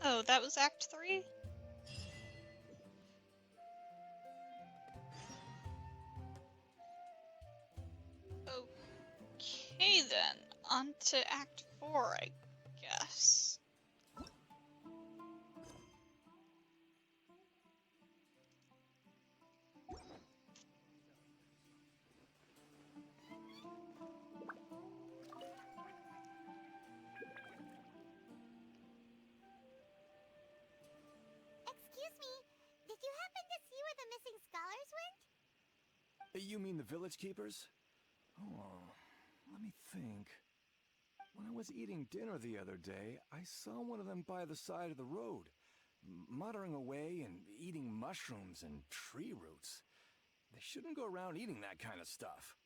Oh, that was Act 3? Okay then, on to Act 4, I guess. Excuse me, did you happen to see where the missing scholars went? You mean the village keepers? Oh, let me think. When I was eating dinner the other day, I saw one of them by the side of the road, muttering away and eating mushrooms and tree roots. They shouldn't go around eating that kind of stuff.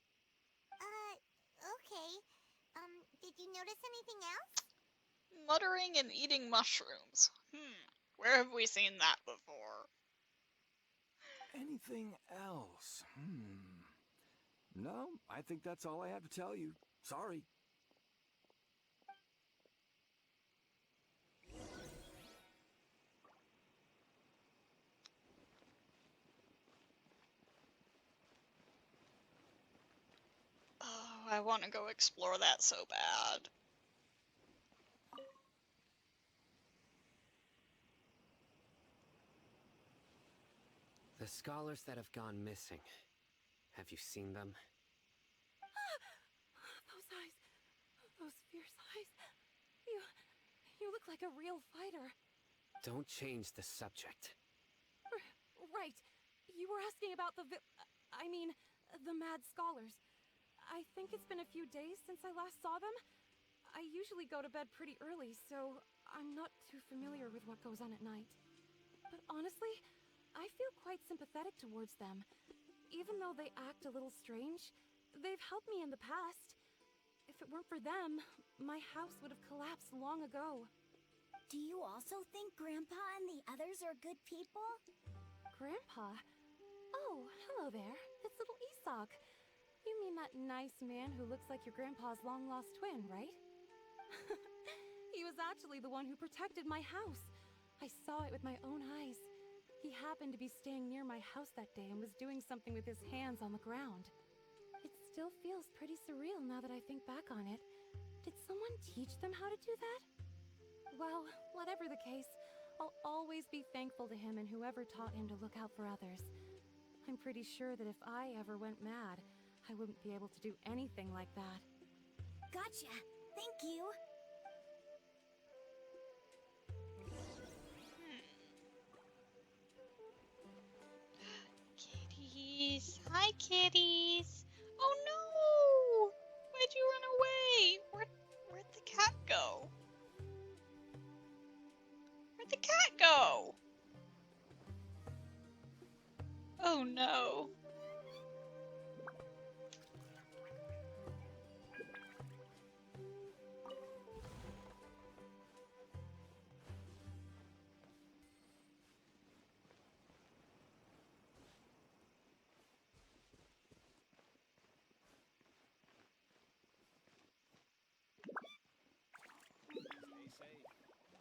Okay. Did you notice anything else? Muttering and eating mushrooms. Where have we seen that before? Anything else? No, I think that's all I have to tell you. Sorry. Oh, I want to go explore that so bad. The scholars that have gone missing. Have you seen them? Those eyes. Those fierce eyes. You look like a real fighter. Don't change the subject. Right. You were asking about the mad scholars. I think it's been a few days since I last saw them. I usually go to bed pretty early, so I'm not too familiar with what goes on at night. But honestly, I feel quite sympathetic towards them. Even though they act a little strange, they've helped me in the past. If it weren't for them, my house would have collapsed long ago. Do you also think Grandpa and the others are good people? Grandpa? Oh, hello there. It's little Isak. You mean that nice man who looks like your grandpa's long-lost twin, right? He was actually the one who protected my house. I saw it with my own eyes. He happened to be staying near my house that day and was doing something with his hands on the ground. It still feels pretty surreal now that I think back on it. Did someone teach them how to do that? Well, whatever the case, I'll always be thankful to him and whoever taught him to look out for others. I'm pretty sure that if I ever went mad, I wouldn't be able to do anything like that. Gotcha. Thank you. Kitties. Hi, kitties. Oh no! Why'd you run away? Where'd the cat go? Where'd the cat go? Oh no. Stay safe.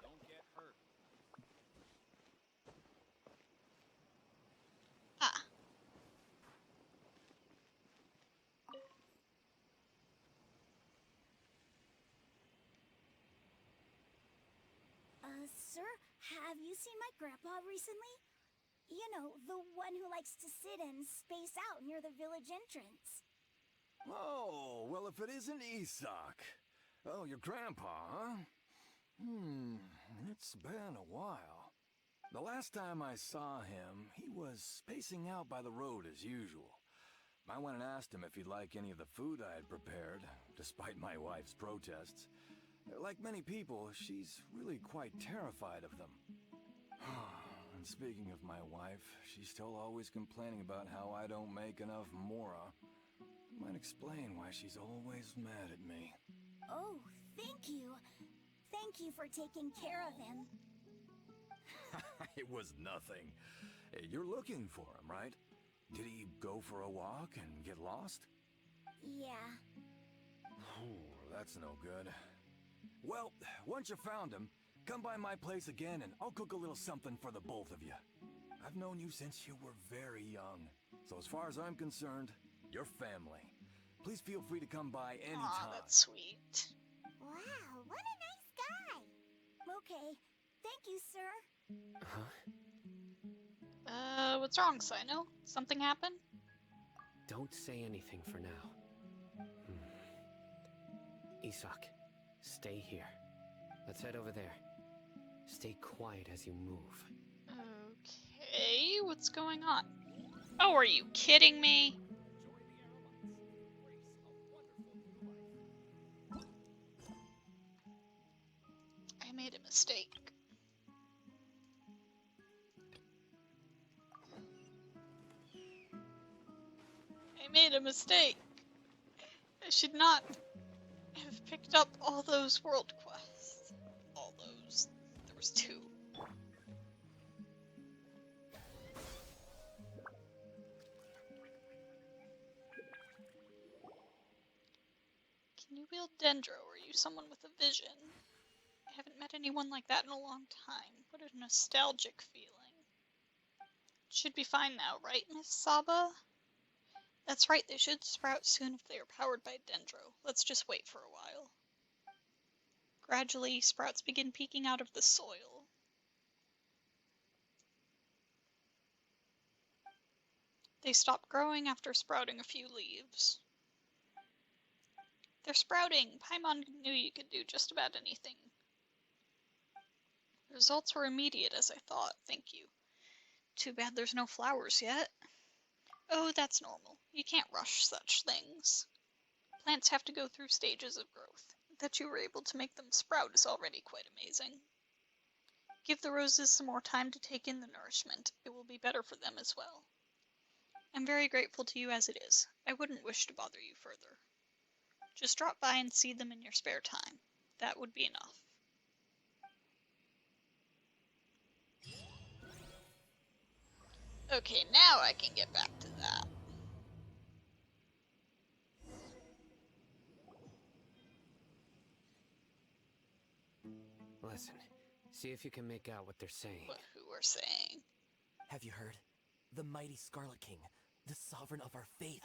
Don't get hurt. Ah. Sir, have you seen my grandpa recently? You know, the one who likes to sit and space out near the village entrance. Oh, well, if it isn't Isak. Oh, your grandpa, huh? It's been a while. The last time I saw him, he was spacing out by the road as usual. I went and asked him if he'd like any of the food I had prepared, despite my wife's protests. Like many people, she's really quite terrified of them. And speaking of my wife, she's still always complaining about how I don't make enough mora. Might explain why she's always mad at me. Oh, thank you. Thank you for taking care of him. It was nothing. You're looking for him, right? Did he go for a walk and get lost? Yeah. Oh, that's no good. Well, once you found him, come by my place again and I'll cook a little something for the both of you. I've known you since you were very young, so as far as I'm concerned, you're family. Please feel free to come by anytime. Aw, that's sweet. Wow, what a nice guy. Okay, thank you, sir. Huh? What's wrong, Sino? Something happened? Don't say anything for now. Isak, stay here. Let's head over there. Stay quiet as you move. Okay, what's going on? Oh, are you kidding me? I made a mistake. I made a mistake. I should not have picked up all those world quests. All those. There was 2. Can you wield Dendro? Are you someone with a vision? I haven't met anyone like that in a long time. What a nostalgic feeling. Should be fine now, right, Miss Saba? That's right, they should sprout soon if they are powered by Dendro. Let's just wait for a while. Gradually, sprouts begin peeking out of the soil. They stop growing after sprouting a few leaves. They're sprouting! Paimon knew you could do just about anything. The results were immediate, as I thought. Thank you. Too bad there's no flowers yet. Oh, that's normal. You can't rush such things. Plants have to go through stages of growth. That you were able to make them sprout is already quite amazing. Give the roses some more time to take in the nourishment. It will be better for them as well. I'm very grateful to you as it is. I wouldn't wish to bother you further. Just drop by and see them in your spare time. That would be enough. Okay, now I can get back to that. Listen, see if you can make out what they're saying. What who are saying? Have you heard? The mighty Scarlet King, the sovereign of our faith,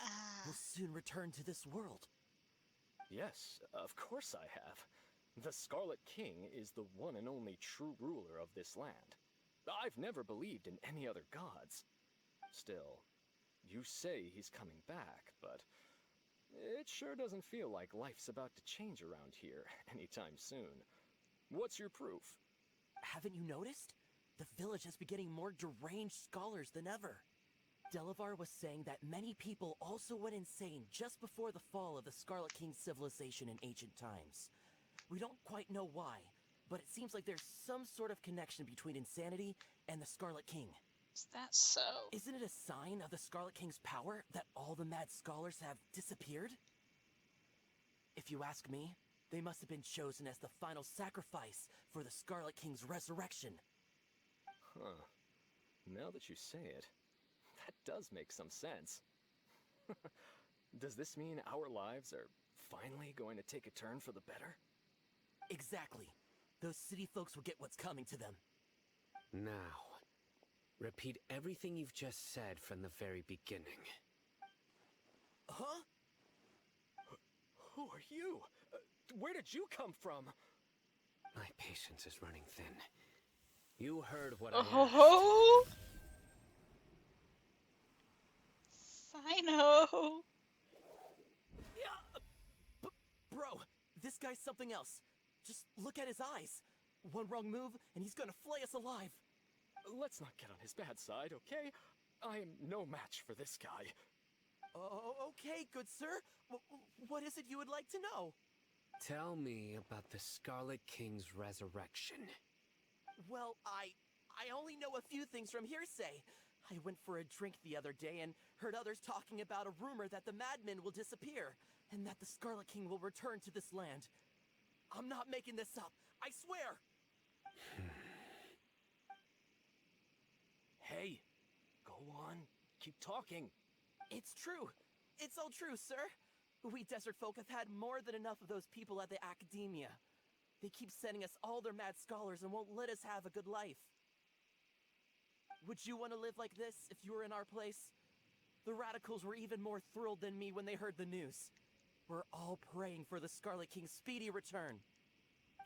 will soon return to this world. Yes, of course I have. The Scarlet King is the one and only true ruler of this land. I've never believed in any other gods. Still, you say he's coming back, but it sure doesn't feel like life's about to change around here anytime soon. What's your proof? Haven't you noticed? The village has been getting more deranged scholars than ever. Delavar was saying that many people also went insane just before the fall of the Scarlet King's civilization in ancient times. We don't quite know why, but it seems like there's some sort of connection between insanity and the Scarlet King. Is that so? Isn't it a sign of the Scarlet King's power that all the mad scholars have disappeared? If you ask me, they must have been chosen as the final sacrifice for the Scarlet King's resurrection. Huh. Now that you say it, that does make some sense. Does this mean our lives are finally going to take a turn for the better? Exactly. Those city folks will get what's coming to them. Now, repeat everything you've just said from the very beginning. Huh? Who are you? Where did you come from? My patience is running thin. You heard what I asked. Oh, Sino. Yeah, bro, this guy's something else. Just look at his eyes. One wrong move, and he's gonna flay us alive. Let's not get on his bad side, okay? I'm no match for this guy. Oh, okay, good sir. What is it you would like to know? Tell me about the Scarlet King's resurrection. Well, I only know a few things from hearsay. I went for a drink the other day and heard others talking about a rumor that the madmen will disappear, and that the Scarlet King will return to this land. I'm not making this up, I swear! Hey, go on. Keep talking. It's true. It's all true, sir. We desert folk have had more than enough of those people at the academia. They keep sending us all their mad scholars and won't let us have a good life. Would you want to live like this if you were in our place? The radicals were even more thrilled than me when they heard the news. We're all praying for the Scarlet King's speedy return.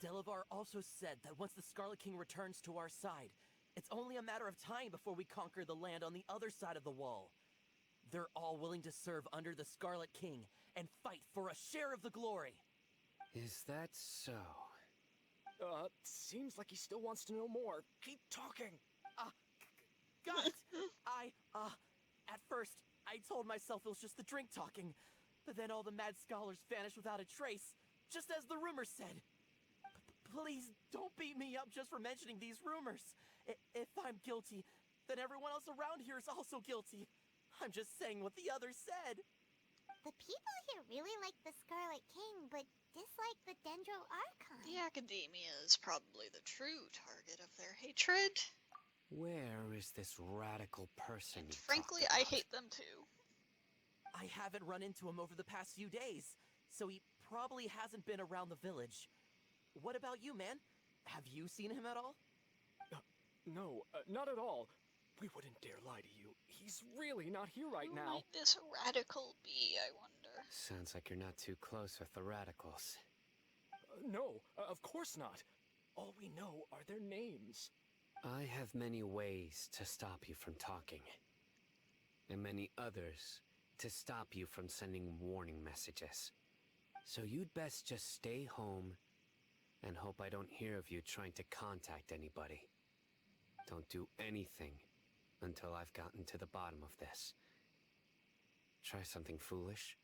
Delavar also said that once the Scarlet King returns to our side, it's only a matter of time before we conquer the land on the other side of the wall. They're all willing to serve under the Scarlet King and fight for a share of the glory. Is that so? Seems like he still wants to know more. Keep talking. Got it! At first, I told myself it was just the drink talking, but then all the mad scholars vanished without a trace, just as the rumors said. Please don't beat me up just for mentioning these rumors. If I'm guilty, then everyone else around here is also guilty. I'm just saying what the others said. The people here really like the Scarlet King, but dislike the Dendro Archon. The academia is probably the true target of their hatred. Where is this radical person And you frankly, talked I about? hate them too. I haven't run into him over the past few days, so he probably hasn't been around the village. What about you, man? Have you seen him at all? No, not at all. We wouldn't dare lie to you. He's really not here right Who now. might this radical be, I wonder? Sounds like you're not too close with the radicals. No, of course not. All we know are their names. I have many ways to stop you from talking, and many others to stop you from sending warning messages. So you'd best just stay home and hope I don't hear of you trying to contact anybody. Don't do anything until I've gotten to the bottom of this. Try something foolish,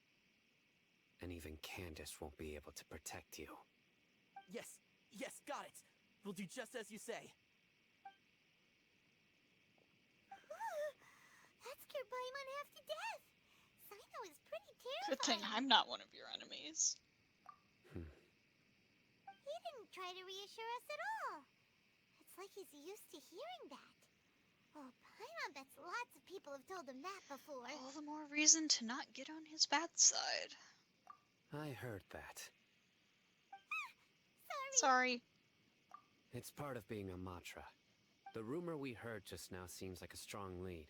and even Candace won't be able to protect you. Yes, got it. We'll do just as you say. That scared Paimon half to death. Sino is pretty Good thing terrifying. I'm not one of your enemies. He didn't try to reassure us at all. It's like he's used to hearing that. Oh, Paimon bets lots of people have told him that before. All the more reason to not get on his bad side. I heard that. Sorry. It's part of being a Matra. The rumor we heard just now seems like a strong lead.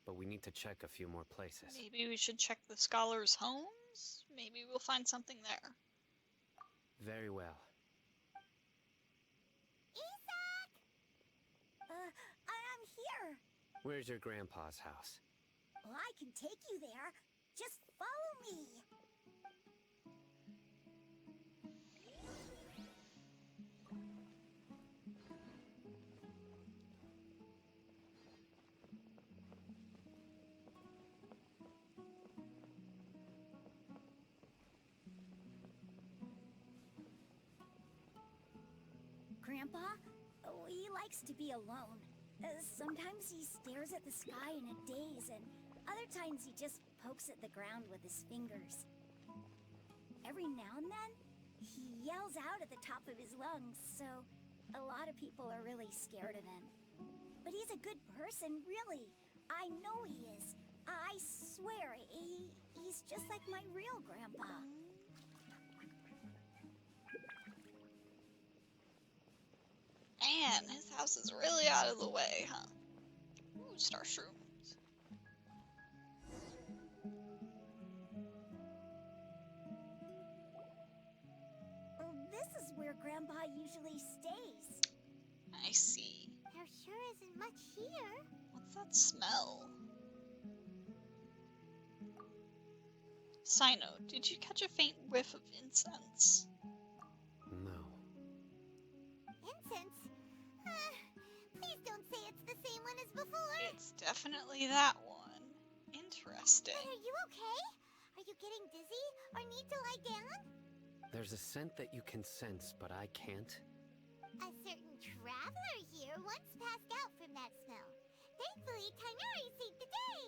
But we need to check a few more places. Maybe we should check the scholars' homes? Maybe we'll find something there. Very well. Isak! I'm here. Where's your grandpa's house? Well, I can take you there. Just follow me. Grandpa, he likes to be alone. Sometimes he stares at the sky in a daze, and other times he just pokes at the ground with his fingers. Every now and then, he yells out at the top of his lungs, so a lot of people are really scared of him. But he's a good person, really. I know he is. I swear, he's just like my real grandpa. Man, his house is really out of the way, huh? Ooh, star shrooms. This is where Grandpa usually stays. I see. There sure isn't much here. What's that smell? Sino, did you catch a faint whiff of incense? No. Incense? Please don't say it's the same one as before. It's definitely that one. Interesting. But are you okay? Are you getting dizzy or need to lie down? There's a scent that you can sense, but I can't. A certain traveler here once passed out from that smell. Thankfully, Tainari saved the day.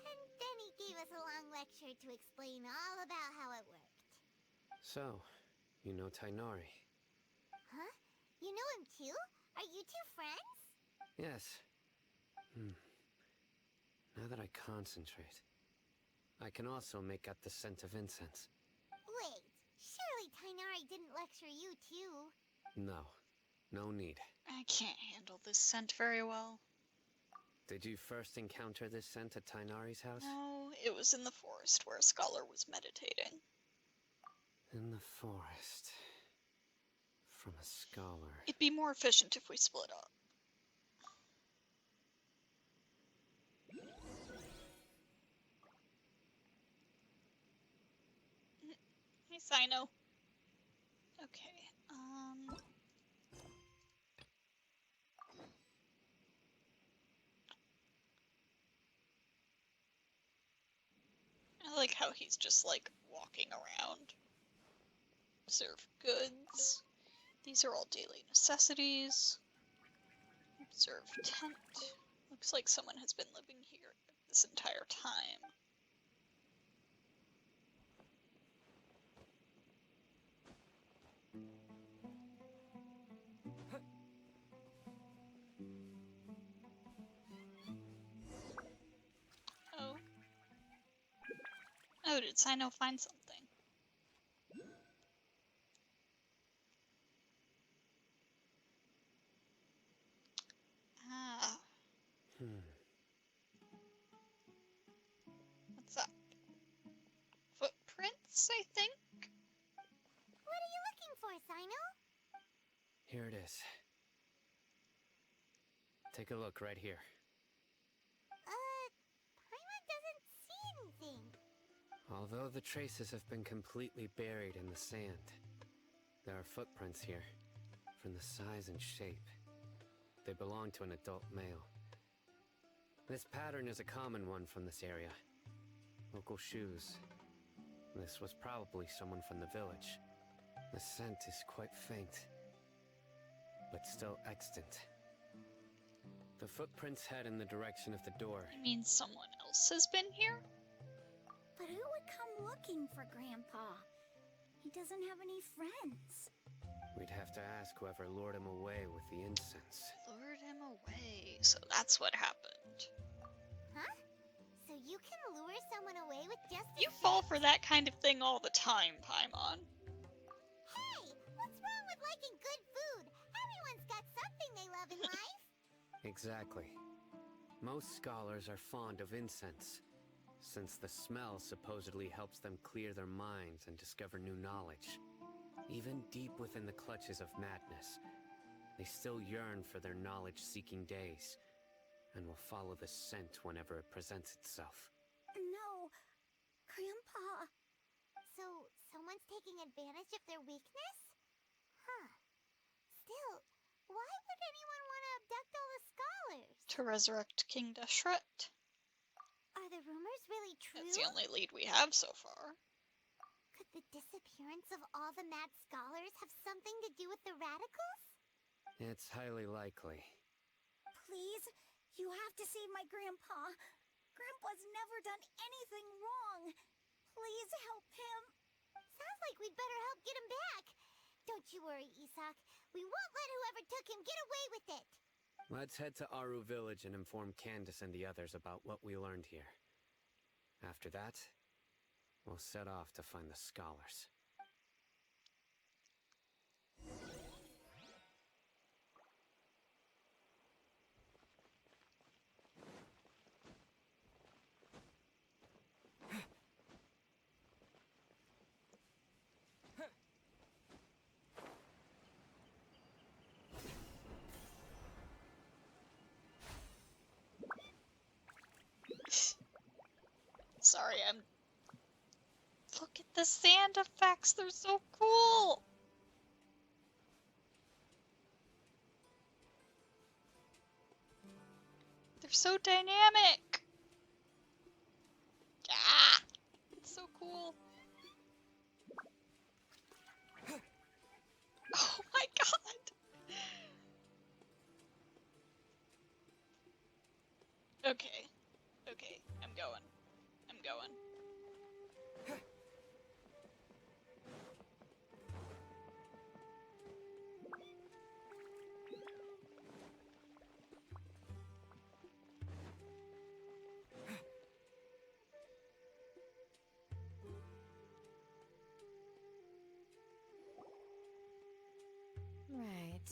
And then he gave us a long lecture to explain all about how it worked. So, you know Tainari? Huh? You know him too? Are you two friends? Yes. Now that I concentrate, I can also make out the scent of incense. Wait, surely Hopefully Tainari didn't lecture you too. No. No need. I can't handle this scent very well. Did you first encounter this scent at Tainari's house? No, it was in the forest where a scholar was meditating. In the forest. From a scholar. It'd be more efficient if we split up. Hey, Sino. Okay, I like how he's just, like, walking around. Observe goods. These are all daily necessities. Observe tent. Looks like someone has been living here this entire time. Oh. Oh, did Sino find something? Ah, what's up? Footprints, I think? What are you looking for, Sino? Here it is. Take a look right here. Paimon doesn't see anything. Although the traces have been completely buried in the sand, there are footprints here, from the size and shape. They belong to an adult male. This pattern is a common one from this area. Local shoes. This was probably someone from the village. The scent is quite faint, but still extant. The footprints head in the direction of the door. You mean someone else has been here? But who would come looking for Grandpa? He doesn't have any friends. We'd have to ask whoever lured him away with the incense. Lured him away, so that's what happened. Huh? So you can lure someone away with just a You fall for that kind of thing all the time, Paimon. Hey, what's wrong with liking good food? Everyone's got something they love in life. Exactly. Most scholars are fond of incense, since the smell supposedly helps them clear their minds and discover new knowledge. Even deep within the clutches of madness, they still yearn for their knowledge-seeking days, and will follow the scent whenever it presents itself. No, Grandpa. So, someone's taking advantage of their weakness? Huh. Still, why would anyone want to abduct all the scholars? To resurrect King Deshret. Are the rumors really true? That's the only lead we have so far. Could the disappearance of all the mad scholars have something to do with the radicals? It's highly likely. Please, you have to save my Grandpa. Grandpa's never done anything wrong. Please help him. Sounds like we'd better help get him back. Don't you worry, Isak. We won't let whoever took him get away with it. Let's head to Aru Village and inform Candace and the others about what we learned here. After that, we'll set off to find the scholars. Sorry, Look at the sand effects, they're so cool! They're so dynamic! Ah! It's so cool. Oh my god! Okay. Okay, I'm going. I'm going. right.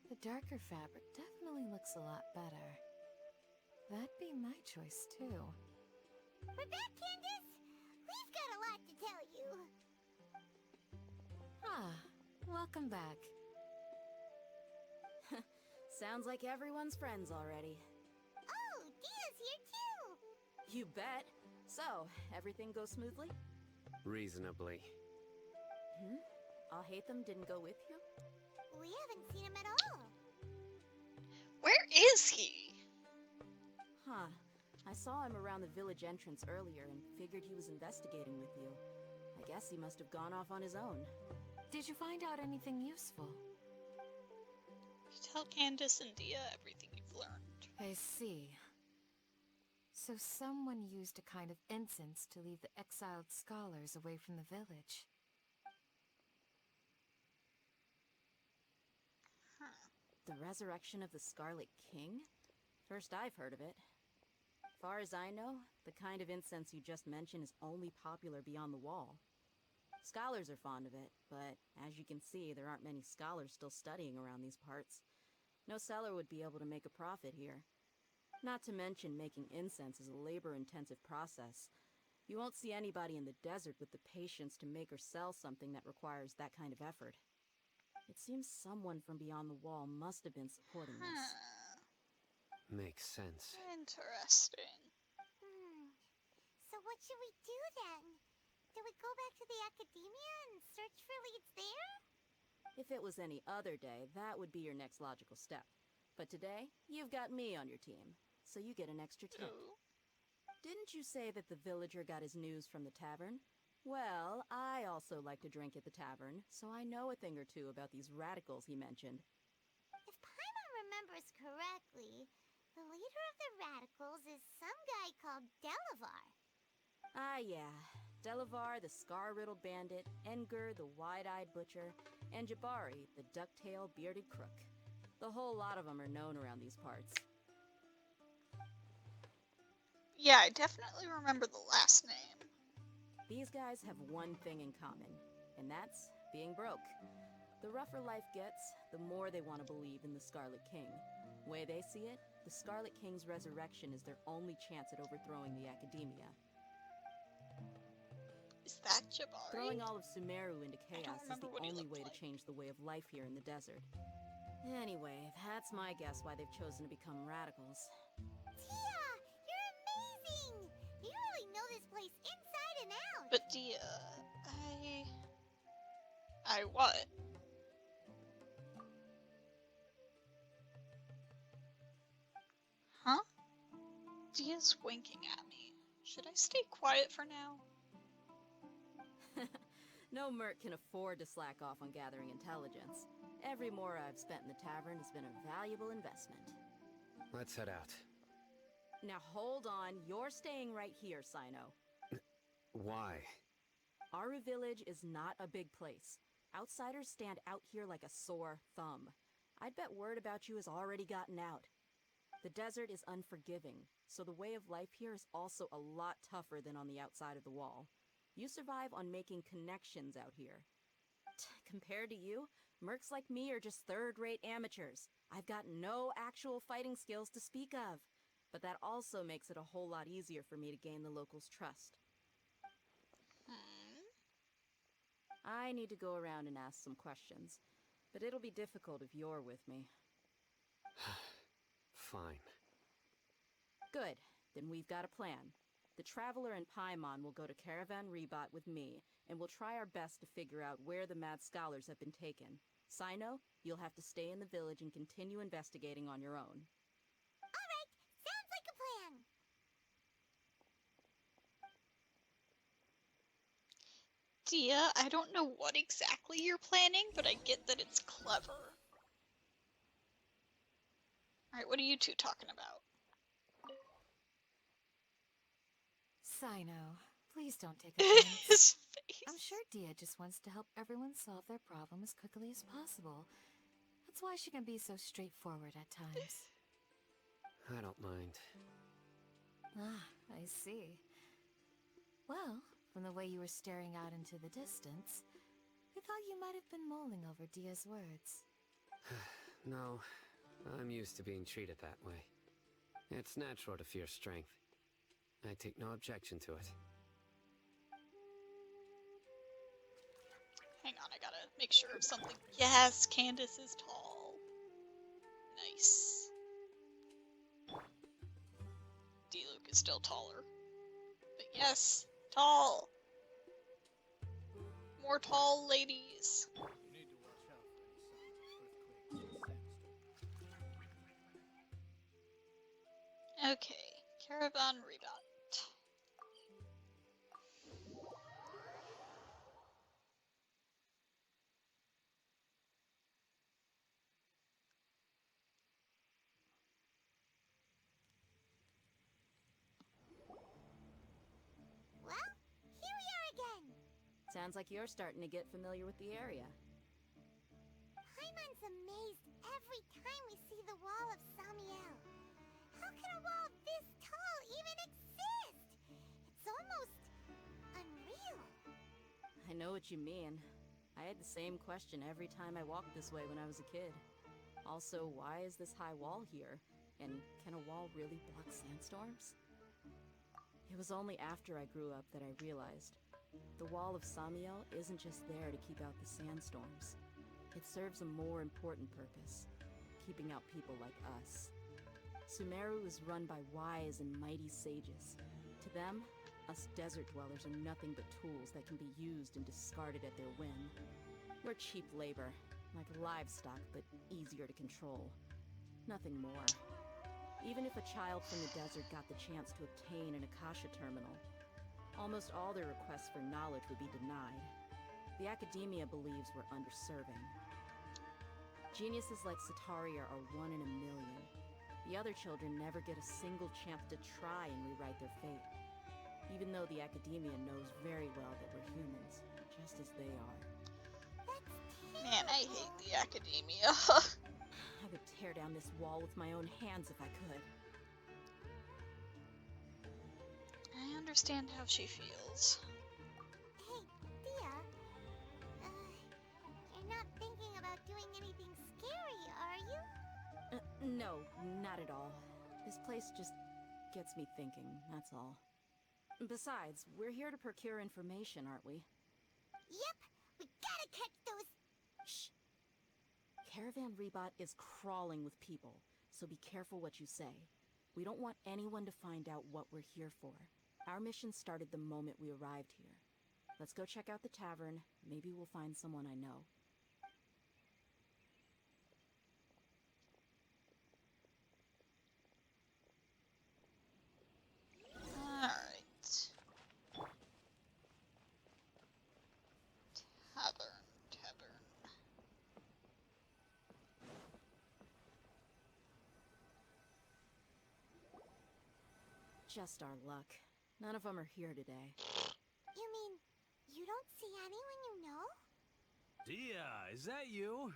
The darker fabric definitely looks a lot better. That'd be my choice, too. We're back, Candace! We've got a lot to tell you. Ah, welcome back. Sounds like everyone's friends already. Oh, Dia's here too! You bet. So, everything goes smoothly? Reasonably. Alhaitham didn't go with you? We haven't seen him at all. Where is he? Huh. I saw him around the village entrance earlier and figured he was investigating with you. I guess he must have gone off on his own. Did you find out anything useful? You tell Candace and Dia everything you've learned. I see. So someone used a kind of incense to lead the exiled scholars away from the village. The resurrection of the Scarlet King? First I've heard of it. Far as I know, the kind of incense you just mentioned is only popular beyond the wall. Scholars are fond of it, but as you can see, there aren't many scholars still studying around these parts. No seller would be able to make a profit here. Not to mention making incense is a labor-intensive process. You won't see anybody in the desert with the patience to make or sell something that requires that kind of effort. It seems someone from beyond the wall must have been supporting this. Makes sense. Interesting. So what should we do then? Do we go back to the academia and search for leads there? If it was any other day, that would be your next logical step. But today, you've got me on your team, so you get an extra tip. Ooh. Didn't you say that the villager got his news from the tavern? Well, I also like to drink at the tavern, so I know a thing or two about these radicals he mentioned. If Paimon remembers correctly, the leader of the radicals is some guy called Delavar. Ah, yeah. Delavar, the scar-riddled bandit, Engur, the wide-eyed butcher, and Jabari, the duck-tailed bearded crook. The whole lot of them are known around these parts. Yeah, I definitely remember the last name. These guys have one thing in common, and that's being broke. The rougher life gets, the more they want to believe in the Scarlet King. Way they see it, the Scarlet King's resurrection is their only chance at overthrowing the academia. Is that Jabari? Throwing all of Sumeru into I don't chaos is remember the what he only looked way like. to change the way of life here in the desert. Anyway, that's my guess why they've chosen to become radicals. Tia, you're amazing! You really know this place inside and out. But Dia, I what? Huh? Dia's winking at me. Should I stay quiet for now? No merc can afford to slack off on gathering intelligence. Every mora I've spent in the tavern has been a valuable investment. Let's head out. Now hold on, you're staying right here, Sino. Why? Aru Village is not a big place. Outsiders stand out here like a sore thumb. I'd bet word about you has already gotten out. The desert is unforgiving, so the way of life here is also a lot tougher than on the outside of the wall. You survive on making connections out here. Compared to you, mercs like me are just third-rate amateurs. I've got no actual fighting skills to speak of, but that also makes it a whole lot easier for me to gain the locals' trust. I need to go around and ask some questions, but it'll be difficult if you're with me. Fine. Good, then we've got a plan. The Traveler and Paimon will go to Caravan Rebat with me, and we'll try our best to figure out where the mad scholars have been taken. Sino, you'll have to stay in the village and continue investigating on your own. Alright, sounds like a plan. Dia, I don't know what exactly you're planning, but I get that it's clever. Alright, what are you two talking about? Sino, please don't take offense. His face. I'm sure Dia just wants to help everyone solve their problem as quickly as possible. That's why she can be so straightforward at times. I don't mind. Ah, I see. Well, from the way you were staring out into the distance, I thought you might have been mulling over Dia's words. No, I'm used to being treated that way. It's natural to fear strength. I take no objection to it. Hang on, I gotta make sure of something. Yes, Candace is tall. Nice. D-Luke is still taller. But yes, tall. More tall ladies. You need to watch out for any signs of earthquakes and sandstorms. Okay, Caravan Rebot. Well, here we are again. Sounds like you're starting to get familiar with the area. Paimon's amazed every time we see the wall of Samiel. How can a wall this tall even exist? It's almost unreal. I know what you mean. I had the same question every time I walked this way when I was a kid. Also, why is this high wall here? And can a wall really block sandstorms? It was only after I grew up that I realized the Wall of Samiel isn't just there to keep out the sandstorms. It serves a more important purpose, keeping out people like us. Sumeru is run by wise and mighty sages. To them, us desert dwellers are nothing but tools that can be used and discarded at their whim. We're cheap labor, like livestock, but easier to control. Nothing more. Even if a child from the desert got the chance to obtain an Akasha terminal, almost all their requests for knowledge would be denied. The academia believes we're underserving. Geniuses like Sataria are 1 in a million. The other children never get a single chance to try and rewrite their fate, even though the academia knows very well that we're humans, just as they are. Man, I hate the academia. I would tear down this wall with my own hands if I could. I understand how she feels. Hey, Dia. You're not thinking about doing anything scary, are you? No, not at all. This place just gets me thinking, that's all. Besides, we're here to procure information, aren't we? Yep, we gotta catch those. Shh. Caravan Rebot is crawling with people, so be careful what you say. We don't want anyone to find out what we're here for. Our mission started the moment we arrived here. Let's go check out the tavern. Maybe we'll find someone I know. Alright. Tavern. Just our luck. None of them are here today. You mean, you don't see anyone you know? Dia, is that you?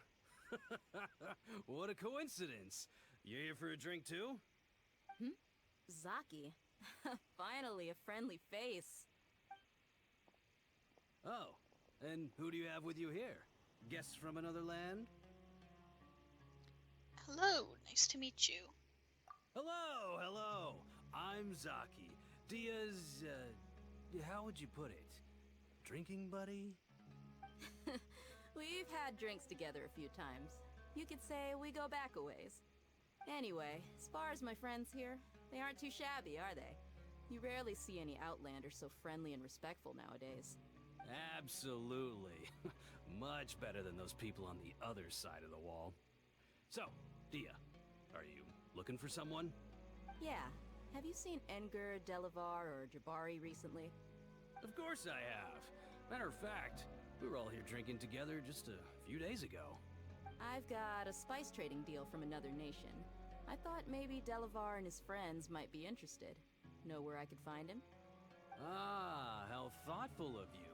What a coincidence. You here for a drink too? Zaki. Finally, a friendly face. Oh, and who do you have with you here? Guests from another land? Hello, nice to meet you. Hello. I'm Zaki. Dia's, how would you put it? Drinking buddy? We've had drinks together a few times. You could say we go back a ways. Anyway, as far as my friends here, they aren't too shabby, are they? You rarely see any Outlanders so friendly and respectful nowadays. Absolutely. Much better than those people on the other side of the wall. So, Dia, are you looking for someone? Yeah. Have you seen Engur, Delavar, or Jabari recently? Of course I have. Matter of fact, we were all here drinking together just a few days ago. I've got a spice trading deal from another nation. I thought maybe Delavar and his friends might be interested. Know where I could find him? Ah, how thoughtful of you.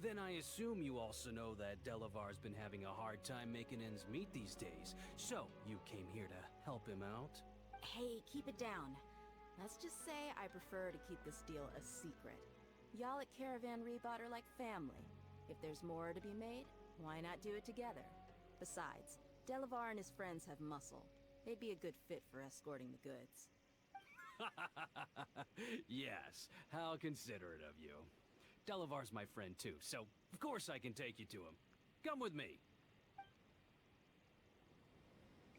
Then I assume you also know that Delavar's been having a hard time making ends meet these days, so you came here to help him out? Hey, keep it down. Let's just say I prefer to keep this deal a secret. Y'all at Caravan Rebot are like family. If there's more to be made, why not do it together? Besides, Delavar and his friends have muscle. They'd be a good fit for escorting the goods. Yes, how considerate of you. Delavar's my friend too, so of course I can take you to him. Come with me.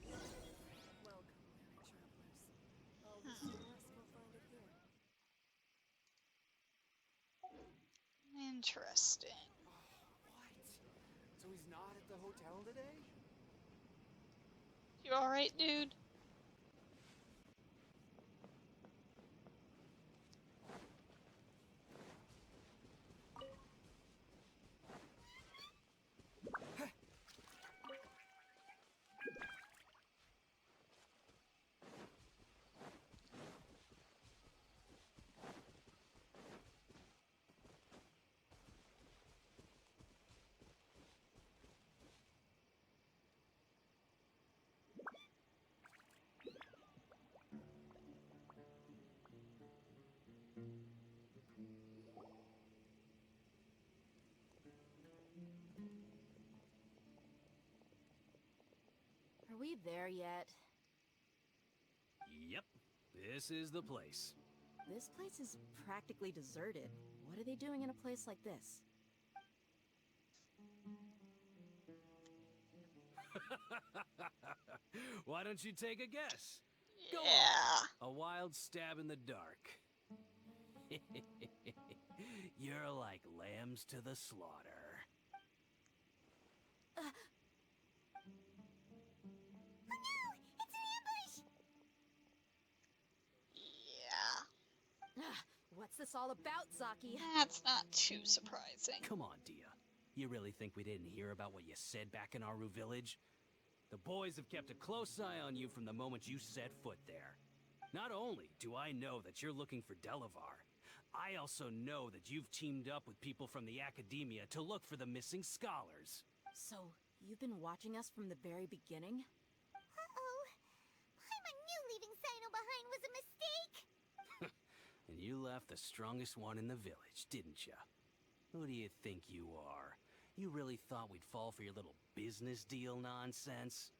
Welcome, weary travelers. I'll wish you the rest will find it here. Interesting. What? So he's not at the hotel today? You alright, dude? Are we there yet? Yep, this is the place. This place is practically deserted. What are they doing in a place like this? Why don't you take a guess? Go Yeah. on. A wild stab in the dark. You're like lambs to the slaughter. Yeah. What's this all about, Zaki? That's not too surprising. Come on, Dia. You really think we didn't hear about what you said back in Aru Village? The boys have kept a close eye on you from the moment you set foot there. Not only do I know that you're looking for Delavar, I also know that you've teamed up with people from the Academia to look for the missing scholars. So, you've been watching us from the very beginning? Uh-oh. Paimon knew leaving Sino behind was a mistake. And you left the strongest one in the village, didn't ya? Who do you think you are? You really thought we'd fall for your little business deal nonsense?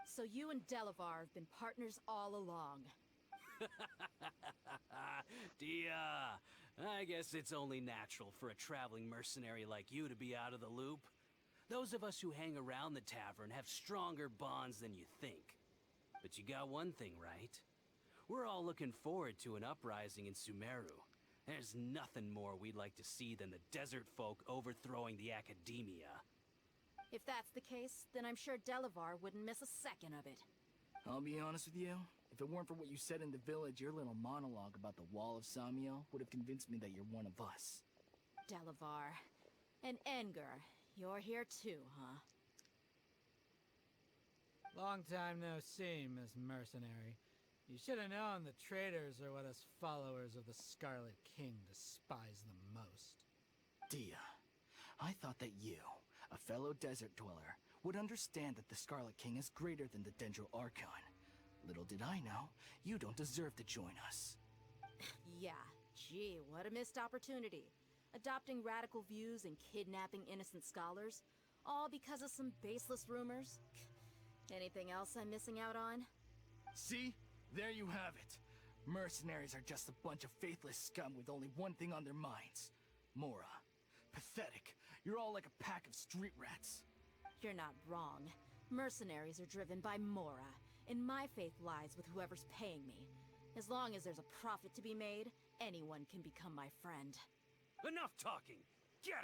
So you and Delavar have been partners all along. Dia, I guess it's only natural for a traveling mercenary like you to be out of the loop. Those of us who hang around the tavern have stronger bonds than you think. But you got one thing right. We're all looking forward to an uprising in Sumeru. There's nothing more we'd like to see than the desert folk overthrowing the Academia. If that's the case, then I'm sure Delavar wouldn't miss a second of it. I'll be honest with you. If it weren't for what you said in the village, your little monologue about the Wall of Samiel would have convinced me that you're one of us. Delavar. And Engar, you're here too, huh? Long time no see, Miss Mercenary. You should have known the traitors are what us followers of the Scarlet King despise the most. Dia, I thought that you, a fellow desert dweller, would understand that the Scarlet King is greater than the Dendro Archon. Little did I know, you don't deserve to join us. Yeah, gee, what a missed opportunity. Adopting radical views and kidnapping innocent scholars, all because of some baseless rumors. Anything else I'm missing out on? See? There you have it. Mercenaries are just a bunch of faithless scum with only one thing on their minds. Mora. Pathetic. You're all like a pack of street rats. You're not wrong. Mercenaries are driven by Mora, and my faith lies with whoever's paying me. As long as there's a profit to be made, anyone can become my friend. Enough talking! Get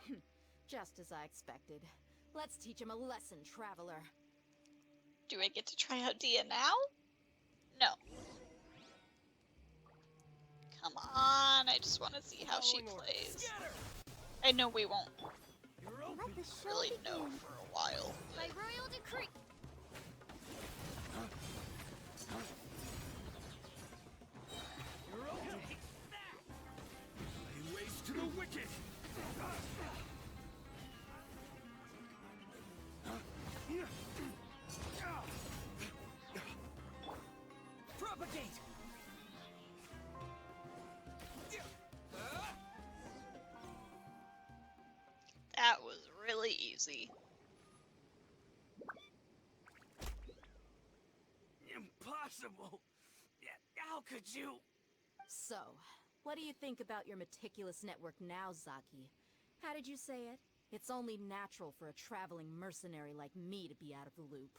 him! Just as I expected. Let's teach him a lesson, traveler. Do I get to try out Dia now? No. Come on, I just want to see how she plays. I know we won't Let the show really begin. know for a while. By royal decree. Lay waste to the wicked! Propagate! really easy. Impossible! How could you? So, what do you think about your meticulous network now, Zaki? How did you say it? It's only natural for a traveling mercenary like me to be out of the loop.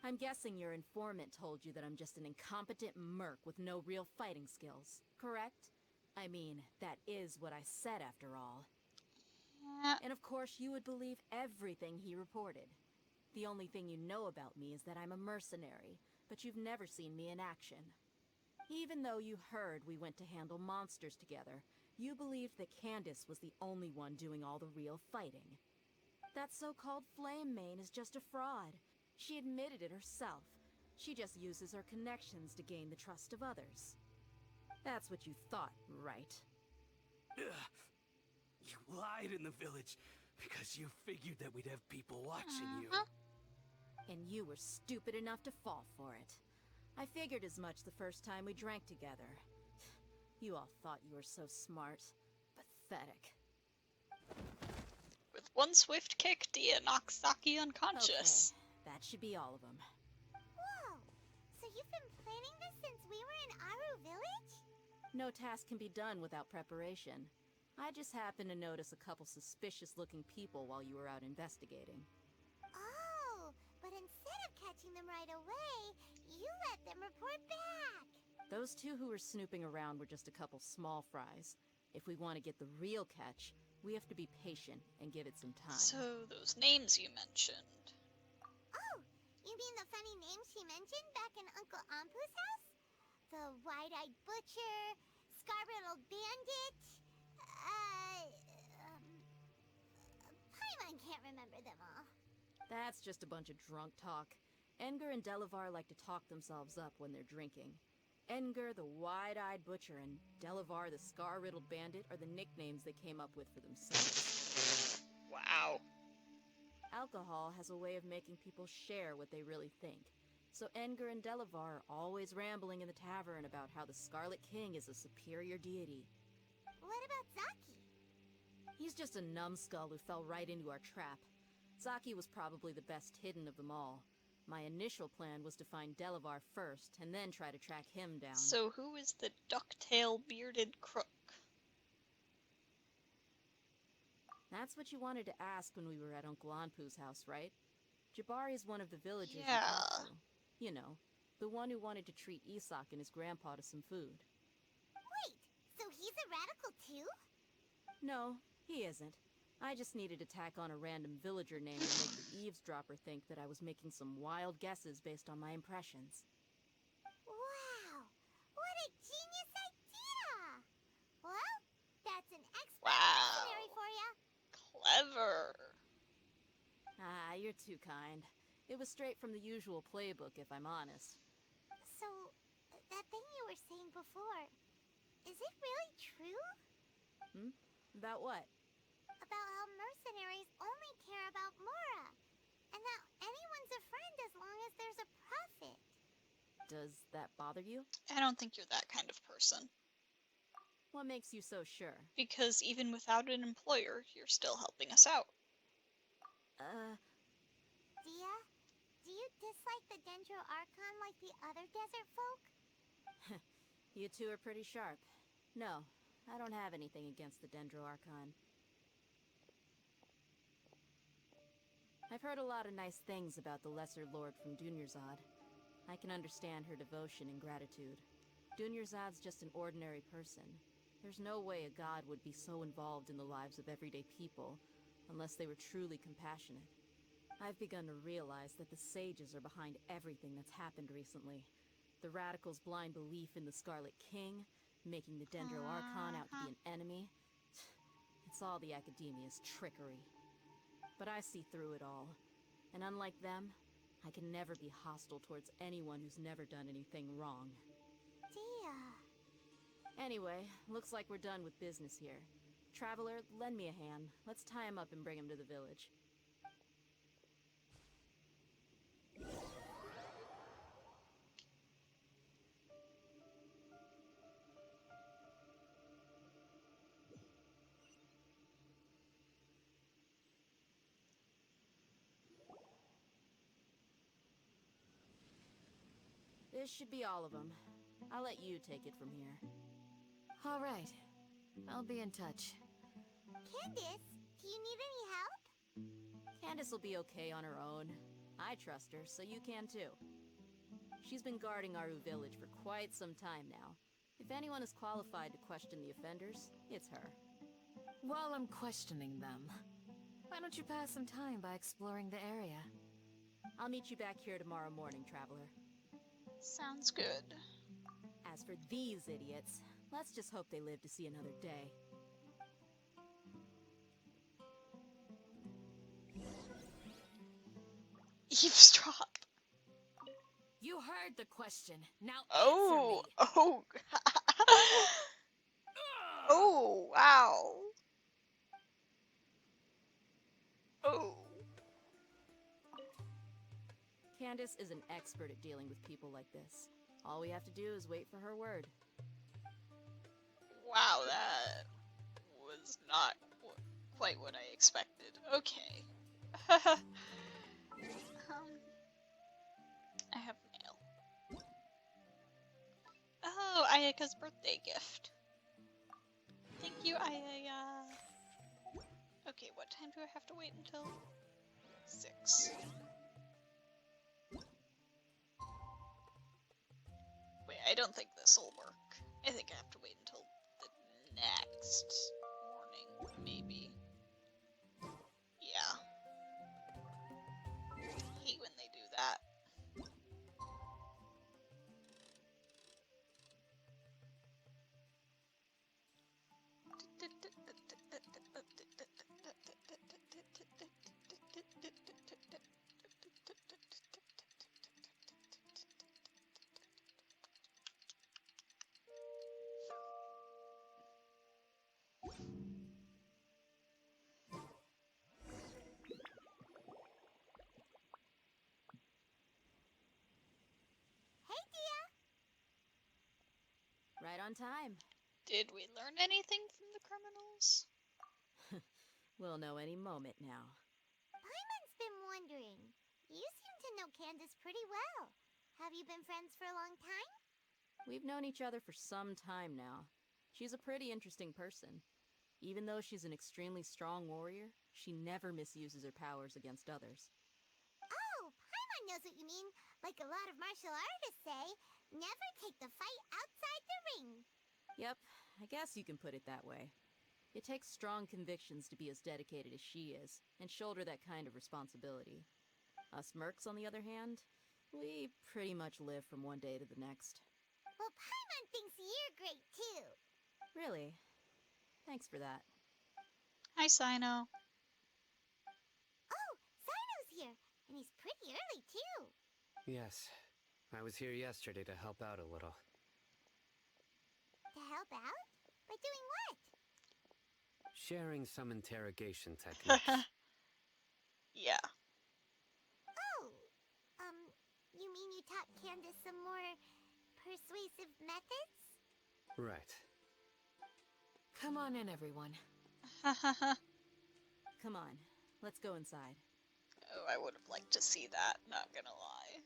I'm guessing your informant told you that I'm just an incompetent merc with no real fighting skills, correct? I mean, that is what I said after all. And of course you would believe everything he reported. The only thing you know about me is that I'm a mercenary, but you've never seen me in action. Even though you heard we went to handle monsters together, you believed that Candace was the only one doing all the real fighting. That so-called Flame Mane is just a fraud. She admitted it herself. She just uses her connections to gain the trust of others. That's what you thought, right? Ugh. You lied in the village because you figured that we'd have people watching you. And you were stupid enough to fall for it. I figured as much the first time we drank together. You all thought you were so smart. Pathetic. With one swift kick, Dia knocks Zaki unconscious. Okay, that should be all of them. Whoa! So you've been planning this since we were in Aru Village? No task can be done without preparation. I just happened to notice a couple suspicious-looking people while you were out investigating. Oh, but instead of catching them right away, you let them report back. Those two who were snooping around were just a couple small fries. If we want to get the real catch, we have to be patient and give it some time. So, those names you mentioned. Oh, you mean the funny names she mentioned back in Uncle Ampu's house? The Wide-Eyed Butcher, Scar-Riddled Bandit, Paimon can't remember them all. That's just a bunch of drunk talk. Edgar and Delavar like to talk themselves up when they're drinking. Edgar, the Wide-Eyed Butcher, and Delavar, the Scar-Riddled Bandit, are the nicknames they came up with for themselves. Wow. Alcohol has a way of making people share what they really think. So Edgar and Delavar are always rambling in the tavern about how the Scarlet King is a superior deity. What about Zaki? He's just a numbskull who fell right into our trap. Zaki was probably the best hidden of them all. My initial plan was to find Delavar first, and then try to track him down. So who is the ducktail bearded crook? That's what you wanted to ask when we were at Uncle Anpu's house, right? Jabari is one of the villagers you Yeah. talked to. You know, the one who wanted to treat Isak and his grandpa to some food. Wait, so he's a radical too? No, he isn't. I just needed to tack on a random villager name to make the eavesdropper think that I was making some wild guesses based on my impressions. Wow, what a genius idea! Well, that's an expert Wow. dictionary for ya. Clever. Ah, you're too kind. It was straight from the usual playbook, if I'm honest. So, that thing you were saying before, is it really true? About what? About how mercenaries only care about Mora, and that anyone's a friend as long as there's a profit. Does that bother you? I don't think you're that kind of person. What makes you so sure? Because even without an employer, you're still helping us out. Dia, do you dislike the Dendro Archon like the other desert folk? You two are pretty sharp. No, I don't have anything against the Dendro Archon. I've heard a lot of nice things about the Lesser Lord from Dunyarzad. I can understand her devotion and gratitude. Dunyarzad's just an ordinary person. There's no way a god would be so involved in the lives of everyday people, unless they were truly compassionate. I've begun to realize that the sages are behind everything that's happened recently. The radicals' blind belief in the Scarlet King, making the Dendro Archon out to be an enemy. It's all the academia's trickery. But I see through it all. And unlike them, I can never be hostile towards anyone who's never done anything wrong. Dia. Anyway, looks like we're done with business here. Traveler, lend me a hand. Let's tie him up and bring him to the village. This should be all of them. I'll let you take it from here. All right. I'll be in touch. Candace, do you need any help? Candace will be okay on her own. I trust her, so you can too. She's been guarding Aru Village for quite some time now. If anyone is qualified to question the offenders, it's her. While I'm questioning them, why don't you pass some time by exploring the area? I'll meet you back here tomorrow morning, Traveler. Sounds good. As for these idiots, let's just hope they live to see another day. Eavesdrop. You heard the question. Now Oh, answer me. oh. Oh, wow. Oh. Candace is an expert at dealing with people like this. All we have to do is wait for her word. Wow, that was not quite what I expected. Okay. I have mail. Oh, Ayaka's birthday gift. Thank you, Ayaka. Okay, what time do I have to wait until? 6. Wait, I don't think this will work. I think I have to wait until the next morning, maybe. Yeah. Hate when they do that. Hey, Dia! Right on time. Did we learn anything from the criminals? We'll know any moment now. Paimon's been wondering. You seem to know Candace pretty well. Have you been friends for a long time? We've known each other for some time now. She's a pretty interesting person. Even though she's an extremely strong warrior, she never misuses her powers against others. Oh, Paimon knows what you mean. Like a lot of martial artists say, never take the fight outside the ring. Yep, I guess you can put it that way. It takes strong convictions to be as dedicated as she is, and shoulder that kind of responsibility. Us mercs, on the other hand, we pretty much live from one day to the next. Well, Paimon thinks you're great too. Really? Thanks for that. Hi, Sino. Oh, Sino's here, and he's pretty early too. Yes, I was here yesterday to help out a little. To help out? By doing what? Sharing some interrogation techniques. Yeah. Oh, you mean you taught Candace some more persuasive methods? Right. Come on in, everyone. Come on, let's go inside. Oh, I would have liked to see that, not gonna lie.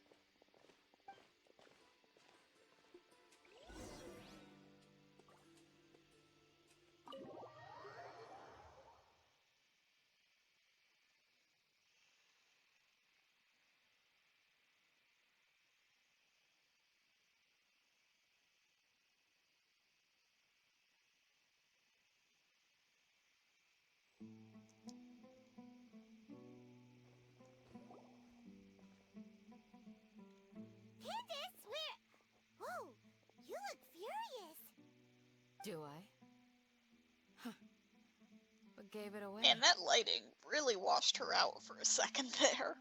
Candace, where? Whoa, you look furious. Do I? Huh. What gave it away? Man, that lighting really washed her out for a second there.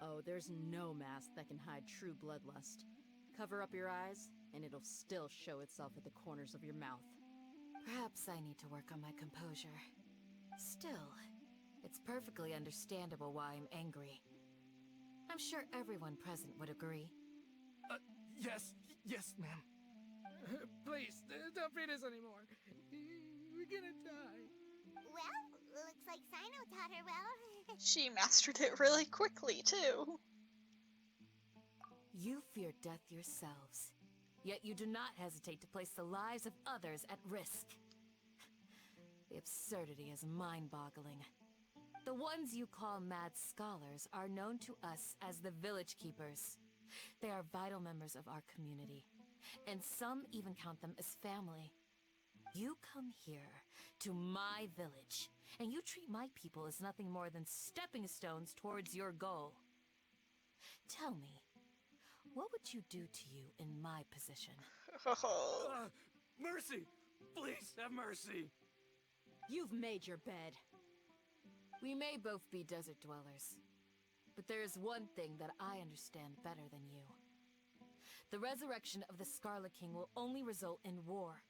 Oh, there's no mask that can hide true bloodlust. Cover up your eyes, and it'll still show itself at the corners of your mouth. Perhaps I need to work on my composure. Still, it's perfectly understandable why I'm angry. I'm sure everyone present would agree. Yes, ma'am. Please, don't beat us anymore. We're gonna die. Well, looks like Sino taught her well. She mastered it really quickly, too. You fear death yourselves, yet you do not hesitate to place the lives of others at risk. The absurdity is mind-boggling. The ones you call mad scholars are known to us as the Village Keepers. They are vital members of our community, and some even count them as family. You come here, to my village, and you treat my people as nothing more than stepping stones towards your goal. Tell me, what would you do to you in my position? Mercy! Please have mercy! You've made your bed. We may both be desert dwellers, but there is one thing that I understand better than you. The resurrection of the Scarlet King will only result in war.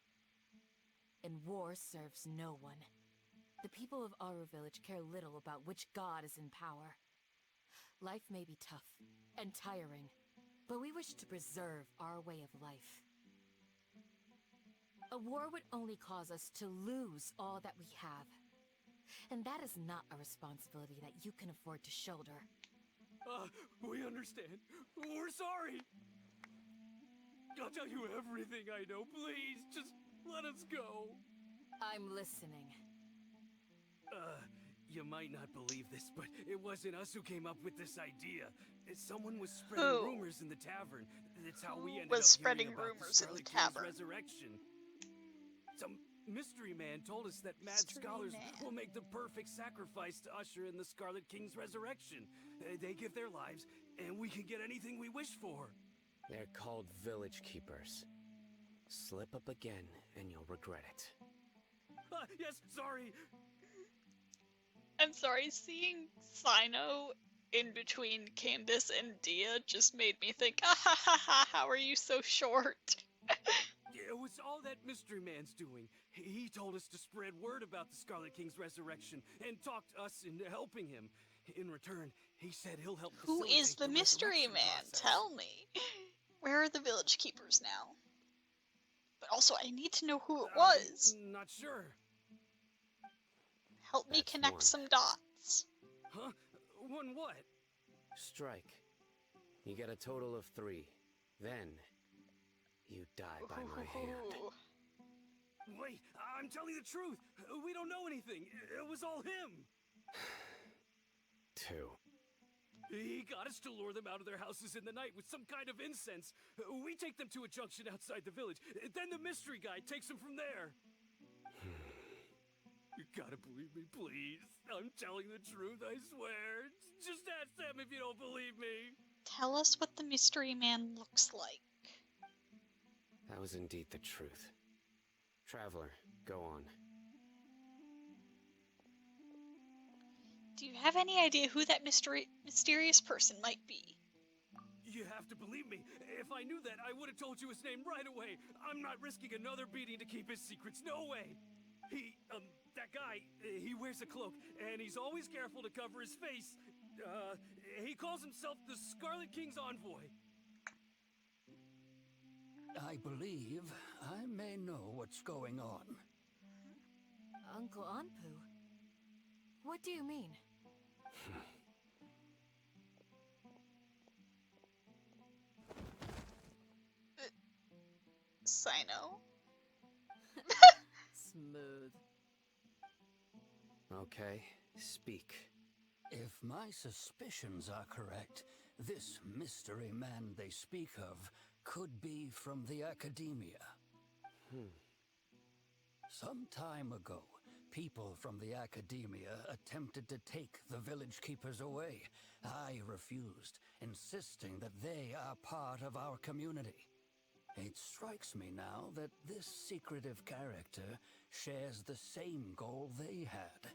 And war serves no one. The people of Aru Village care little about which god is in power. Life may be tough and tiring, but we wish to preserve our way of life. A war would only cause us to lose all that we have. And that is not a responsibility that you can afford to shoulder. We understand. We're sorry. I'll tell you everything I know. Please, just let us go. I'm listening. You might not believe this, but it wasn't us who came up with this idea. Someone was spreading rumors in the tavern. That's how we ended up spreading hearing about rumors in the Scarlet King's tavern? resurrection. Some mystery man told us that mad scholars will make the perfect sacrifice to usher in the Scarlet King's resurrection. They give their lives, and we can get anything we wish for. They're called Village Keepers. Slip up again, and you'll regret it. Yes, sorry. I'm sorry, seeing Sino in between Candace and Dia just made me think, ah ha ha ha, how are you so short? It was all that mystery man's doing. He told us to spread word about the Scarlet King's resurrection and talked us into helping him. In return, he said he'll help Who facilitate is the mystery resurrection man? process. Tell me. Where are the Village Keepers now? But also, I need to know who it was. Not sure. Help me That's connect one. some dots. Huh? One what? Strike. You get a total of 3. Then, you die by my hand. Ooh. Wait, I'm telling the truth. We don't know anything. It was all him. 2. He got us to lure them out of their houses in the night with some kind of incense. We take them to a junction outside the village. Then the mystery guy takes them from there. You gotta believe me, please. I'm telling the truth, I swear. Just ask them if you don't believe me. Tell us what the mystery man looks like. That was indeed the truth. Traveler, go on. Do you have any idea who that mysterious person might be? You have to believe me. If I knew that, I would have told you his name right away. I'm not risking another beating to keep his secrets. No way. That guy, he wears a cloak, and he's always careful to cover his face. He calls himself the Scarlet King's envoy. I believe I may know what's going on. Uncle Anpu? What do you mean? Sino? Smooth. Okay, speak. If my suspicions are correct, this mystery man they speak of could be from the academia. Some time ago, people from the academia attempted to take the village keepers away. I refused, insisting that they are part of our community. It strikes me now that this secretive character shares the same goal they had.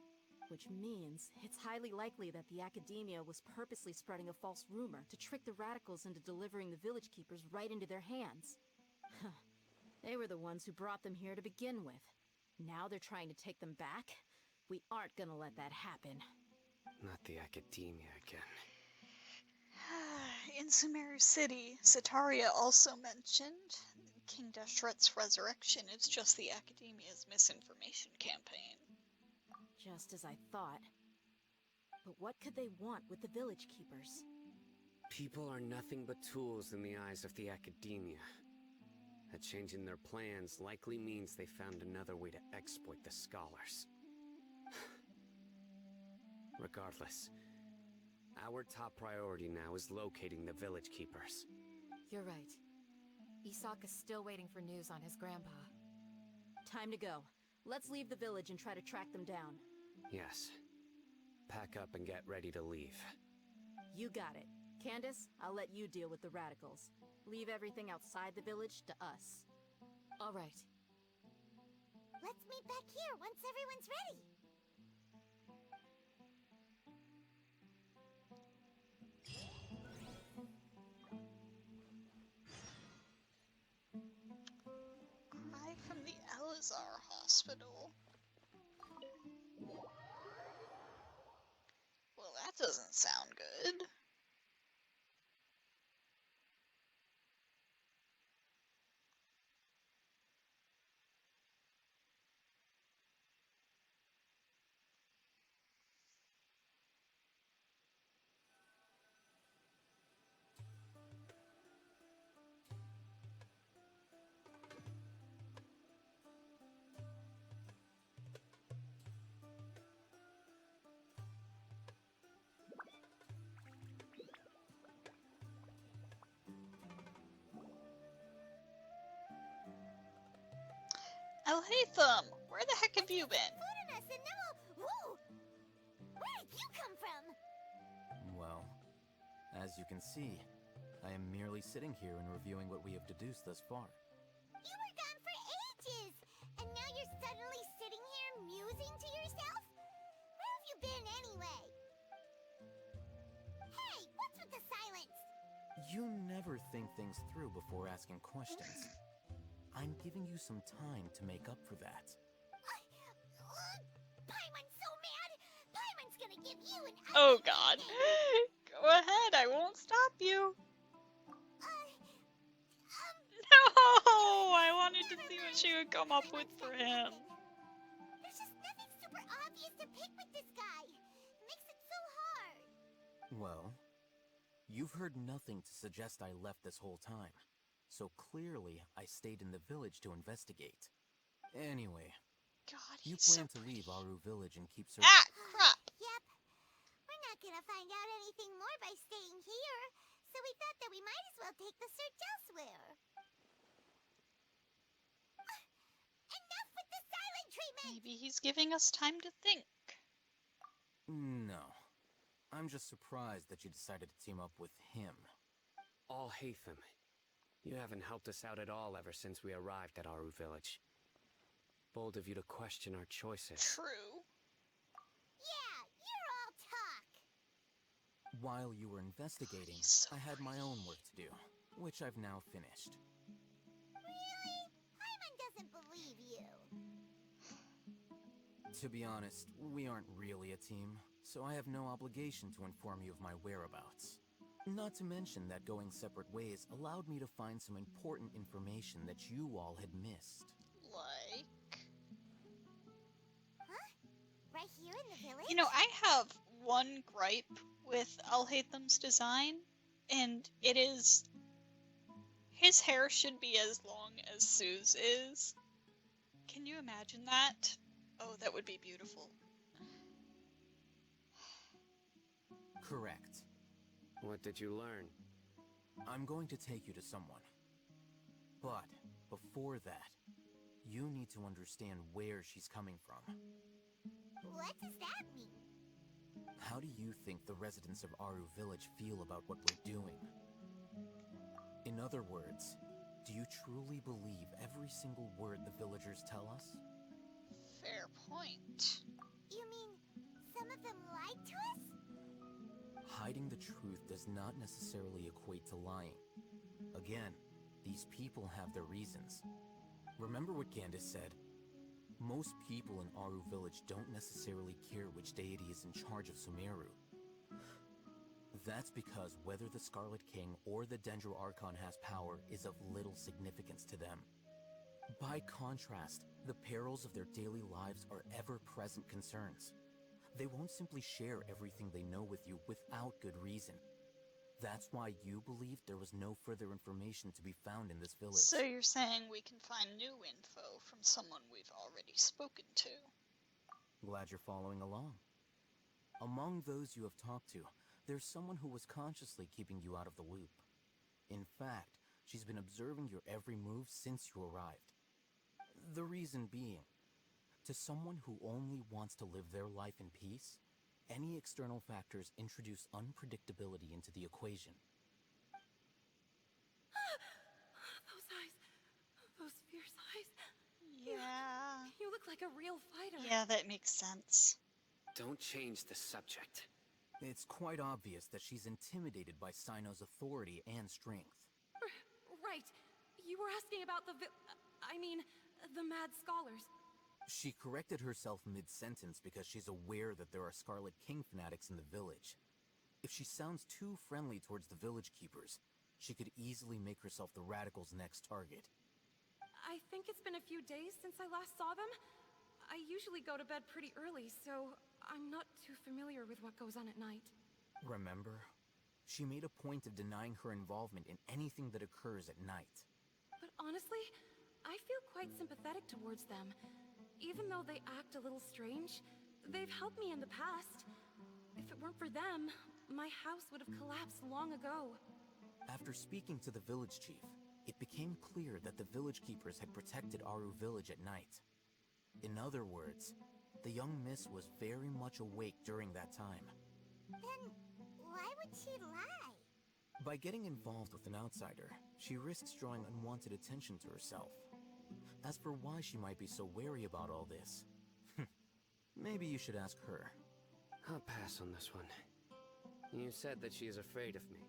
Which means it's highly likely that the academia was purposely spreading a false rumor to trick the radicals into delivering the village keepers right into their hands. They were the ones who brought them here to begin with. Now they're trying to take them back? We aren't gonna let that happen. Not the academia again. In Sumeru City, Sataria also mentioned King Deshret's resurrection is just the Academia's misinformation campaign. Just as I thought. But what could they want with the village keepers? People are nothing but tools in the eyes of the academia. A change in their plans likely means they found another way to exploit the scholars. Regardless, our top priority now is locating the village keepers. You're right. Isak is still waiting for news on his grandpa. Time to go. Let's leave the village and try to track them down. Yes. Pack up and get ready to leave. You got it. Candace, I'll let you deal with the radicals. Leave everything outside the village to us. All right. Let's meet back here once everyone's ready. Cry from the Elazar Hospital. Well, that doesn't sound good. Elhatham, where the heck have you been? Food on us and then we'll... Whoa! Where did you come from? Well, as you can see, I am merely sitting here and reviewing what we have deduced thus far. You were gone for ages! And now you're suddenly sitting here musing to yourself? Where have you been anyway? Hey, what's with the silence? You never think things through before asking questions. I'm giving you some time to make up for that. Paimon's so mad! Paimon's gonna give you an Oh ugly god. nickname. Go ahead, I won't stop you. No! I wanted to see what she would come up with for him. There's just nothing super obvious to pick with this guy. It makes it so hard. Well, you've heard nothing to suggest I left this whole time. So clearly, I stayed in the village to investigate. Anyway, God, you he's plan so to leave pretty. Aru Village and keep searching. Ah, crap. Yep. We're not gonna find out anything more by staying here, so we thought that we might as well take the search elsewhere. Enough with the silent treatment! Maybe he's giving us time to think. No. I'm just surprised that you decided to team up with him. Alhatham, you haven't helped us out at all ever since we arrived at Aru Village. Bold of you to question our choices. True. Yeah, you're all talk. While you were investigating, so I had my own work to do, which I've now finished. Really? Paimon doesn't believe you. To be honest, we aren't really a team, so I have no obligation to inform you of my whereabouts. Not to mention that going separate ways allowed me to find some important information that you all had missed. Like... Huh? Right here in the village? You know, I have one gripe with Alhatham's design, and it is... his hair should be as long as Sue's is. Can you imagine that? Oh, that would be beautiful. Correct. What did you learn? I'm going to take you to someone. But before that, you need to understand where she's coming from. What does that mean? How do you think the residents of Aru Village feel about what we're doing? In other words, do you truly believe every single word the villagers tell us? Fair point. You mean some of them lied to us? Hiding the truth does not necessarily equate to lying. Again, these people have their reasons. Remember what Candace said? Most people in Aru Village don't necessarily care which deity is in charge of Sumeru. That's because whether the Scarlet King or the Dendro Archon has power is of little significance to them. By contrast, the perils of their daily lives are ever-present concerns. They won't simply share everything they know with you without good reason. That's why you believed there was no further information to be found in this village. So you're saying we can find new info from someone we've already spoken to? Glad you're following along. Among those you have talked to, there's someone who was consciously keeping you out of the loop. In fact, she's been observing your every move since you arrived. The reason being, to someone who only wants to live their life in peace, any external factors introduce unpredictability into the equation. Those eyes. Those fierce eyes. Yeah. You look like a real fighter. Yeah, that makes sense. Don't change the subject. It's quite obvious that she's intimidated by Sino's authority and strength. Right. You were asking about the Mad Scholars. She corrected herself mid-sentence because she's aware that there are Scarlet King fanatics in the village. If she sounds too friendly towards the village keepers, she could easily make herself the Radicals' next target. I think it's been a few days since I last saw them. I usually go to bed pretty early, so I'm not too familiar with what goes on at night. Remember? She made a point of denying her involvement in anything that occurs at night. But honestly, I feel quite sympathetic towards them. Even though they act a little strange, they've helped me in the past. If it weren't for them, my house would have collapsed long ago. After speaking to the village chief, it became clear that the village keepers had protected Aru village at night. In other words, the young miss was very much awake during that time. Then why would she lie? By getting involved with an outsider, she risks drawing unwanted attention to herself. As for why she might be so wary about all this, maybe you should ask her. I'll pass on this one. You said that she is afraid of me.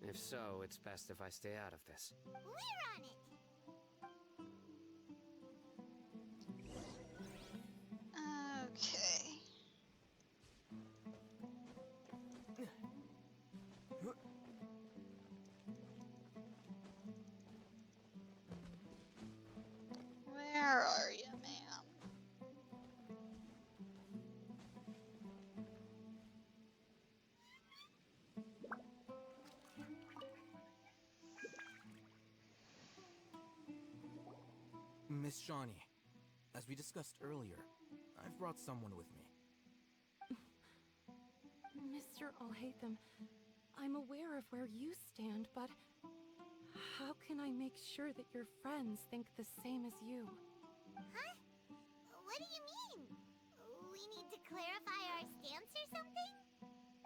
If so, it's best if I stay out of this. We're on it! Okay. Where are you, ma'am? Miss Shawnee, as we discussed earlier, I've brought someone with me. Mr. Alhaitham, I'm aware of where you stand, but how can I make sure that your friends think the same as you? Huh? What do you mean? We need to clarify our stance or something?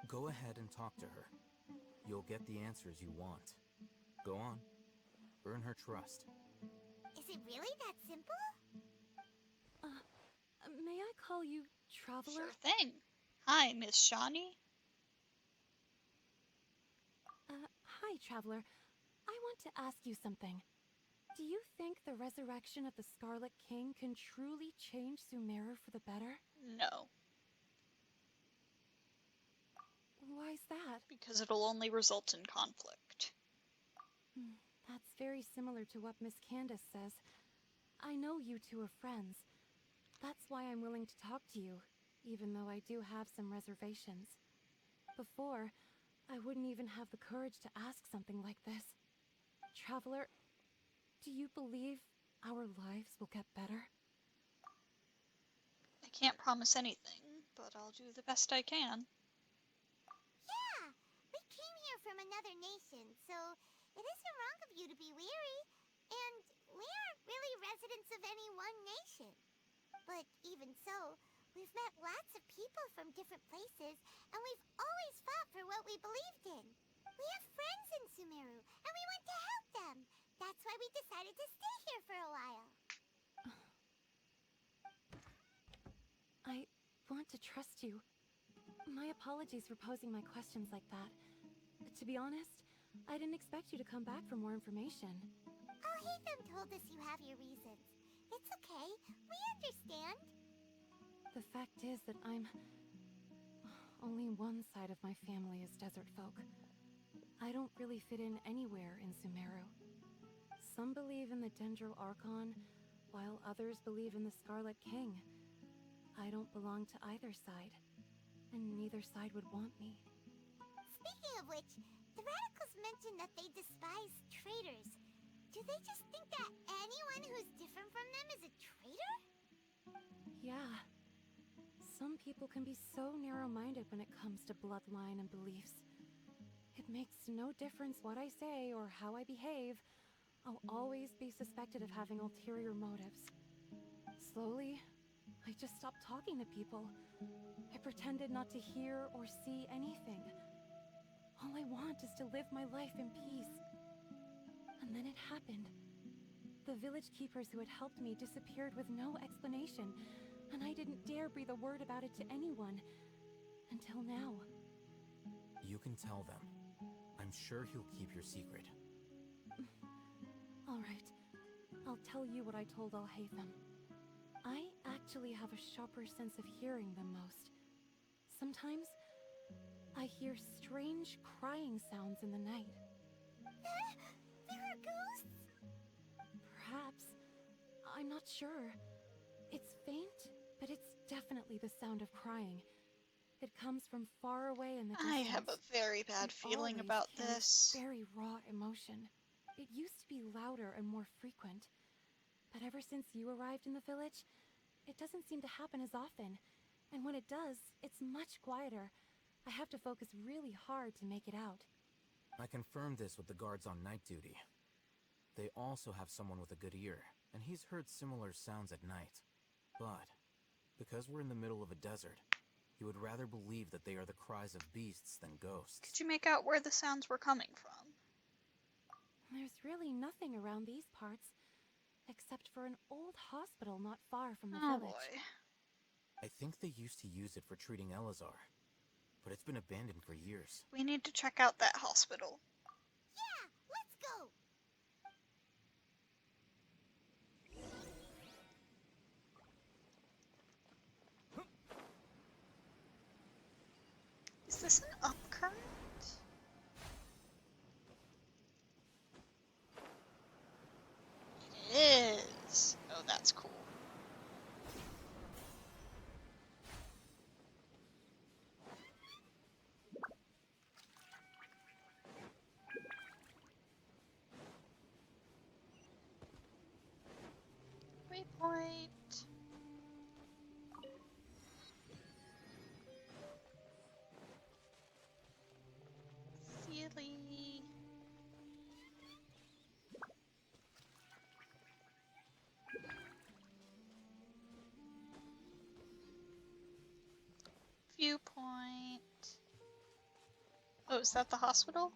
Go ahead and talk to her. You'll get the answers you want. Go on. Earn her trust. Is it really that simple? May I call you Traveler? Sure thing. Hi, Miss Shawnee. Hi, Traveler. I want to ask you something. Do you think the resurrection of the Scarlet King can truly change Sumeru for the better? No. Why's that? Because it'll only result in conflict. That's very similar to what Miss Candace says. I know you two are friends. That's why I'm willing to talk to you, even though I do have some reservations. Before, I wouldn't even have the courage to ask something like this. Traveler, do you believe our lives will get better? I can't promise anything, but I'll do the best I can. Yeah, we came here from another nation, so it isn't wrong of you to be weary. And we aren't really residents of any one nation. But even so, we've met lots of people from different places, and we've always fought for what we believed in. We have friends in Sumeru, and we want to help them. That's why we decided to stay here for a while. I want to trust you. My apologies for posing my questions like that. To be honest, I didn't expect you to come back for more information. Alhaitham told us you have your reasons. It's okay. We understand. The fact is that only one side of my family is desert folk. I don't really fit in anywhere in Sumeru. Some believe in the Dendro Archon, while others believe in the Scarlet King. I don't belong to either side, and neither side would want me. Speaking of which, The radicals mentioned that they despise traitors. Do they just think that anyone who's different from them is a traitor? Yeah. Some people can be so narrow-minded when it comes to bloodline and beliefs. It makes no difference what I say or how I behave. I'll always be suspected of having ulterior motives. Slowly, I just stopped talking to people. I pretended not to hear or see anything. All I want is to live my life in peace. And then it happened. The village keepers who had helped me disappeared with no explanation, and I didn't dare breathe a word about it to anyone. Until now. You can tell them. I'm sure he'll keep your secret. Alright. I'll tell you what I told Alhaitham. I actually have a sharper sense of hearing than most. Sometimes, I hear strange crying sounds in the night. There are ghosts? Perhaps. I'm not sure. It's faint, but it's definitely the sound of crying. It comes from far away in the distance. I have a very bad feeling always about carries this. Very raw emotion. It used to be louder and more frequent. But ever since you arrived in the village, it doesn't seem to happen as often. And when it does, it's much quieter. I have to focus really hard to make it out. I confirmed this with the guards on night duty. They also have someone with a good ear, and he's heard similar sounds at night. But, because we're in the middle of a desert, he would rather believe that they are the cries of beasts than ghosts. Could you make out where the sounds were coming from? There's really nothing around these parts, except for an old hospital not far from the Oh village. boy. I think they used to use it for treating Elazar, but it's been abandoned for years. We need to check out that hospital. Yeah, let's go! Is this an upcurrent? It is. Oh, that's cool. Waypoint. Silly. Viewpoint. Oh, is that the hospital?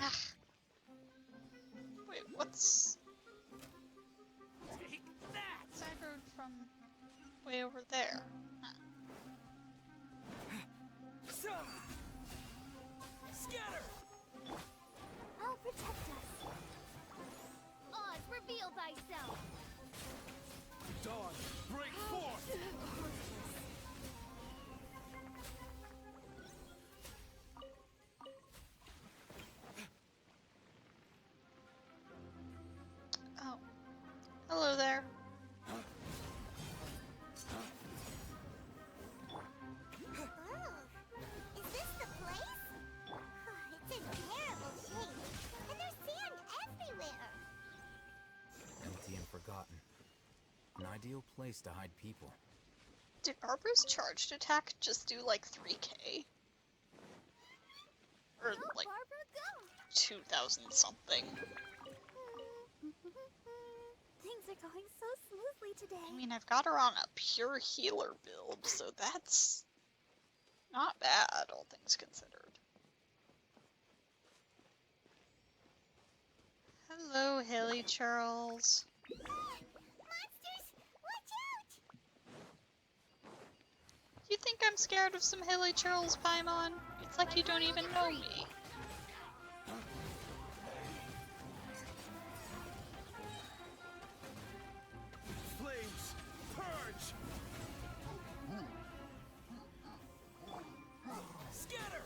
Ah. Wait, what's... Take that! Side road from way over there. Huh. Scatter! I'll protect us. Oz, reveal thyself. Dawn, break forth! Oh. Hello there. Oh, is this the place? It's in terrible shape, and there's sand everywhere. Empty and forgotten. An ideal place to hide people. Did Barbara's charged attack just do like 3k? Or Go, like Barbara, go! 2000 something? Things are going so smoothly today. I mean, I've got her on a pure healer build, so that's not bad, all things considered. Hello, Hilly Charles. Monsters, watch out! You think I'm scared of some Hilly Charles, Paimon? It's like you don't even know me. Flames, purge! Scatter!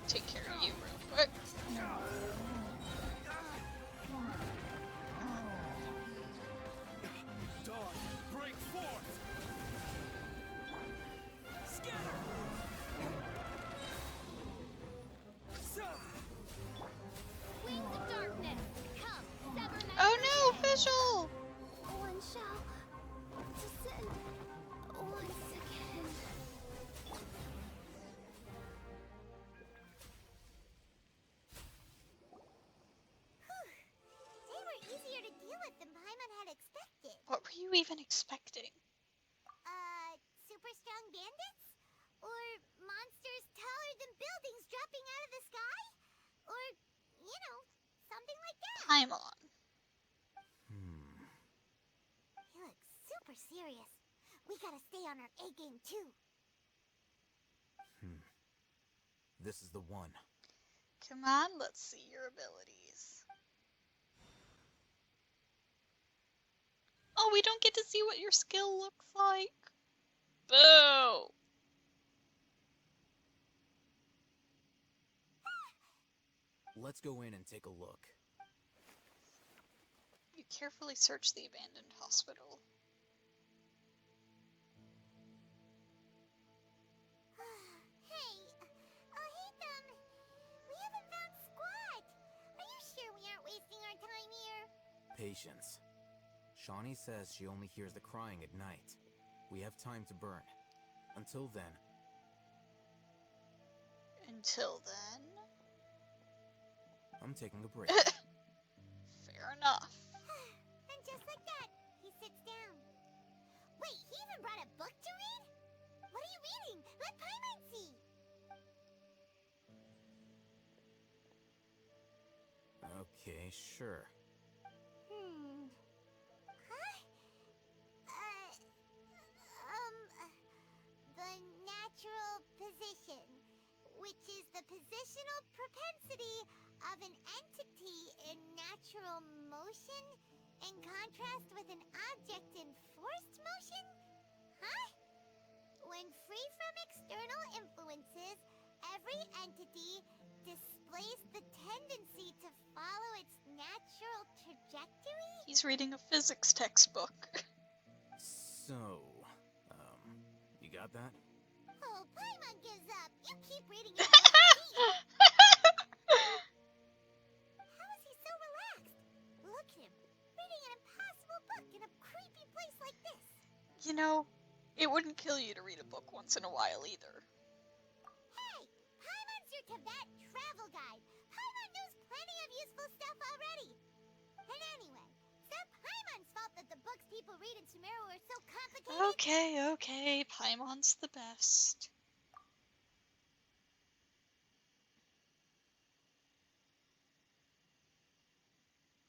take care of you real quick. Dawn, break forth! Scatter! Wings of darkness, come, sever my Oh no, official! one shall descend once again. They were easier to deal with than Paimon had expected. What were you even expecting? Super strong bandits? Or monsters taller than buildings dropping out of the sky? Or, you know, something like that. Paimon. He looks super serious. We gotta stay on our A game too. This is the one. Come on, let's see your abilities. Oh, we don't get to see what your skill looks like. Boo! Let's go in and take a look. You carefully search the abandoned hospital. Hey, Ohitham, we haven't found squat. Are you sure we aren't wasting our time here? Patience. Shawnee says she only hears the crying at night. We have time to burn. Until then, Until then... I'm taking a break. Fair enough. And just like that, he sits down. Wait, he even brought a book to read? What are you reading? Let Paimon see. Okay, sure. Huh? The natural position, which is the positional propensity of an entity in natural motion in contrast with an object in forced motion? Huh? When free from external influences, every entity displays the tendency to follow its natural trajectory? He's reading a physics textbook. So, you got that? Oh, Paimon gives up. You keep reading it. How is he so relaxed? Look at him, reading an impossible book in a creepy place like this. You know, it wouldn't kill you to read a book once in a while either. Hey, Paimon's your Tibet travel guide. Paimon knows plenty of useful stuff already. And anyway, it's not Paimon's fault that the books people read in Sumeru are so complicated. Okay, Paimon's the best.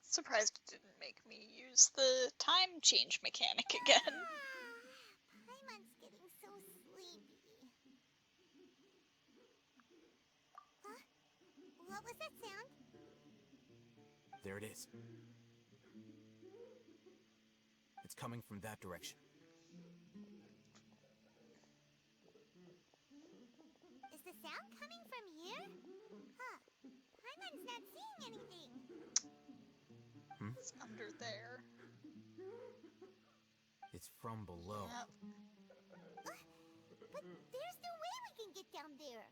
Surprised it didn't make me use the time change mechanic again. Paimon's getting so sleepy. Huh? What was that sound? There it is. It's coming from that direction. Is the sound coming from here? Huh. Paimon's not seeing anything. It's under there. It's from below. Yep. But there's no way we can get down there.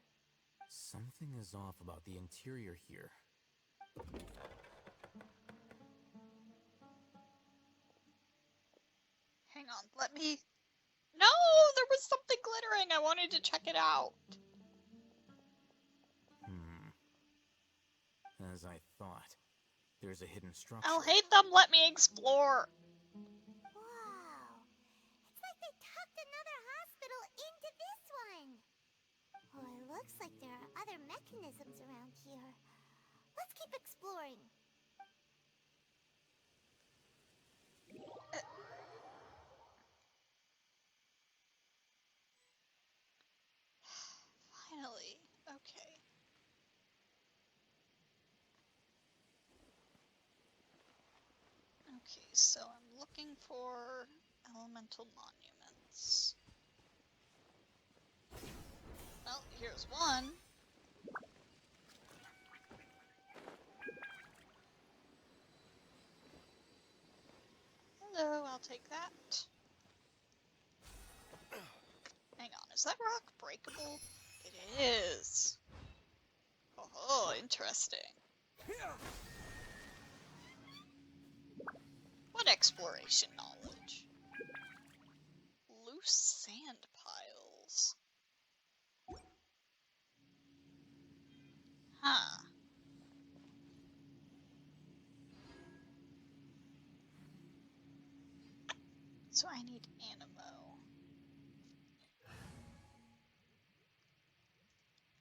Something is off about the interior here. Hang on, let me... No! There was something glittering! I wanted to check it out. As I thought. There's a hidden structure. I'll hate them, let me explore! Wow. It's like they tucked another hospital into this one. Well, it looks like there are other mechanisms around here. Let's keep exploring. Finally. Okay. Okay, so I'm looking for elemental monuments. Well, here's one. take that. Hang on, is that rock breakable? It is. Oh, interesting. What exploration knowledge? Loose sand piles. Huh. So I need animo.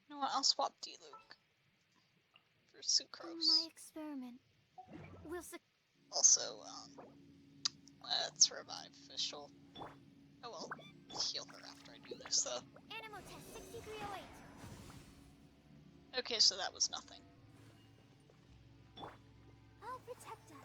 You know what? I'll swap D-Luke for sucrose. My experiment will Also, let's revive Fischl. Oh well, heal her after I do this though. Animo test 6308. Okay, so that was nothing. I'll protect us.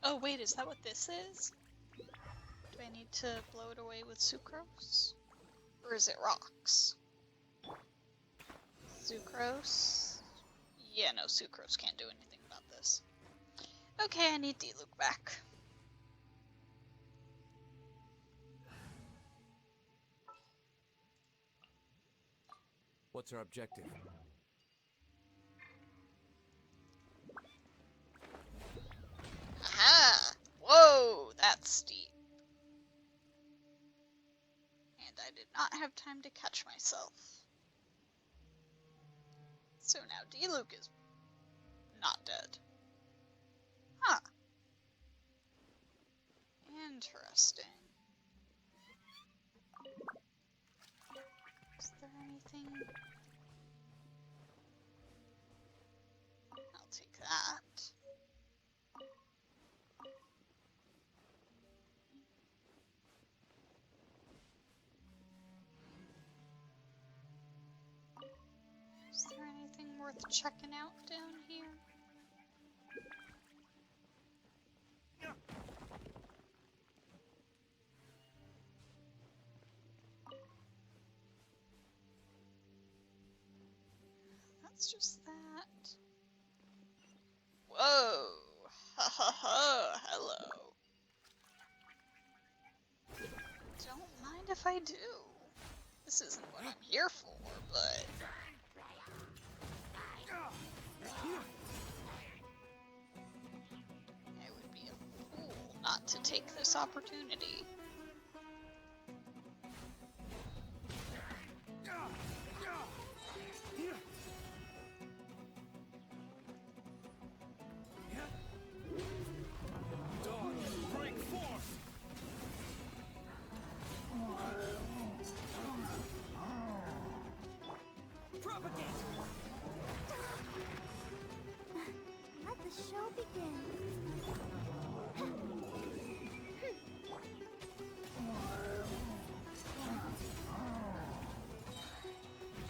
Oh wait, is that what this is? Do I need to blow it away with sucrose? Or is it rocks? Sucrose? Yeah, no, sucrose can't do anything about this. Okay, I need D-Luke back. What's our objective? Aha! Whoa, that's steep. And I did not have time to catch myself. So now D-Luke is not dead. Huh. Interesting. Is there anything? I'll take that. Is there anything worth checking out down here? That's just that. Whoa! Ha ha ha! Hello. Don't mind if I do. This isn't what I'm here for, but... I would be a fool not to take this opportunity. Let the show begin.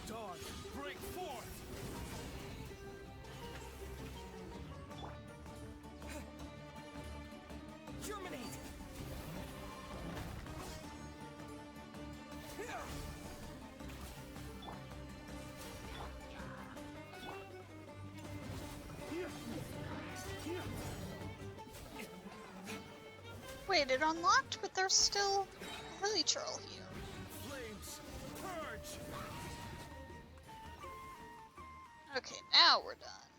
Dawn, break forth! Germinate! Wait, it unlocked, but there's still a Hilichurl here. Flames, purge! Okay, now we're done.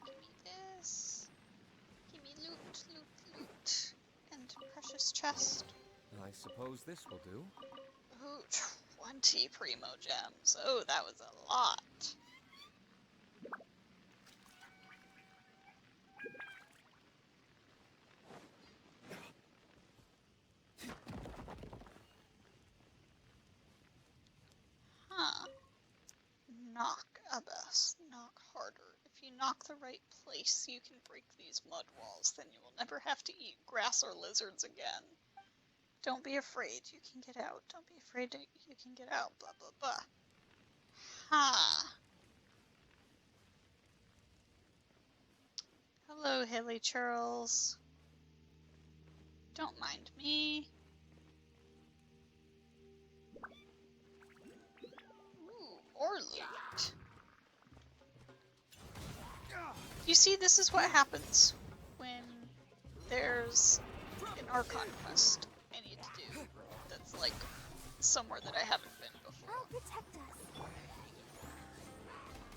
Give me this. Give me loot, loot, loot. And precious chest. I suppose this will do. Ooh, 20 primo gems. Oh, that was a lot. Huh. Knock, Abbas. Knock harder. If you knock the right place, you can break these mud walls. Then you will never have to eat grass or lizards again. Don't be afraid. You can get out. Don't be afraid. You can get out. Blah, blah, blah. Ha. Hello, Hilichurls. Don't mind me. more loot. You see, this is what happens when there's an Archon quest I need to do that's like somewhere that I haven't been before. I'll protect us.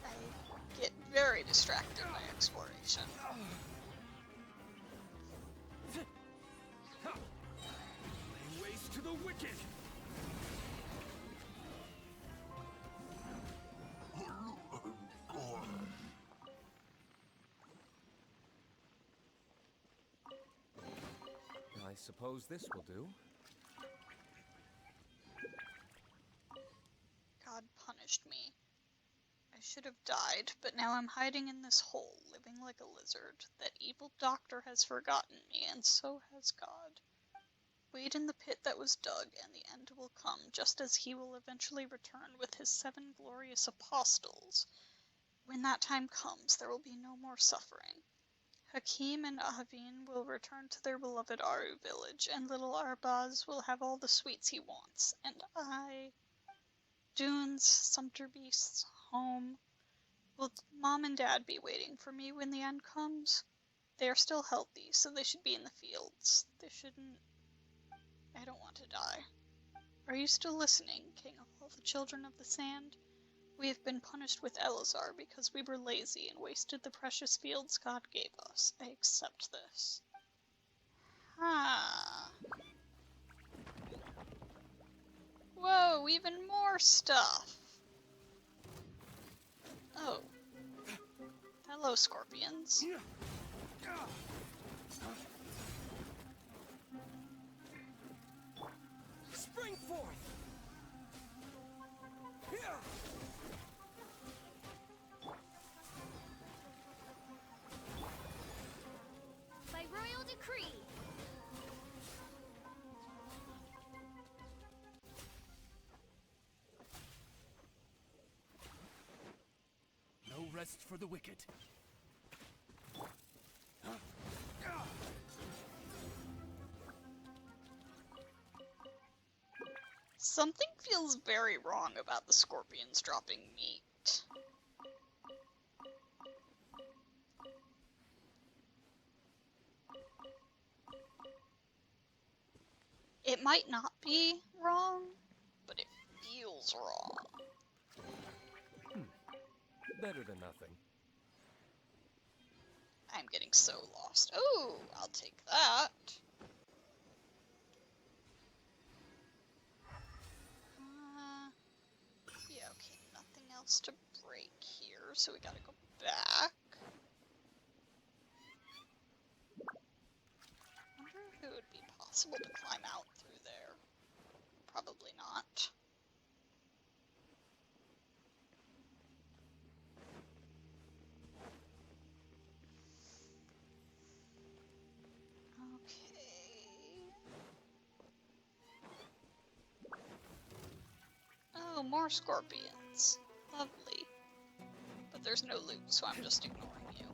I get very distracted by exploration. Laying waste to the wicked. I suppose this will do. God punished me. I should have died, but now I'm hiding in this hole, living like a lizard. That evil doctor has forgotten me, and so has God. Wait in the pit that was dug, and the end will come, just as he will eventually return with his 7 glorious apostles. When that time comes, there will be no more suffering. Hakim and Ahavin will return to their beloved Aru village, and little Arbaz will have all the sweets he wants, and I... Dunes, Sumter Beasts, home. Will Mom and Dad be waiting for me when the end comes? They are still healthy, so they should be in the fields. They shouldn't... I don't want to die. Are you still listening, King of all the children of the sand? We have been punished with Elazar because we were lazy and wasted the precious fields God gave us. I accept this. Ah. Whoa, even more stuff. Oh. Hello, scorpions. Spring forth! By royal decree. No rest for the wicked. Something feels very wrong about the scorpions dropping meat. It might not be wrong, but it feels wrong. Better than nothing. I'm getting so lost. Oh, I'll take that. Yeah, okay, nothing else to break here, so we gotta go back. I wonder if it would be possible to climb out through there. Probably not. Oh, more scorpions. Lovely. But there's no loot, so I'm just ignoring you.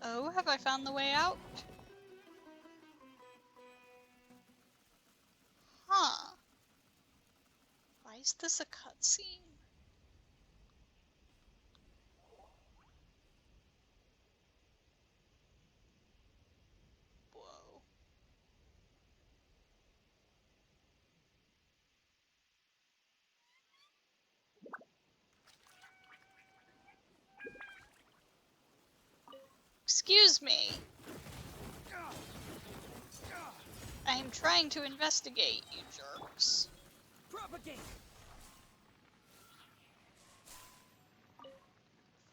Oh, have I found the way out? Huh. Why is this a cutscene? Whoa. Excuse me. I am trying to investigate, you jerks. Propagate!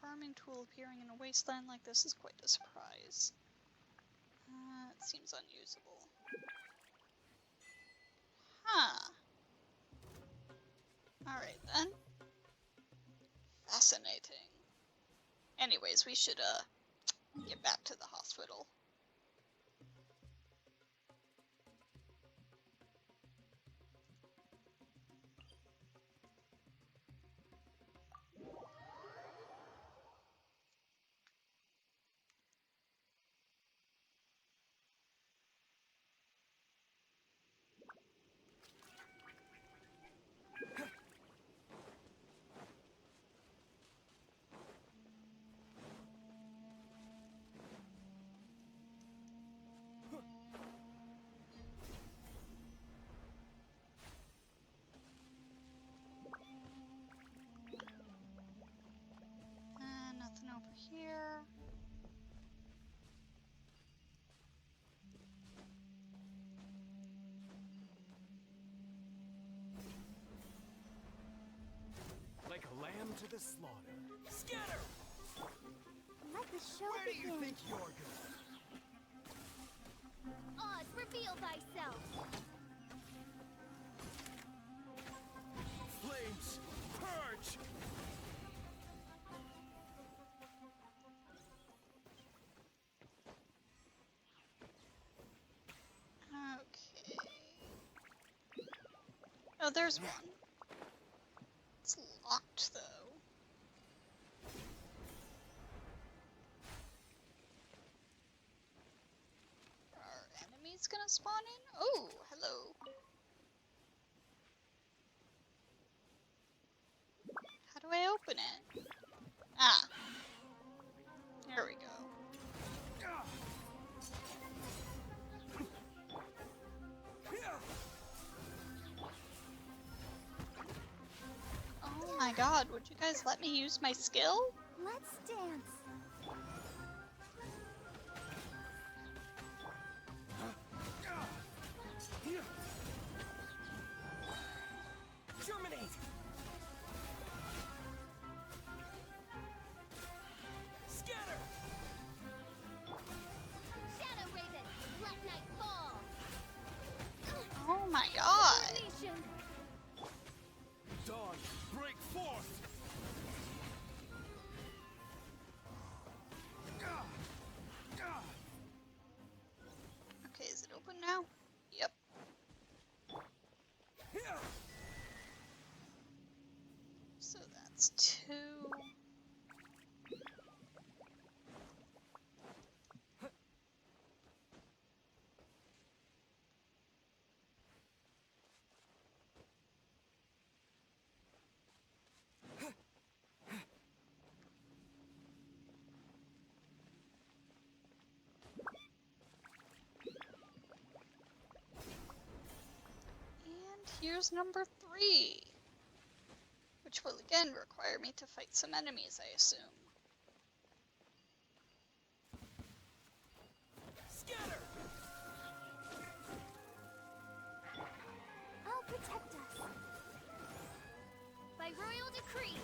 Farming tool appearing in a wasteland like this is quite a surprise. It seems unusable. Huh. Alright then. Fascinating. Anyways, we should, get back to the hospital. to the slaughter. Scatter! Let the show Where do begin. you think you're going? Oz, reveal thyself. Flames, purge! Okay. Oh, there's one. It's locked, though. Are enemies gonna spawn in? Oh, hello. How do I open it? Ah. There we go. Oh my god, would you guys let me use my skill? Let's dance. Germinate! Scatter! Shadow Raven, let night fall. Oh my god. Formation. Dawn, break forth! Okay, is it open now? Yep. So that's 2. And here's number 3. Which will again require me to fight some enemies, I assume. Scatter! I'll protect us. By royal decree.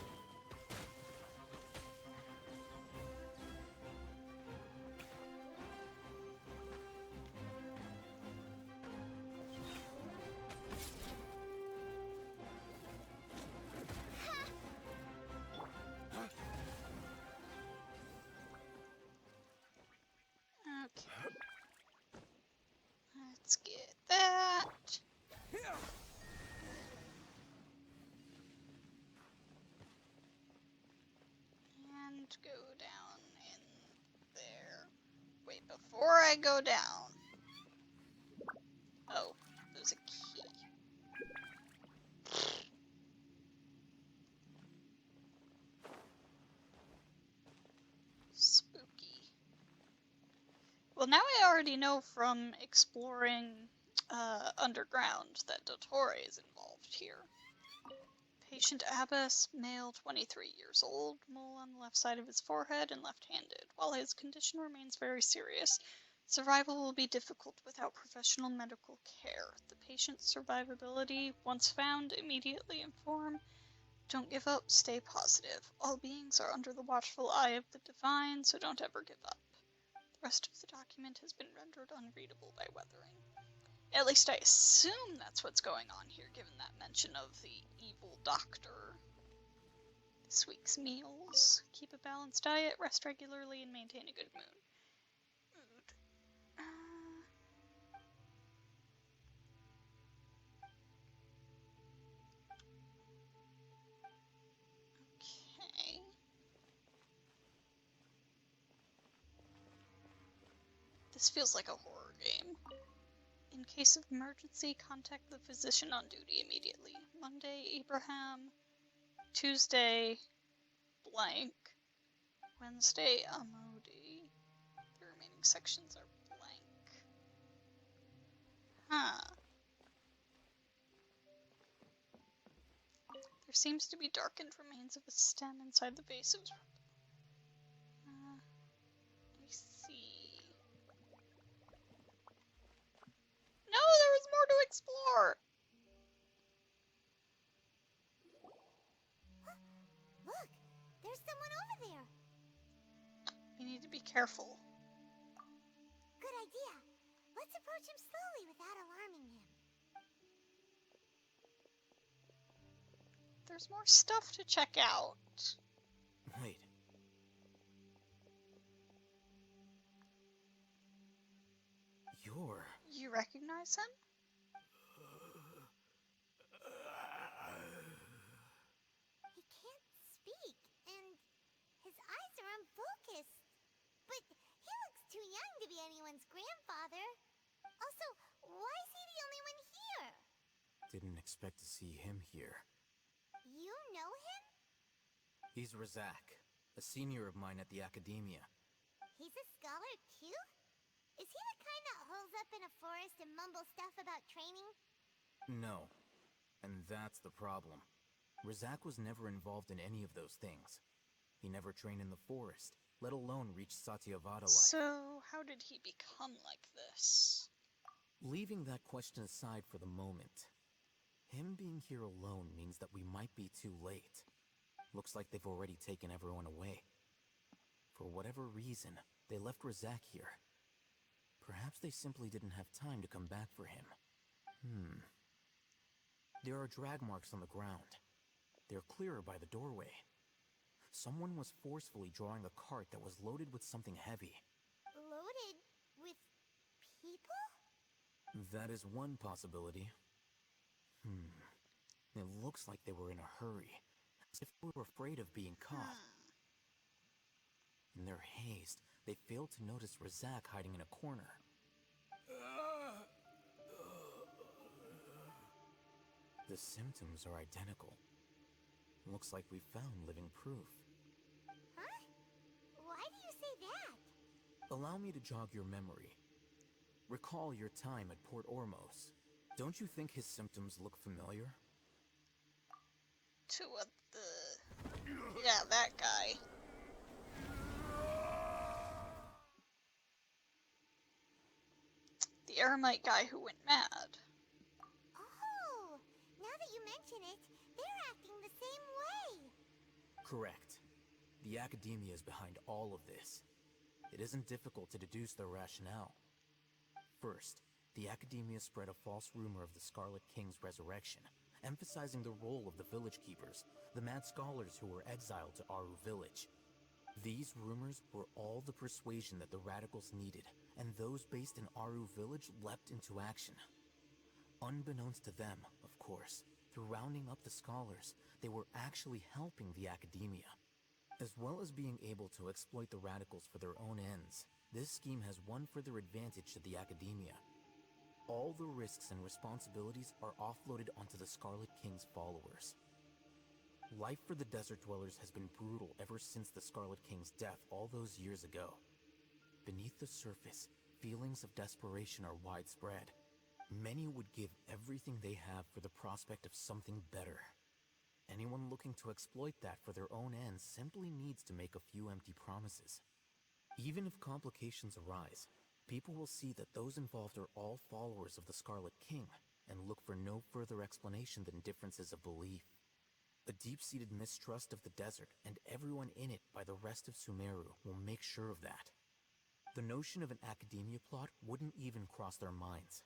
Okay. Let's get that. And go down in there. Wait, before I go down. Oh, there's a key. Spooky. Well, now I already know from exploring underground that Dottore is involved here. Patient Abbas, male, 23 years old, mole on the left side of his forehead and left-handed. While his condition remains very serious, survival will be difficult without professional medical care. The patient's survivability, once found, immediately inform. Don't give up, stay positive. All beings are under the watchful eye of the divine, so don't ever give up. The rest of the document has been rendered unreadable by weathering. At least I assume that's what's going on here, given that mention of the evil doctor. This week's meals. Keep a balanced diet, rest regularly, and maintain a good mood. Okay. This feels like a horror game. In case of emergency, contact the physician on duty immediately. Monday, Abraham. Tuesday, blank. Wednesday, Amodi. The remaining sections are blank. Huh. There seems to be darkened remains of a stem inside the vase of... I see. No, there was more to explore! Look, need to be careful. Good idea. Let's approach him slowly without alarming him. There's more stuff to check out. Wait. You recognize him? He can't speak, and his eyes are unfocused. But he looks too young to be anyone's grandfather. Also, why is he the only one here? Didn't expect to see him here. You know him? He's Razak, a senior of mine at the Academia. He's a scholar too? Is he the kind that holes up in a forest and mumbles stuff about training? No. And that's the problem. Razak was never involved in any of those things. He never trained in the forest, let alone reach Satyavada life. So, how did he become like this? Leaving that question aside for the moment, him being here alone means that we might be too late. Looks like they've already taken everyone away. For whatever reason, they left Razak here. Perhaps they simply didn't have time to come back for him. There are drag marks on the ground. They're clearer by the doorway. Someone was forcefully drawing a cart that was loaded with something heavy. Loaded with people? That is one possibility. It looks like they were in a hurry, as if they were afraid of being caught. In their haste, they failed to notice Razak hiding in a corner. The symptoms are identical. Looks like we found living proof. Huh? Why do you say that? Allow me to jog your memory. Recall your time at Port Ormos. Don't you think his symptoms look familiar? To what the... Yeah, that guy. The Eremite guy who went mad. Oh, now that you mention it, they're acting the same way. Correct. The Academia is behind all of this. It isn't difficult to deduce their rationale. First, the Academia spread a false rumor of the Scarlet King's resurrection, emphasizing the role of the village keepers, the mad scholars who were exiled to Aru village. These rumors were all the persuasion that the radicals needed, and those based in Aru village leapt into action. Unbeknownst to them, of course, through rounding up the scholars, they were actually helping the Academia. As well as being able to exploit the radicals for their own ends, this scheme has one further advantage to the Academia. All the risks and responsibilities are offloaded onto the Scarlet King's followers. Life for the Desert Dwellers has been brutal ever since the Scarlet King's death all those years ago. Beneath the surface, feelings of desperation are widespread. Many would give everything they have for the prospect of something better. Anyone looking to exploit that for their own ends simply needs to make a few empty promises. Even if complications arise, people will see that those involved are all followers of the Scarlet King and look for no further explanation than differences of belief. A deep-seated mistrust of the desert and everyone in it by the rest of Sumeru will make sure of that. The notion of an Academia plot wouldn't even cross their minds.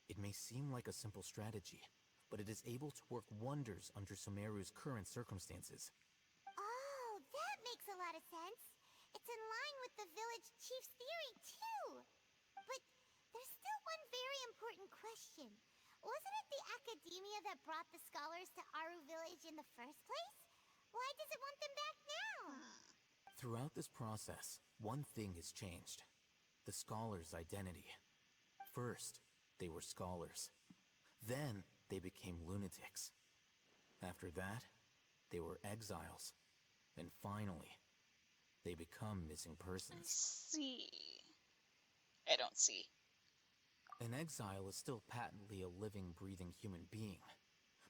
It may seem like a simple strategy, but it is able to work wonders under Sumeru's current circumstances. Oh, that makes a lot of sense. It's in line with the village chief's theory, too. But there's still one very important question. Wasn't it the Academia that brought the scholars to Aru village in the first place? Why does it want them back now? Throughout this process, one thing has changed. The scholars' identity. First, they were scholars. Then, they became lunatics. After that, they were exiles. And finally, they become missing persons. See. I don't see. An exile is still patently a living, breathing human being.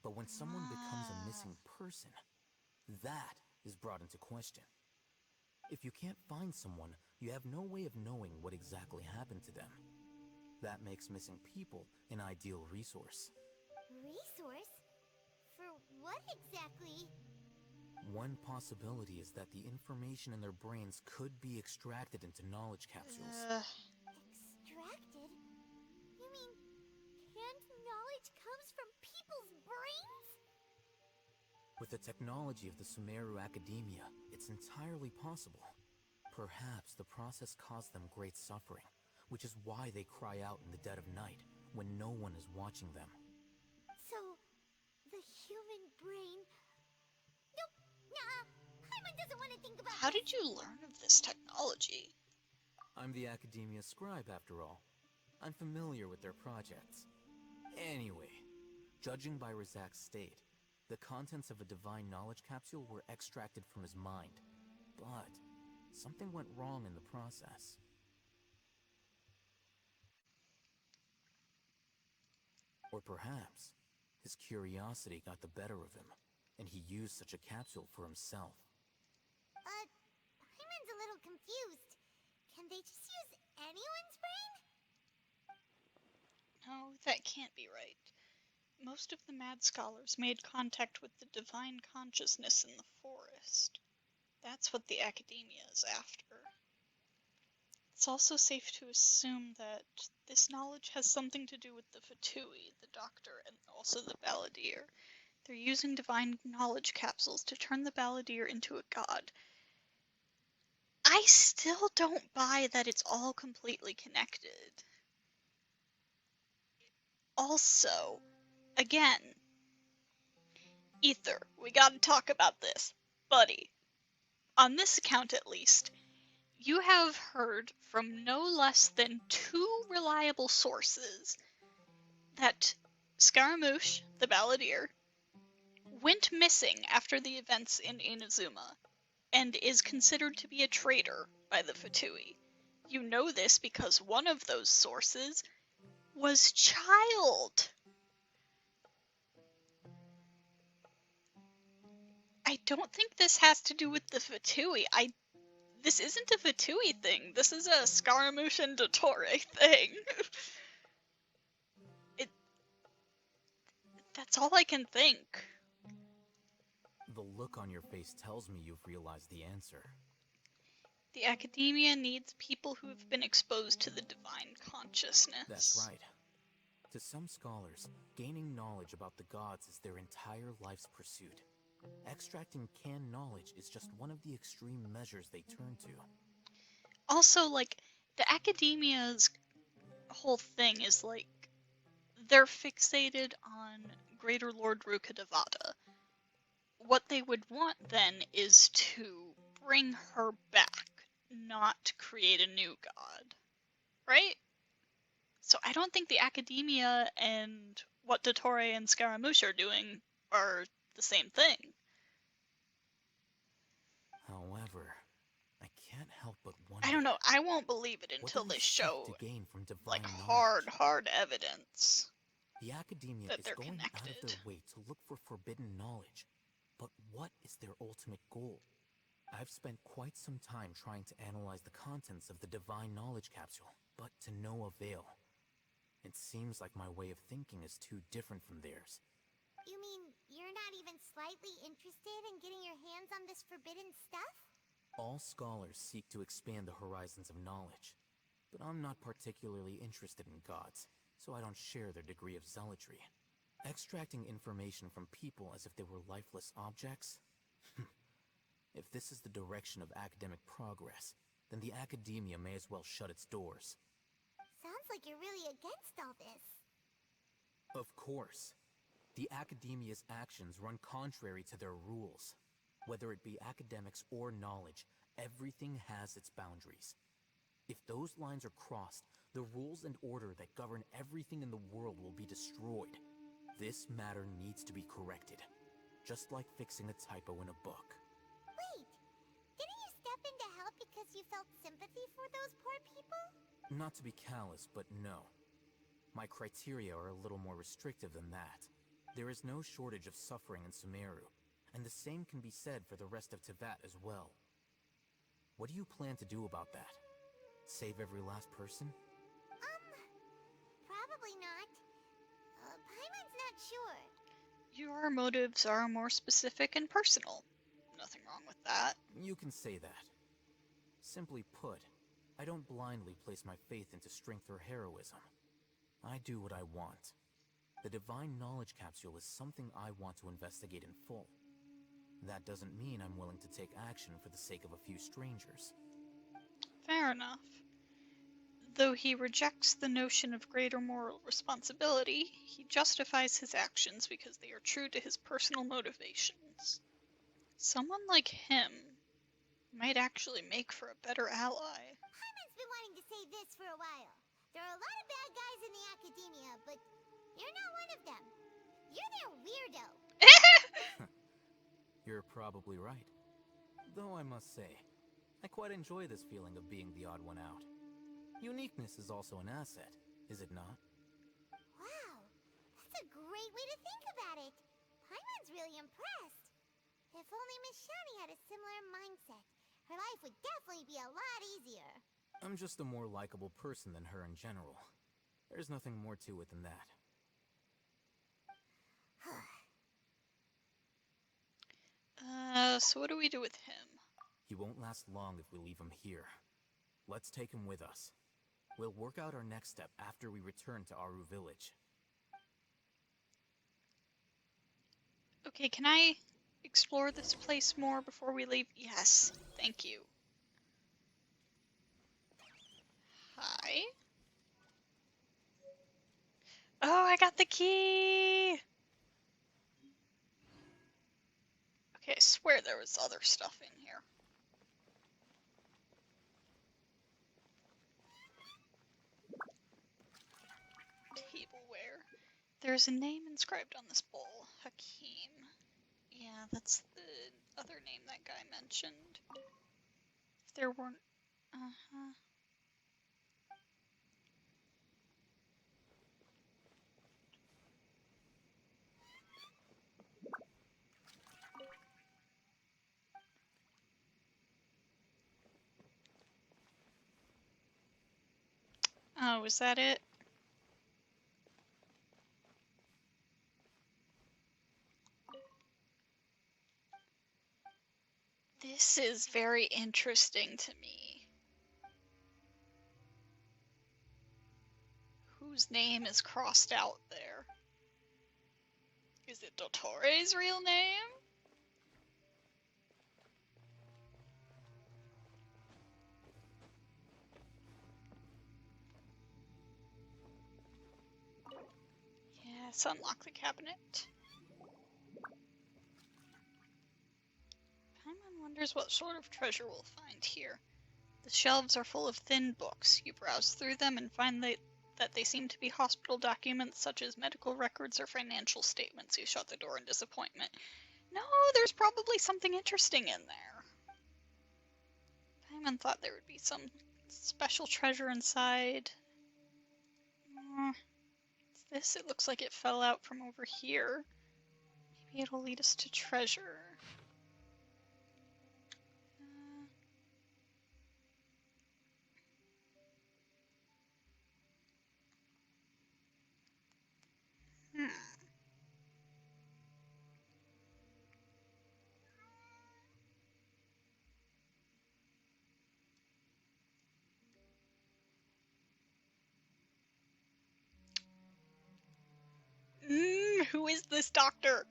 But when someone becomes a missing person, that is brought into question. If you can't find someone, you have no way of knowing what exactly happened to them. That makes missing people an ideal resource. Resource? For what exactly? One possibility is that the information in their brains could be extracted into knowledge capsules. Extracted? You mean canned knowledge comes from people's brains? With the technology of the Sumeru Academia, it's entirely possible. Perhaps the process caused them great suffering, which is why they cry out in the dead of night, when no one is watching them. So, the human brain... Nope, nah, Paimon doesn't want to think about How this. did you learn of this technology? I'm the Academia scribe, after all. I'm familiar with their projects. Anyway, judging by Razak's state, the contents of a divine knowledge capsule were extracted from his mind. But something went wrong in the process. Or perhaps his curiosity got the better of him, and he used such a capsule for himself. Paimon's a little confused. Can they just use anyone's brain? No, that can't be right. Most of the mad scholars made contact with the divine consciousness in the forest. That's what the Academia is after. It's also safe to assume that this knowledge has something to do with the Fatui, the Doctor, and also the Balladeer. They're using divine knowledge capsules to turn the Balladeer into a god. I still don't buy that it's all completely connected. Also, again, Ether, we gotta talk about this. Buddy, on this account at least, you have heard from no less than 2 reliable sources that Scaramouche, the Balladeer, went missing after the events in Inazuma, and is considered to be a traitor by the Fatui. You know this because one of those sources was Child. I don't think this has to do with the Fatui. This isn't a Fatui thing. This is a Scaramouche and Dottore thing. That's all I can think. The look on your face tells me you've realized the answer. The Academia needs people who have been exposed to the divine consciousness. That's right. To some scholars, gaining knowledge about the gods is their entire life's pursuit. Extracting canned knowledge is just one of the extreme measures they turn to. Also, like, the Academia's whole thing is, like, they're fixated on Greater Lord RUKKHADEVATA. What they would want, then, is to bring her back, not create a new god. Right? So I don't think the Academia and what Dottore and Scaramouche are doing are the same thing. However, I can't help but wonder... I don't know, I won't believe it until they show, like, hard evidence The Academia that is they're going out connected. of their way to look for forbidden knowledge. But what is their ultimate goal? I've spent quite some time trying to analyze the contents of the divine knowledge capsule, but to no avail. It seems like my way of thinking is too different from theirs. You mean you're not even slightly interested in getting your hands on this forbidden stuff? All scholars seek to expand the horizons of knowledge, but I'm not particularly interested in gods, so I don't share their degree of zealotry. Extracting information from people as if they were lifeless objects? If this is the direction of academic progress, then the Academia may as well shut its doors. Sounds like you're really against all this. Of course. The Academia's actions run contrary to their rules. Whether it be academics or knowledge, everything has its boundaries. If those lines are crossed, the rules and order that govern everything in the world will be destroyed. This matter needs to be corrected, just like fixing a typo in a book. Wait, didn't you step in to help because you felt sympathy for those poor people? Not to be callous, but no. My criteria are a little more restrictive than that. There is no shortage of suffering in Sumeru, and the same can be said for the rest of Teyvat as well. What do you plan to do about that? Save every last person? Probably not. Paimon's not sure. Your motives are more specific and personal. wrong with that. You can say that. Simply put, I don't blindly place my faith into strength or heroism. I do what I want. The Divine Knowledge Capsule is something I want to investigate in full. That doesn't mean I'm willing to take action for the sake of a few strangers. Fair enough. Though he rejects the notion of greater moral responsibility, he justifies his actions because they are true to his personal motivations. Someone like him might actually make for a better ally. Paimon's been wanting to say this for a while. There are a lot of bad guys in the academia, but you're not one of them. You're their weirdo. You're probably right. Though I must say, I quite enjoy this feeling of being the odd one out. Uniqueness is also an asset, is it not? Wow, that's a great way to think about it. Paimon's really impressed. If only Miss Shani had a similar mindset, her life would definitely be a lot easier. I'm just a more likable person than her in general. There's nothing more to it than that. So what do we do with him? He won't last long if we leave him here. Let's take him with us. We'll work out our next step after we return to Aru Village. Okay, can I explore this place more before we leave? Yes, thank you. Hi. Oh, I got the key! Okay, I swear there was other stuff in here. Tableware. There's a name inscribed on this bowl. Hakim. Yeah, that's the other name that guy mentioned. If there weren't... Uh-huh. Oh, is that it? This is very interesting to me. Whose name is crossed out there? Is it Dottore's real name? Yes, unlock the cabinet. Paimon wonders what sort of treasure we'll find here. The shelves are full of thin books. You browse through them and find that they seem to be hospital documents such as medical records or financial statements. You shut the door in disappointment. No, there's probably something interesting in there. Paimon thought there would be some special treasure inside. It's this. It looks like it fell out from over here. Maybe it'll lead us to treasure. Who is this doctor?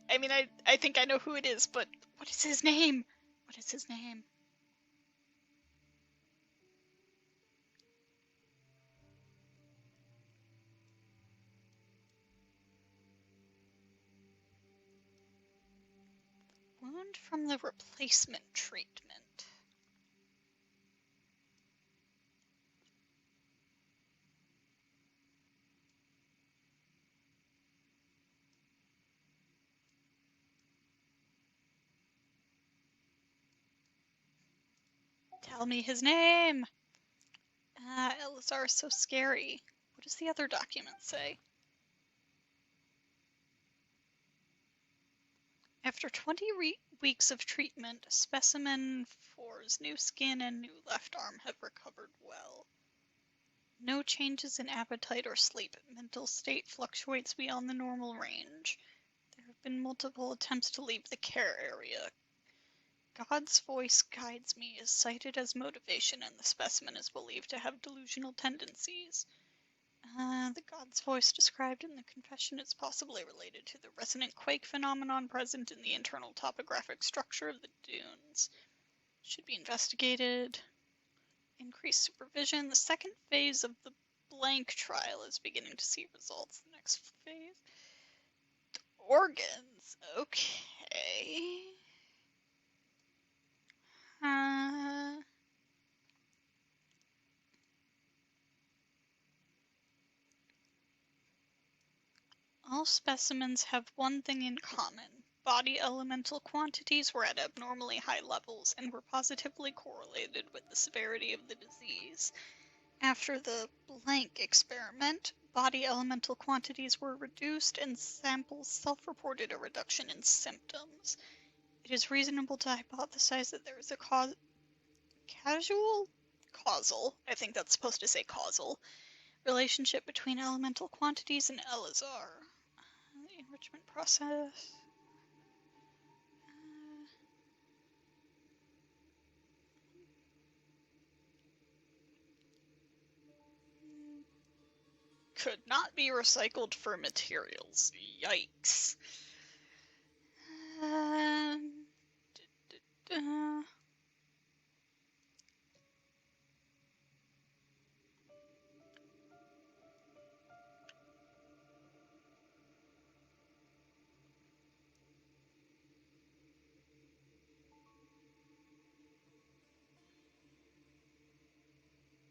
I mean, I think I know who it is, but what is his name? What is his name? Wound from the replacement treatment. Tell me his name! Elazar is so scary. What does the other document say? After 20 weeks of treatment, specimen 4's new skin and new left arm have recovered well. No changes in appetite or sleep. Mental state fluctuates beyond the normal range. There have been multiple attempts to leave the care area. God's voice guides me is cited as motivation, and the specimen is believed to have delusional tendencies. The God's voice described in the confession is possibly related to the resonant quake phenomenon present in the internal topographic structure of the dunes. Should be investigated. Increased supervision. The second phase of the blank trial is beginning to see results. The next phase. Organs. Okay. All specimens have one thing in common. Body elemental quantities were at abnormally high levels and were positively correlated with the severity of the disease. After the blank experiment, body elemental quantities were reduced and samples self-reported a reduction in symptoms. It is reasonable to hypothesize that there is a causal, I think that's supposed to say causal, relationship between elemental quantities and Elazar. The enrichment process. Could not be recycled for materials. Yikes.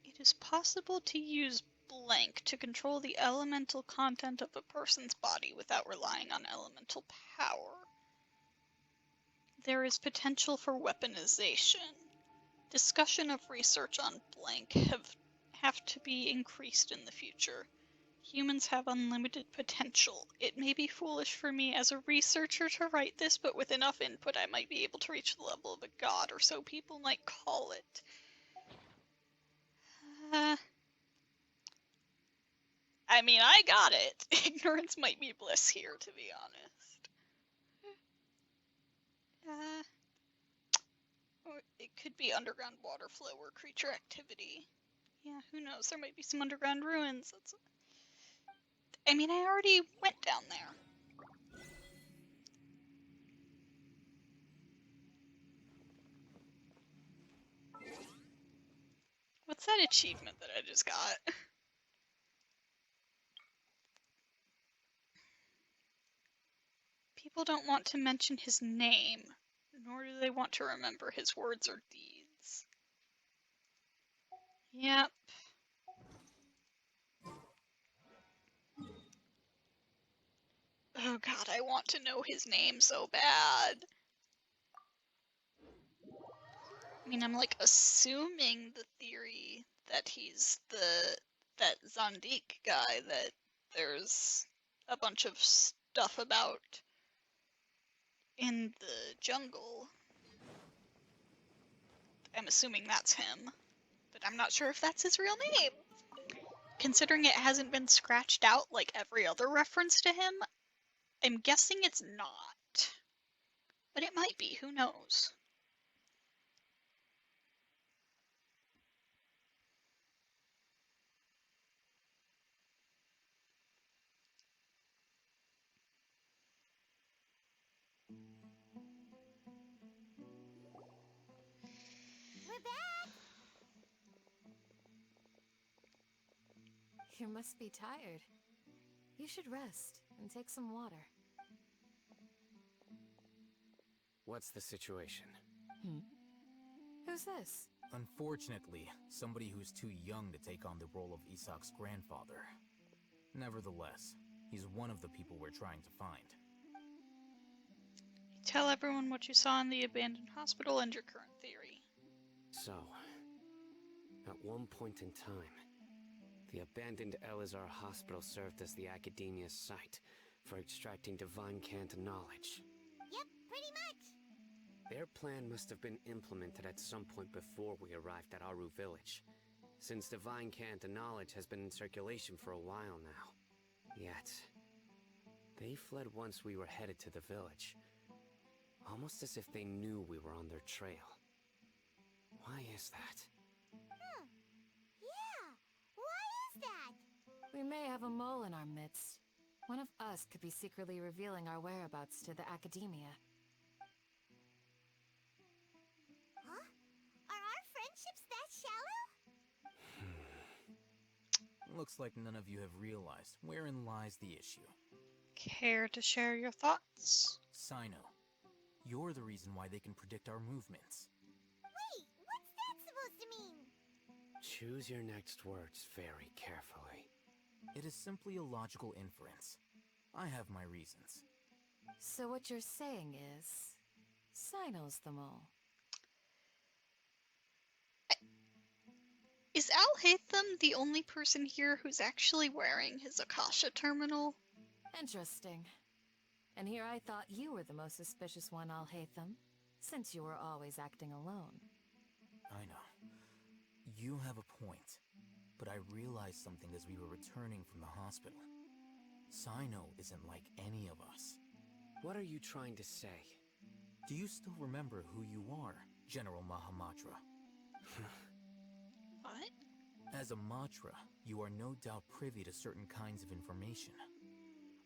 It is possible to use blank to control the elemental content of a person's body without relying on elemental power. There is potential for weaponization. Discussion of research on blank have to be increased in the future. Humans have unlimited potential. It may be foolish for me as a researcher to write this, but with enough input I might be able to reach the level of a god, or so people might call it. I mean, I got it. Ignorance might be bliss here, to be honest. Or it could be underground water flow or creature activity. Yeah, who knows? There might be some underground ruins. I mean, I already went down there. What's that achievement that I just got? People don't want to mention his name, nor do they want to remember his words or deeds. Yep. Oh god, I want to know his name so bad. I mean, I'm like assuming the theory that he's that Zandik guy that there's a bunch of stuff about in the jungle. I'm assuming that's him, but I'm not sure if that's his real name. Considering it hasn't been scratched out like every other reference to him, I'm guessing it's not. But it might be, who knows? We're back! You must be tired. You should rest and take some water. What's the situation? Who's this? Unfortunately, somebody who's too young to take on the role of Isak's grandfather. Nevertheless, he's one of the people we're trying to find. Tell everyone what you saw in the abandoned hospital and your current theory. So, at one point in time, the abandoned Elazar hospital served as the academia's site for extracting divine cant knowledge. Yep, pretty much. Their plan must have been implemented at some point before we arrived at Aru village, since divine cant knowledge has been in circulation for a while now. Yet, they fled once we were headed to the village. Almost as if they knew we were on their trail. Why is that? Yeah, why is that? We may have a mole in our midst. One of us could be secretly revealing our whereabouts to the Academia. Huh? Are our friendships that shallow? Looks like none of you have realized wherein lies the issue. Care to share your thoughts? Sino, you're the reason why they can predict our movements. Wait, what's that supposed to mean? Choose your next words very carefully. It is simply a logical inference. I have my reasons. So what you're saying is... Sino's the mole. Is Al-Haytham the only person here who's actually wearing his Akasha terminal? Interesting. And here I thought you were the most suspicious one, Al-Haytham, since you were always acting alone. I know. You have a point. But I realized something as we were returning from the hospital. Sino isn't like any of us. What are you trying to say? Do you still remember who you are, General Mahamatra? What? As a Matra, you are no doubt privy to certain kinds of information.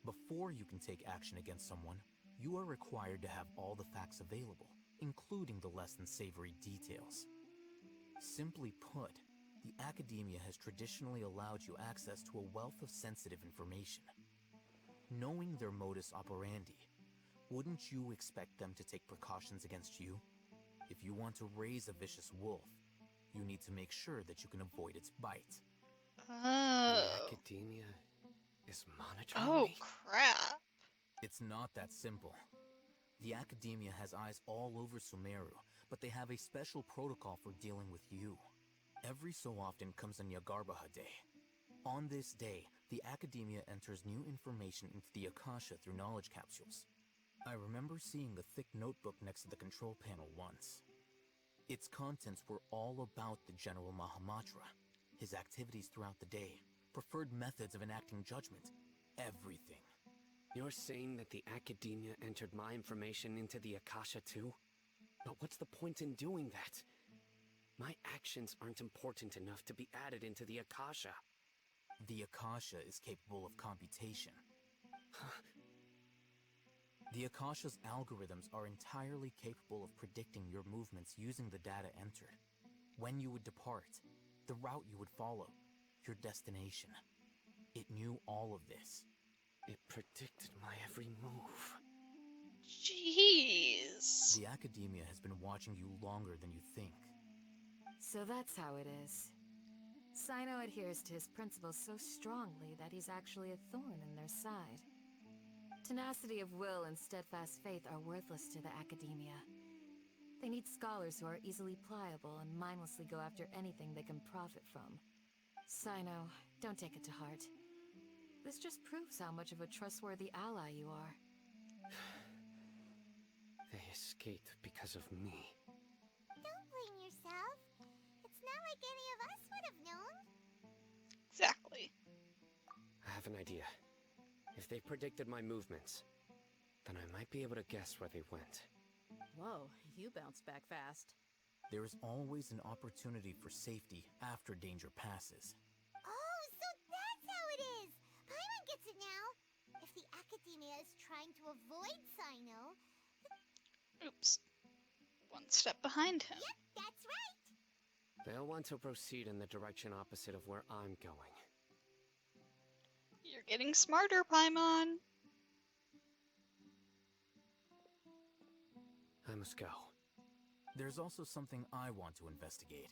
Before you can take action against someone, you are required to have all the facts available, including the less than savory details. Simply put, the Academia has traditionally allowed you access to a wealth of sensitive information. Knowing their modus operandi, wouldn't you expect them to take precautions against you? If you want to raise a vicious wolf, you need to make sure that you can avoid its bite. Oh. The Academia is monitoring Oh, me? crap. It's not that simple. The Academia has eyes all over Sumeru, but they have a special protocol for dealing with you. Every so often comes a Yagarbaha Day. On this day, the Academia enters new information into the Akasha through knowledge capsules. I remember seeing the thick notebook next to the control panel once. Its contents were all about the General Mahamatra, his activities throughout the day, preferred methods of enacting judgment, everything. You're saying that the Academia entered my information into the Akasha too? But what's the point in doing that? My actions aren't important enough to be added into the Akasha. The Akasha is capable of computation. The Akasha's algorithms are entirely capable of predicting your movements using the data entered. When you would depart, the route you would follow, your destination. It knew all of this. It predicted my every move. Jeez. The Academia has been watching you longer than you think. So that's how it is. Sino adheres to his principles so strongly that he's actually a thorn in their side. Tenacity of will and steadfast faith are worthless to the Academia. They need scholars who are easily pliable and mindlessly go after anything they can profit from. Sino, don't take it to heart. This just proves how much of a trustworthy ally you are. They escaped because of me. Don't blame yourself. It's not like any of us would have known. Exactly. I have an idea. If they predicted my movements, then I might be able to guess where they went. Whoa, you bounced back fast. There is always an opportunity for safety after danger passes. Oh, so that's how it is! Paimon gets it now! If the Academia is trying to avoid Sino... Oops. One step behind him. Yep, that's right! They'll want to proceed in the direction opposite of where I'm going. You're getting smarter, Paimon. I must go. There's also something I want to investigate.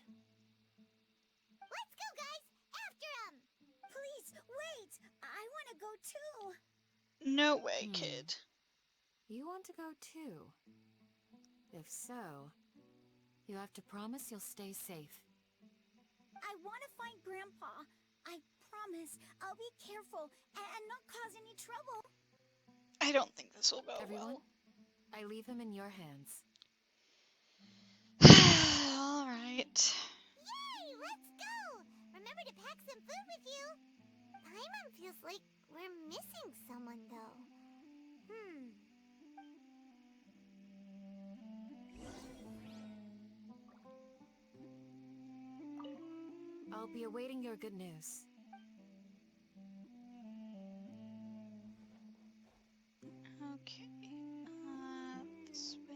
Let's go, guys! After him! Please, wait! I want to go too! No way, kid. You want to go too? If so, you have to promise you'll stay safe. I want to find Grandpa. I promise I'll be careful and not cause any trouble. I don't think this will go Everyone, I leave him in your hands. well. Alright. Yay! Let's go! Remember to pack some food with you. Paimon feels like we're missing someone, though. I'll be awaiting your good news. Okay. This way.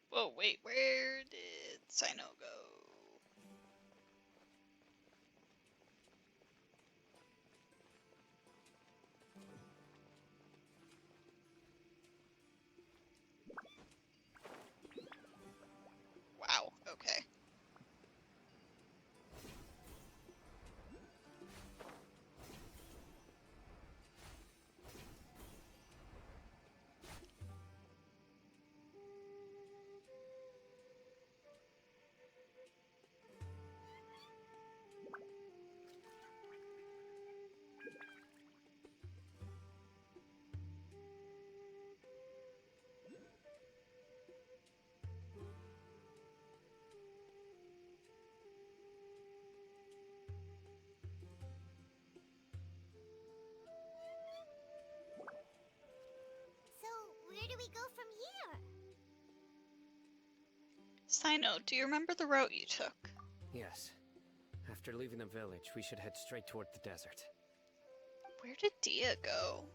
Whoa, wait, where did Sino go? Wow, okay. So, where do we go from here? Sino, do you remember the route you took? Yes. After leaving the village, we should head straight toward the desert. Where did Dia go?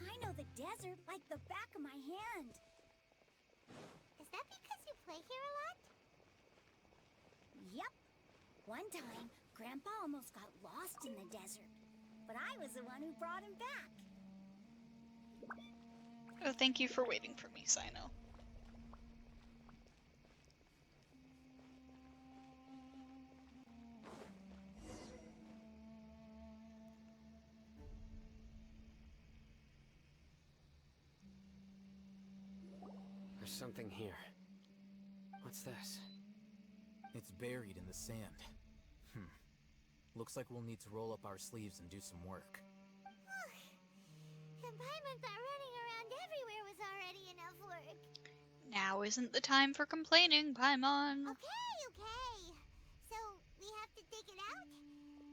I know the desert like the back of my hand. Is that because you play here a lot? Yep. One time, Grandpa almost got lost in the desert, but I was the one who brought him back. Oh, thank you for waiting for me, Sino. There's something here. What's this? It's buried in the sand. Looks like we'll need to roll up our sleeves and do some work. And Paimon thought running around everywhere was already enough work. Now isn't the time for complaining, Paimon. Okay. So, we have to dig it out?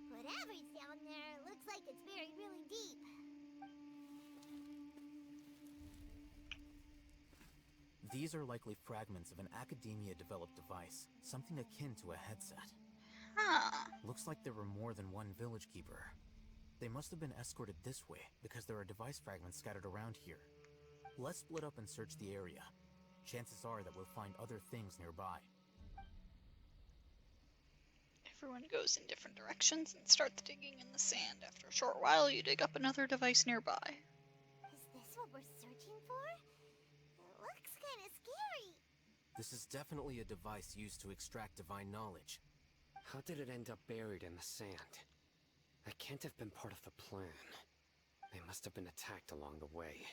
Whatever's down there looks like it's buried really deep. These are likely fragments of an academia-developed device, something akin to a headset. Huh. Looks like there were more than one village keeper. They must have been escorted this way, because there are device fragments scattered around here. Let's split up and search the area. Chances are that we'll find other things nearby. Everyone goes in different directions and starts digging in the sand. After a short while, you dig up another device nearby. Is this what we're searching for? It looks kind of scary. This is definitely a device used to extract divine knowledge. How did it end up buried in the sand? That can't have been part of the plan. They must have been attacked along the way.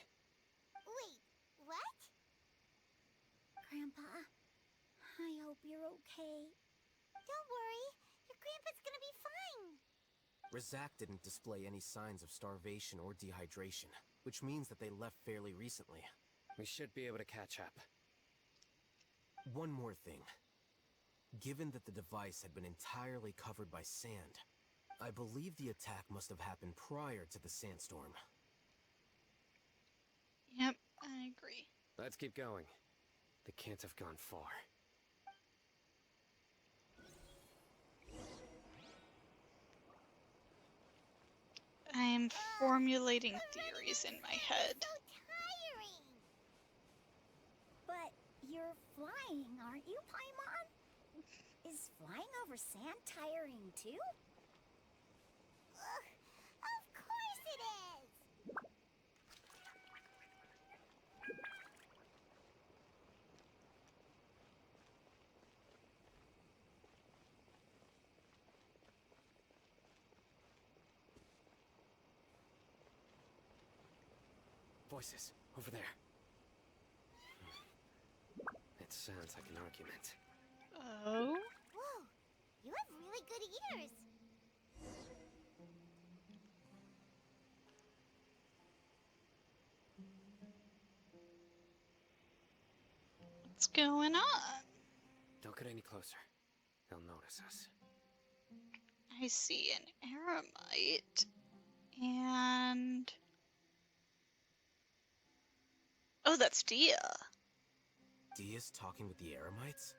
Wait, what? Grandpa, I hope you're okay. Don't worry, your grandpa's gonna be fine. Razak didn't display any signs of starvation or dehydration, which means that they left fairly recently. We should be able to catch up. One more thing. Given that the device had been entirely covered by sand, I believe the attack must have happened prior to the sandstorm. Yep, I agree. Let's keep going. They can't have gone far. I'm formulating theories in my head. So tiring. But you're flying, aren't you, Paimon? Is flying over sand tiring too? Ugh, of course it is! Voices, over there. It sounds like an argument. Oh? Whoa, You have really good ears. What's going on? Don't get any closer. They'll notice us. I see an aramite. And... oh, that's Dia. Dia's talking with the Eremites?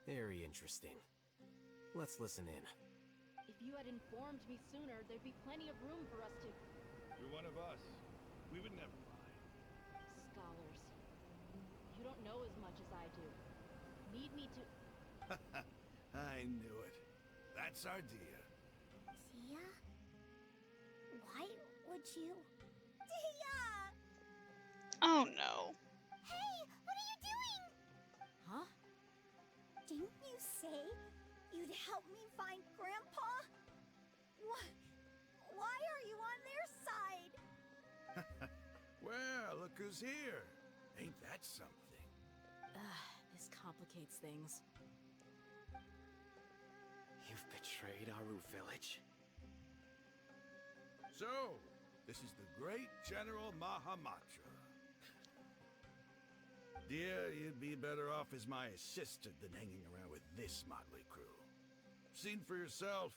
Very interesting. Let's listen in. If you had informed me sooner, there'd be plenty of room for us to... You're one of us. We would never lie. Scholars. You don't know as much as I do. Need me to... I knew it. That's our Dia. Dia? Why would you... Dia! Oh no. Hey, what are you doing? Huh? Didn't you say you'd help me find Grandpa? Why are you on their side? Well, look who's here. Ain't that something? This complicates things. You've betrayed Aru village. So, this is the great General Mahamatra. Dear, you'd be better off as my assistant than hanging around with this motley crew. Seen for yourself,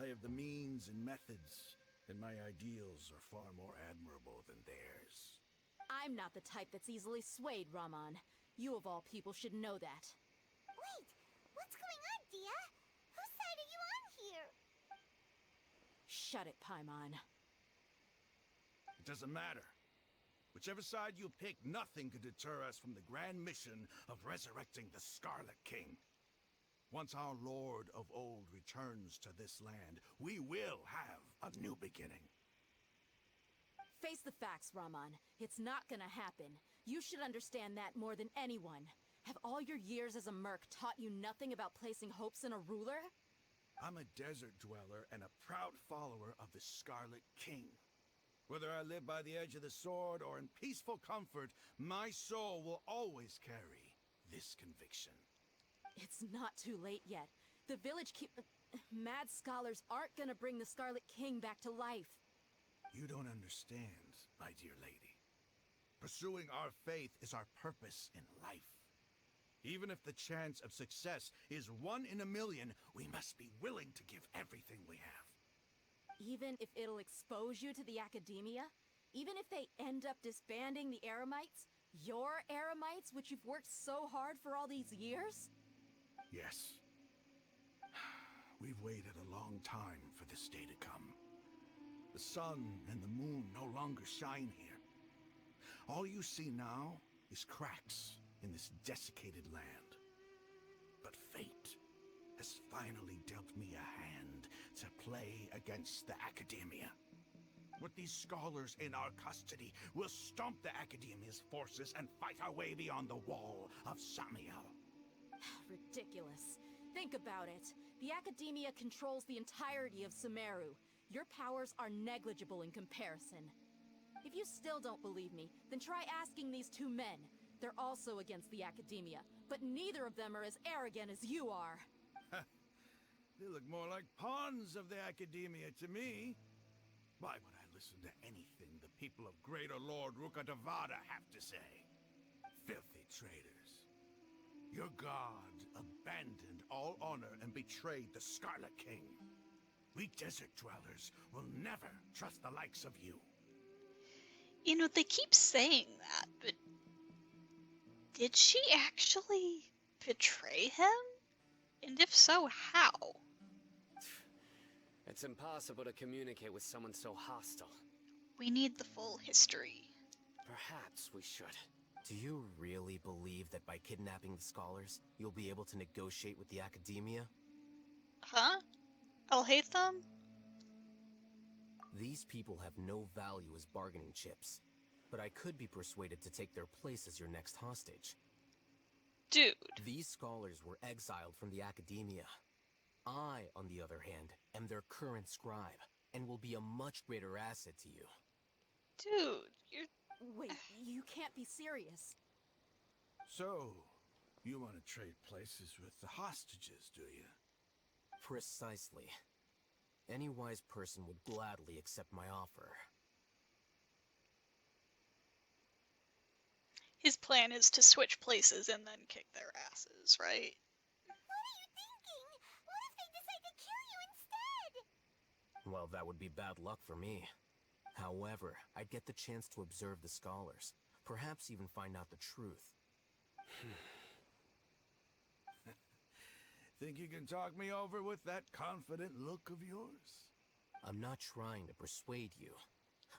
I have the means and methods, and my ideals are far more admirable than theirs. I'm not the type that's easily swayed, Raman. You of all people should know that. Wait, what's going on, Dia? Whose side are you on here? Shut it, Paimon. It doesn't matter. Whichever side you pick, nothing could deter us from the grand mission of resurrecting the Scarlet King. Once our Lord of Old returns to this land, we will have a new beginning. Face the facts, Raman. It's not gonna happen. You should understand that more than anyone. Have all your years as a merc taught you nothing about placing hopes in a ruler? I'm a desert dweller and a proud follower of the Scarlet King. Whether I live by the edge of the sword or in peaceful comfort, my soul will always carry this conviction. It's not too late yet. The village mad scholars aren't gonna bring the Scarlet King back to life. You don't understand, my dear lady. Pursuing our faith is our purpose in life. Even if the chance of success is 1 in a million, we must be willing to give everything we have. Even if it'll expose you to the academia? Even if they end up disbanding the Eremites? Your Eremites, which you've worked so hard for all these years? Yes. We've waited a long time for this day to come. The sun and the moon no longer shine here. All you see now is cracks in this desiccated land. But fate has finally dealt me a hand to play against the Academia. With these scholars in our custody, we'll stomp the Academia's forces and fight our way beyond the wall of Samiel. Ridiculous. Think about it. The Academia controls the entirety of Sumeru. Your powers are negligible in comparison. If you still don't believe me, then try asking these 2 men. They're also against the Academia, but neither of them are as arrogant as you are. They look more like pawns of the Academia to me. Why would I listen to anything the people of Greater Lord RUKKHADEVATA have to say? Filthy traitors. Your god abandoned all honor and betrayed the Scarlet King. We desert dwellers will never trust the likes of you. You know, they keep saying that, but did she actually betray him? And if so, how? It's impossible to communicate with someone so hostile. We need the full history. Perhaps we should. Do you really believe that by kidnapping the scholars, you'll be able to negotiate with the Academia? Huh? I'll hate them? These people have no value as bargaining chips, but I could be persuaded to take their place as your next hostage. Dude. These scholars were exiled from the Academia. I, on the other hand, am their current scribe, and will be a much greater asset to you. Dude, you're... Wait, you can't be serious. So, you want to trade places with the hostages, do you? Precisely. Any wise person would gladly accept my offer. His plan is to switch places and then kick their asses, right? What are you thinking? What if they decide to kill you instead? Well, that would be bad luck for me. However, I'd get the chance to observe the scholars, perhaps even find out the truth. Think you can talk me over with that confident look of yours? I'm not trying to persuade you.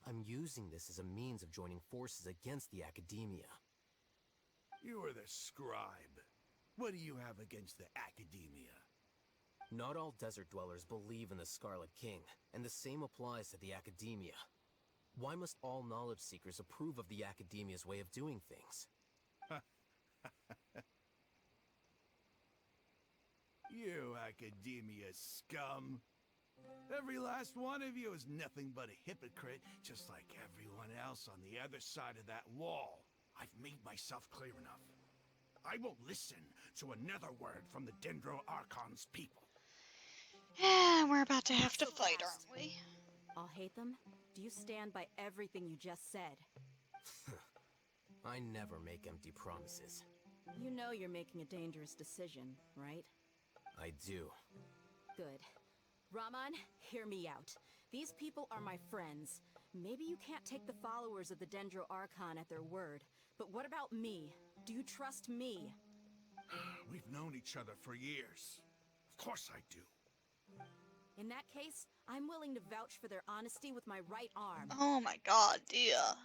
I'm using this as a means of joining forces against the Academia. You are the scribe. What do you have against the Academia? Not all desert dwellers believe in the Scarlet King, and the same applies to the Academia. Why must all knowledge seekers approve of the Academia's way of doing things? You Academia scum. Every last one of you is nothing but a hypocrite, just like everyone else on the other side of that wall. I've made myself clear enough. I won't listen to another word from the Dendro Archon's people. Yeah, we're about to have to fight, aren't we? I'll hate them. Do you stand by everything you just said? I never make empty promises. You know you're making a dangerous decision, right? I do. Good. Raman, hear me out. These people are my friends. Maybe you can't take the followers of the Dendro Archon at their word, but what about me? Do you trust me? We've known each other for years. Of course I do. In that case, I'm willing to vouch for their honesty with my right arm. Oh my god, Dia.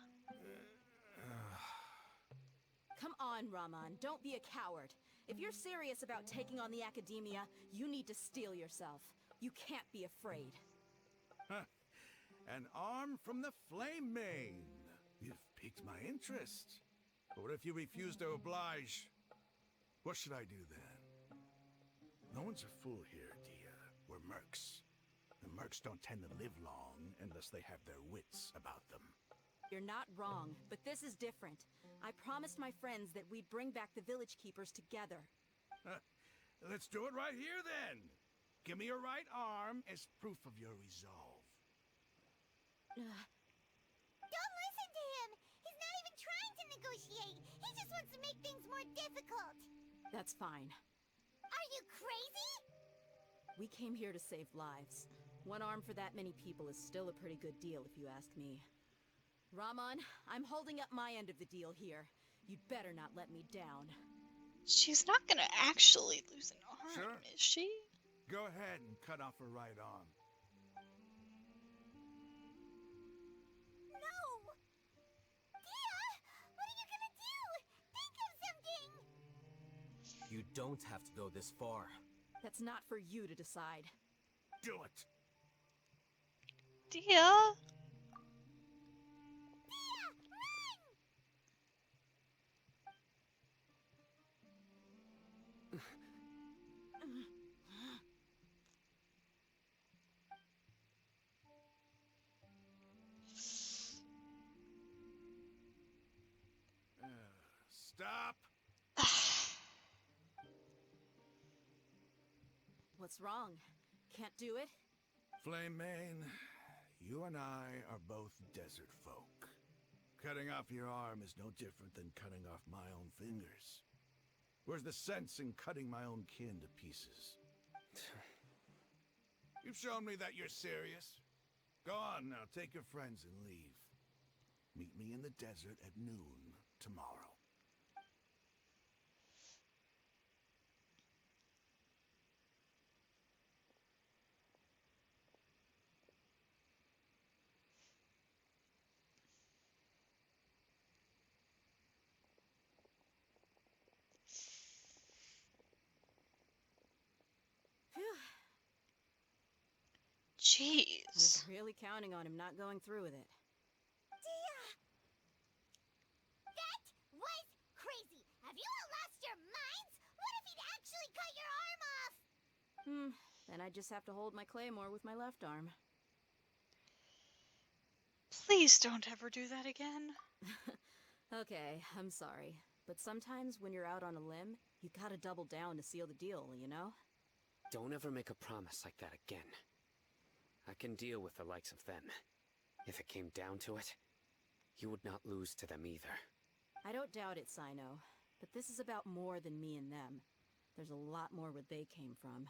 Come on, Raman, don't be a coward. If you're serious about taking on the Academia, you need to steel yourself. You can't be afraid. An arm from the Flame Mane. You've piqued my interest. But what if you refuse to oblige? What should I do then? No one's a fool here, Dia. We're mercs. The mercs don't tend to live long unless they have their wits about them. You're not wrong, but this is different. I promised my friends that we'd bring back the village keepers together. Let's do it right here then. Give me your right arm as proof of your resolve. Don't listen to him! He's not even trying to negotiate! He just wants to make things more difficult! That's fine. Are you crazy? We came here to save lives. One arm for that many people is still a pretty good deal, if you ask me. Raman, I'm holding up my end of the deal here. You'd better not let me down. She's not gonna actually lose an arm, Sure. is she? Go ahead and cut off her right arm. No! Dia! What are you gonna do? Think of something! You don't have to go this far. That's not for you to decide. Do it! Dia? Stop! What's wrong? Can't do it? Flame Mane, you and I are both desert folk. Cutting off your arm is no different than cutting off my own fingers. Where's the sense in cutting my own kin to pieces? You've shown me that you're serious. Go on now, take your friends and leave. Meet me in the desert at noon tomorrow. Phew. Jeez. I was really counting on him not going through with it. Dia! That was crazy! Have you all lost your minds? What if he'd actually cut your arm off? Then I just have to hold my claymore with my left arm. Please don't ever do that again. Okay, I'm sorry. But sometimes when you're out on a limb, you gotta double down to seal the deal, you know? Don't ever make a promise like that again. I can deal with the likes of them. If it came down to it, you would not lose to them either. I don't doubt it, Sino. But this is about more than me and them. There's a lot more where they came from.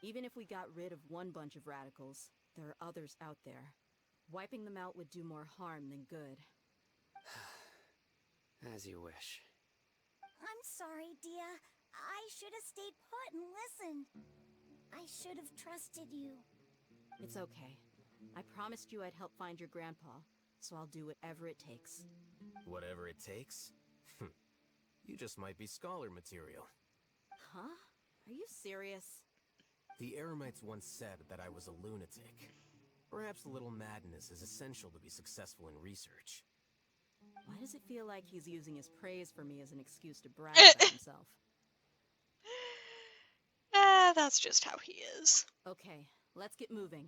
Even if we got rid of one bunch of radicals, there are others out there. Wiping them out would do more harm than good. As you wish. I'm sorry, Dia. I should have stayed put and listened. I should have trusted you. It's okay. I promised you I'd help find your grandpa, so I'll do whatever it takes. Whatever it takes? You just might be scholar material. Huh? Are you serious? The Eremites once said that I was a lunatic. Perhaps a little madness is essential to be successful in research. Why does it feel like he's using his praise for me as an excuse to brag about himself? That's just how he is. Okay, let's get moving.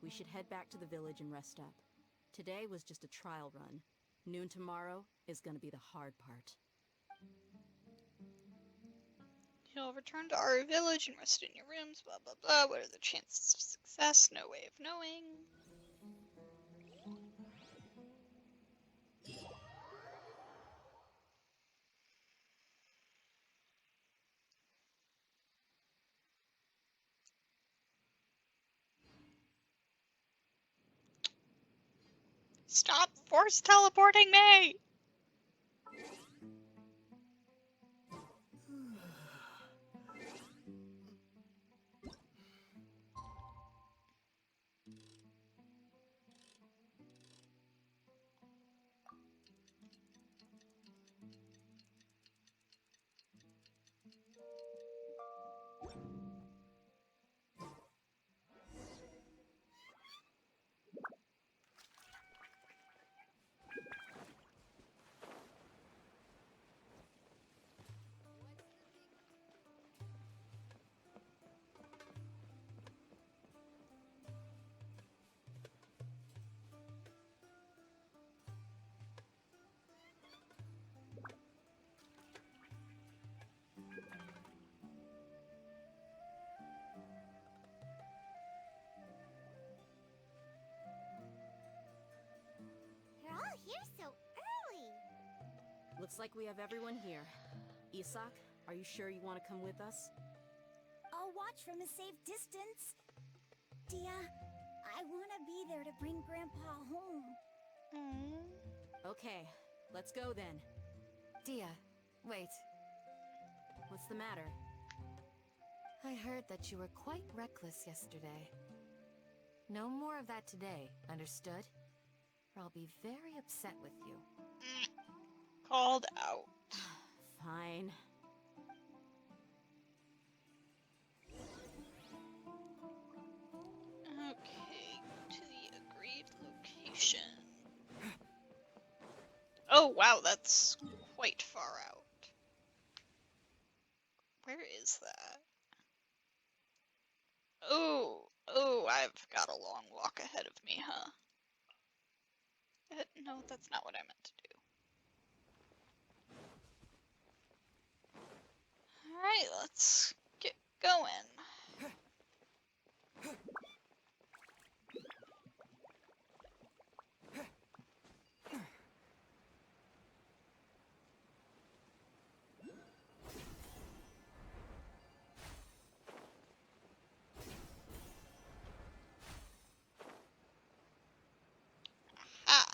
We should head back to the village and rest up. Today was just a trial run. Noon tomorrow is gonna be the hard part. You'll return to our village and rest in your rooms, blah blah blah. What are the chances of success? No way of knowing. Stop force teleporting me! You're all here so early. Looks like we have everyone here. Isak, are you sure you want to come with us? I'll watch from a safe distance. Dia, I want to be there to bring Grandpa home. Okay, let's go then. Dia, wait. What's the matter? I heard that you were quite reckless yesterday. No more of that today, understood? Or I'll be very upset with you. Called out. Fine. Okay, to the agreed location. Oh wow, that's quite far out. Where is that? Oh, I've got a long walk ahead of me, huh? No, that's not what I meant to do. Alright, let's get going. Ah.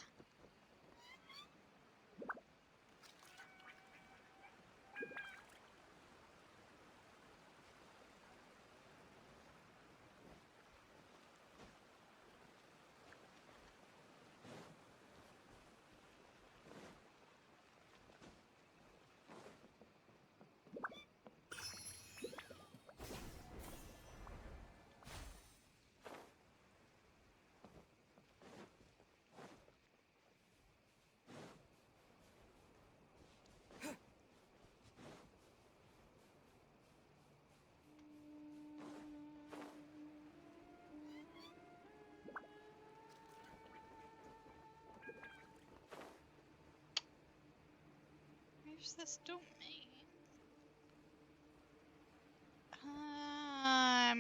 Where's this domain?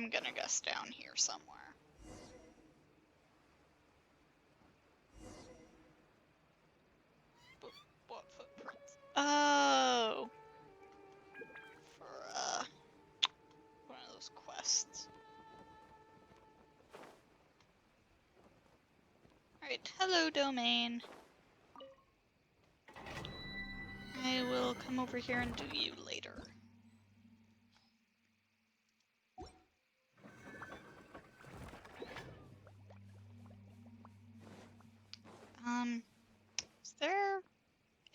I'm gonna guess down here somewhere. What footprints? Oh! For, one of those quests. Alright, hello domain. I will come over here and do you later. Is there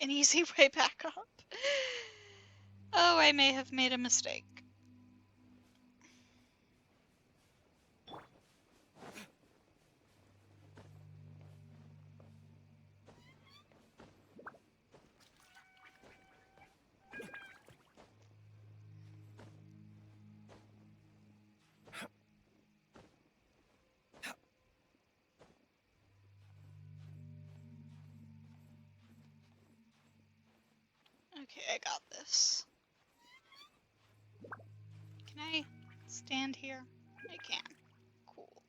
an easy way back up? Oh, I may have made a mistake. Okay, I got this. Can I stand here? I can. Cool.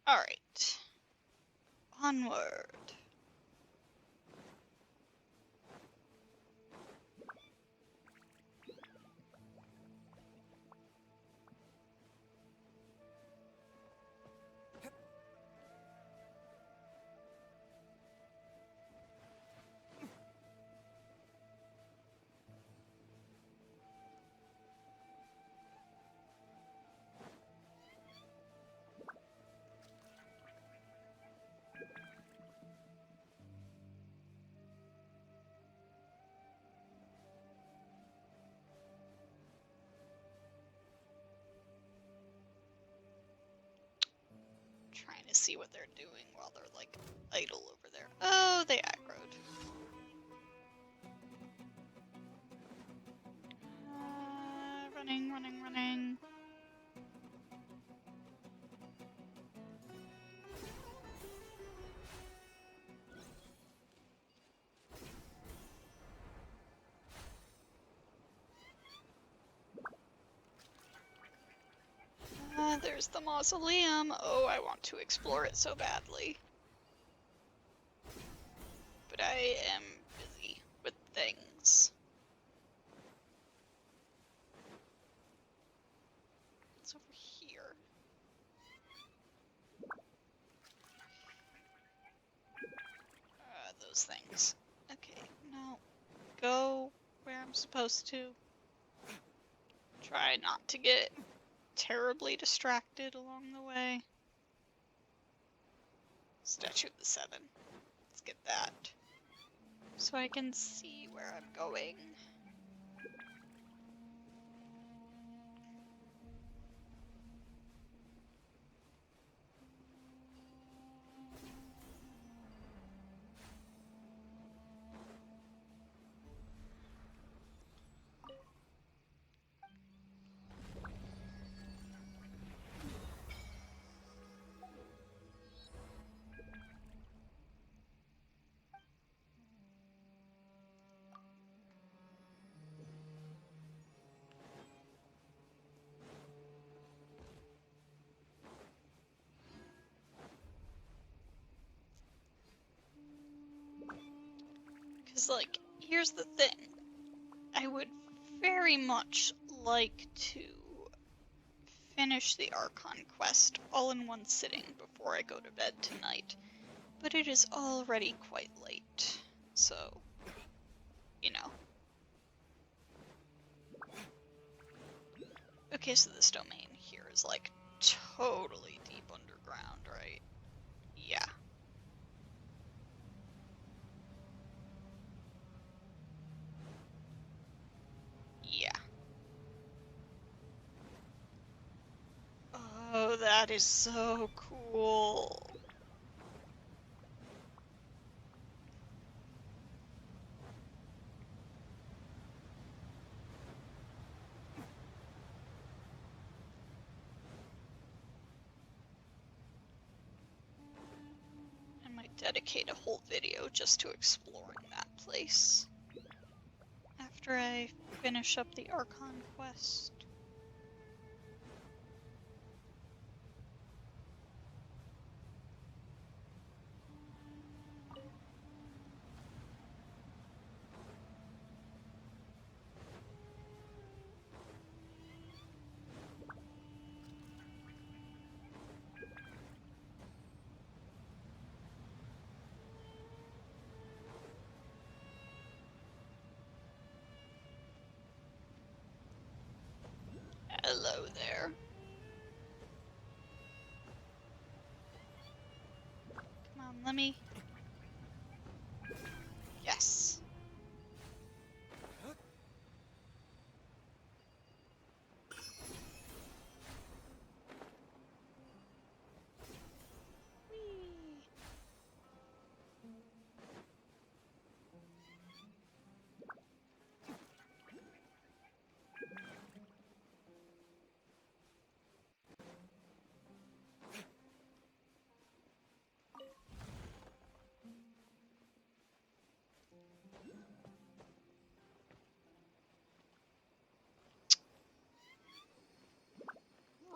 Alright. Onward. Trying to see what they're doing while they're like idle over there. Oh, they aggroed. Running, running, running. There's the mausoleum. Oh, I want to explore it so badly. But I am busy with things. It's over here. Those things. Okay, no. Go where I'm supposed to. Try not to get terribly distracted along the way. Statue of the Seven. Let's get that. So I can see where I'm going. Because, like, here's the thing. I would very much like to finish the Archon quest all in one sitting before I go to bed tonight. But it is already quite late. So, you know. Okay, so this domain here is, like, totally deep underground, right? Yeah. Yeah. Oh, that is so cool. I might dedicate a whole video just to exploring that place. after I finish up the Archon quest. Hello there. Come on, let me... Yes. Whee!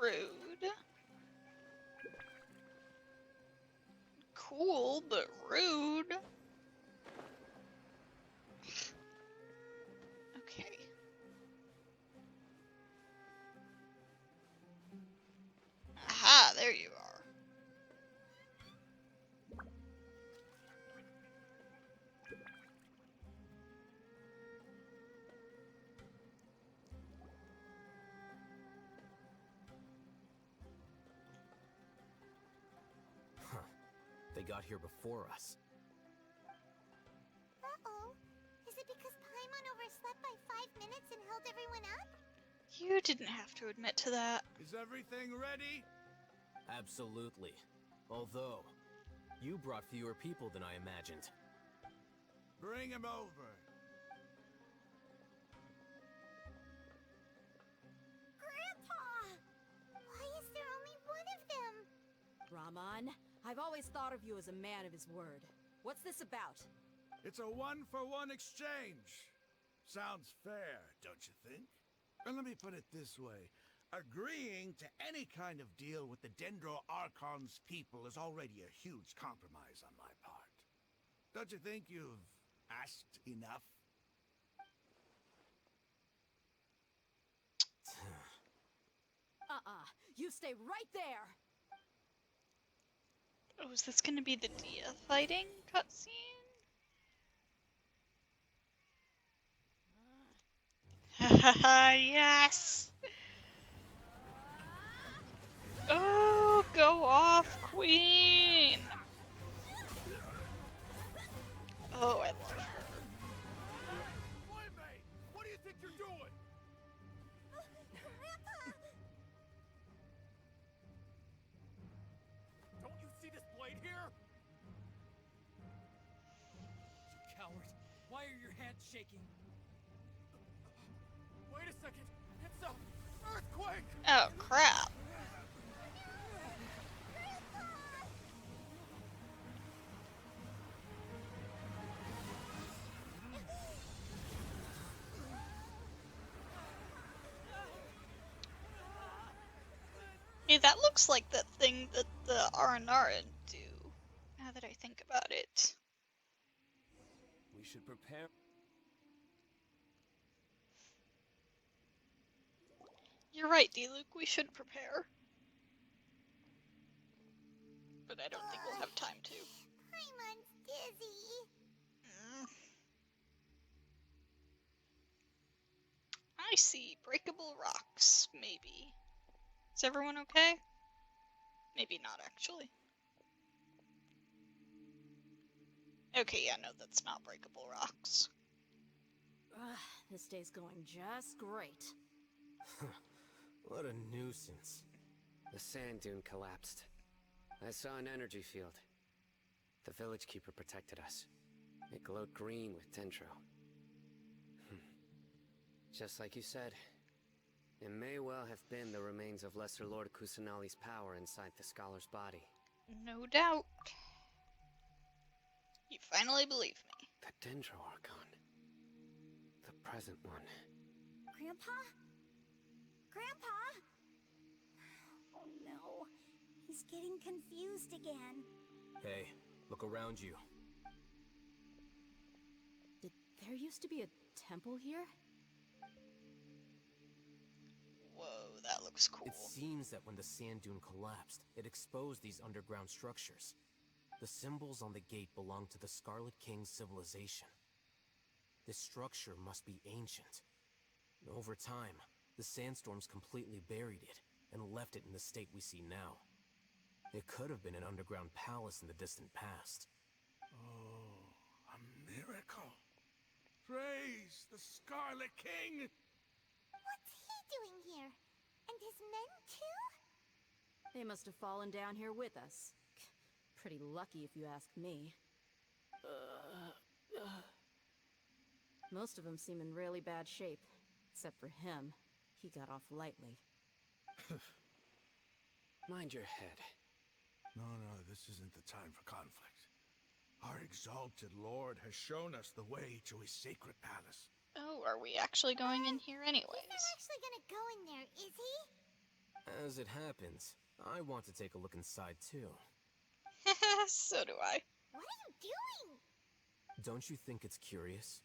Rude. Cool, but rude. Okay. Aha, there you are. Huh. They got here before us. Uh-oh. Is it because Paimon overslept by 5 minutes and held everyone up? You didn't have to admit to that. Is everything ready? Absolutely. Although, you brought fewer people than I imagined. Bring him over. Grandpa! Why is there only one of them? Raman, I've always thought of you as a man of his word. What's this about? It's a one-for-one exchange. Sounds fair, don't you think? And let me put it this way. Agreeing to any kind of deal with the Dendro Archon's people is already a huge compromise on my part. Don't you think you've asked enough? You stay right there! Oh, is this gonna be the Dia fighting cutscene? Hahaha, yes! Oh, go off, Queen! Oh, I love her. What do you think you're doing? Don't you see this blade here? You coward. Why are your hands shaking? Wait a second. It's a earthquake! Oh, crap. Yeah, that looks like that thing that the Aranara do, now that I think about it. We should prepare. You're right, D-Luke, we should prepare. But I don't think we'll have time to. Paimon's dizzy. I see breakable rocks, maybe. Is everyone okay? Maybe not, actually. Okay, yeah, no, that's not breakable rocks. This day's going just great. What a nuisance. The sand dune collapsed. I saw an energy field. The village keeper protected us. It glowed green with dendro. Just like you said, it may well have been the remains of Lesser Lord Kusanali's power inside the scholar's body. No doubt. You finally believe me. The Dendro Archon. The present one. Grandpa? Grandpa? Oh no. He's getting confused again. Hey, look around you. There used to be a temple here? Whoa, that looks cool. It seems that when the sand dune collapsed, it exposed these underground structures. The symbols on the gate belong to the Scarlet King's civilization. This structure must be ancient. Over time, the sandstorms completely buried it and left it in the state we see now. It could have been an underground palace in the distant past. Oh, a miracle. Praise the Scarlet King! What's he doing here? And his men too? They must have fallen down here with us. Pretty lucky if you ask me. Most of them seem in really bad shape. Except for him. He got off lightly. Mind your head. No, this isn't the time for conflict. Our exalted lord has shown us the way to his sacred palace. Oh, are we actually going in here anyways? He's not actually gonna go in there, is he? As it happens, I want to take a look inside too. So do I. What are you doing? Don't you think it's curious?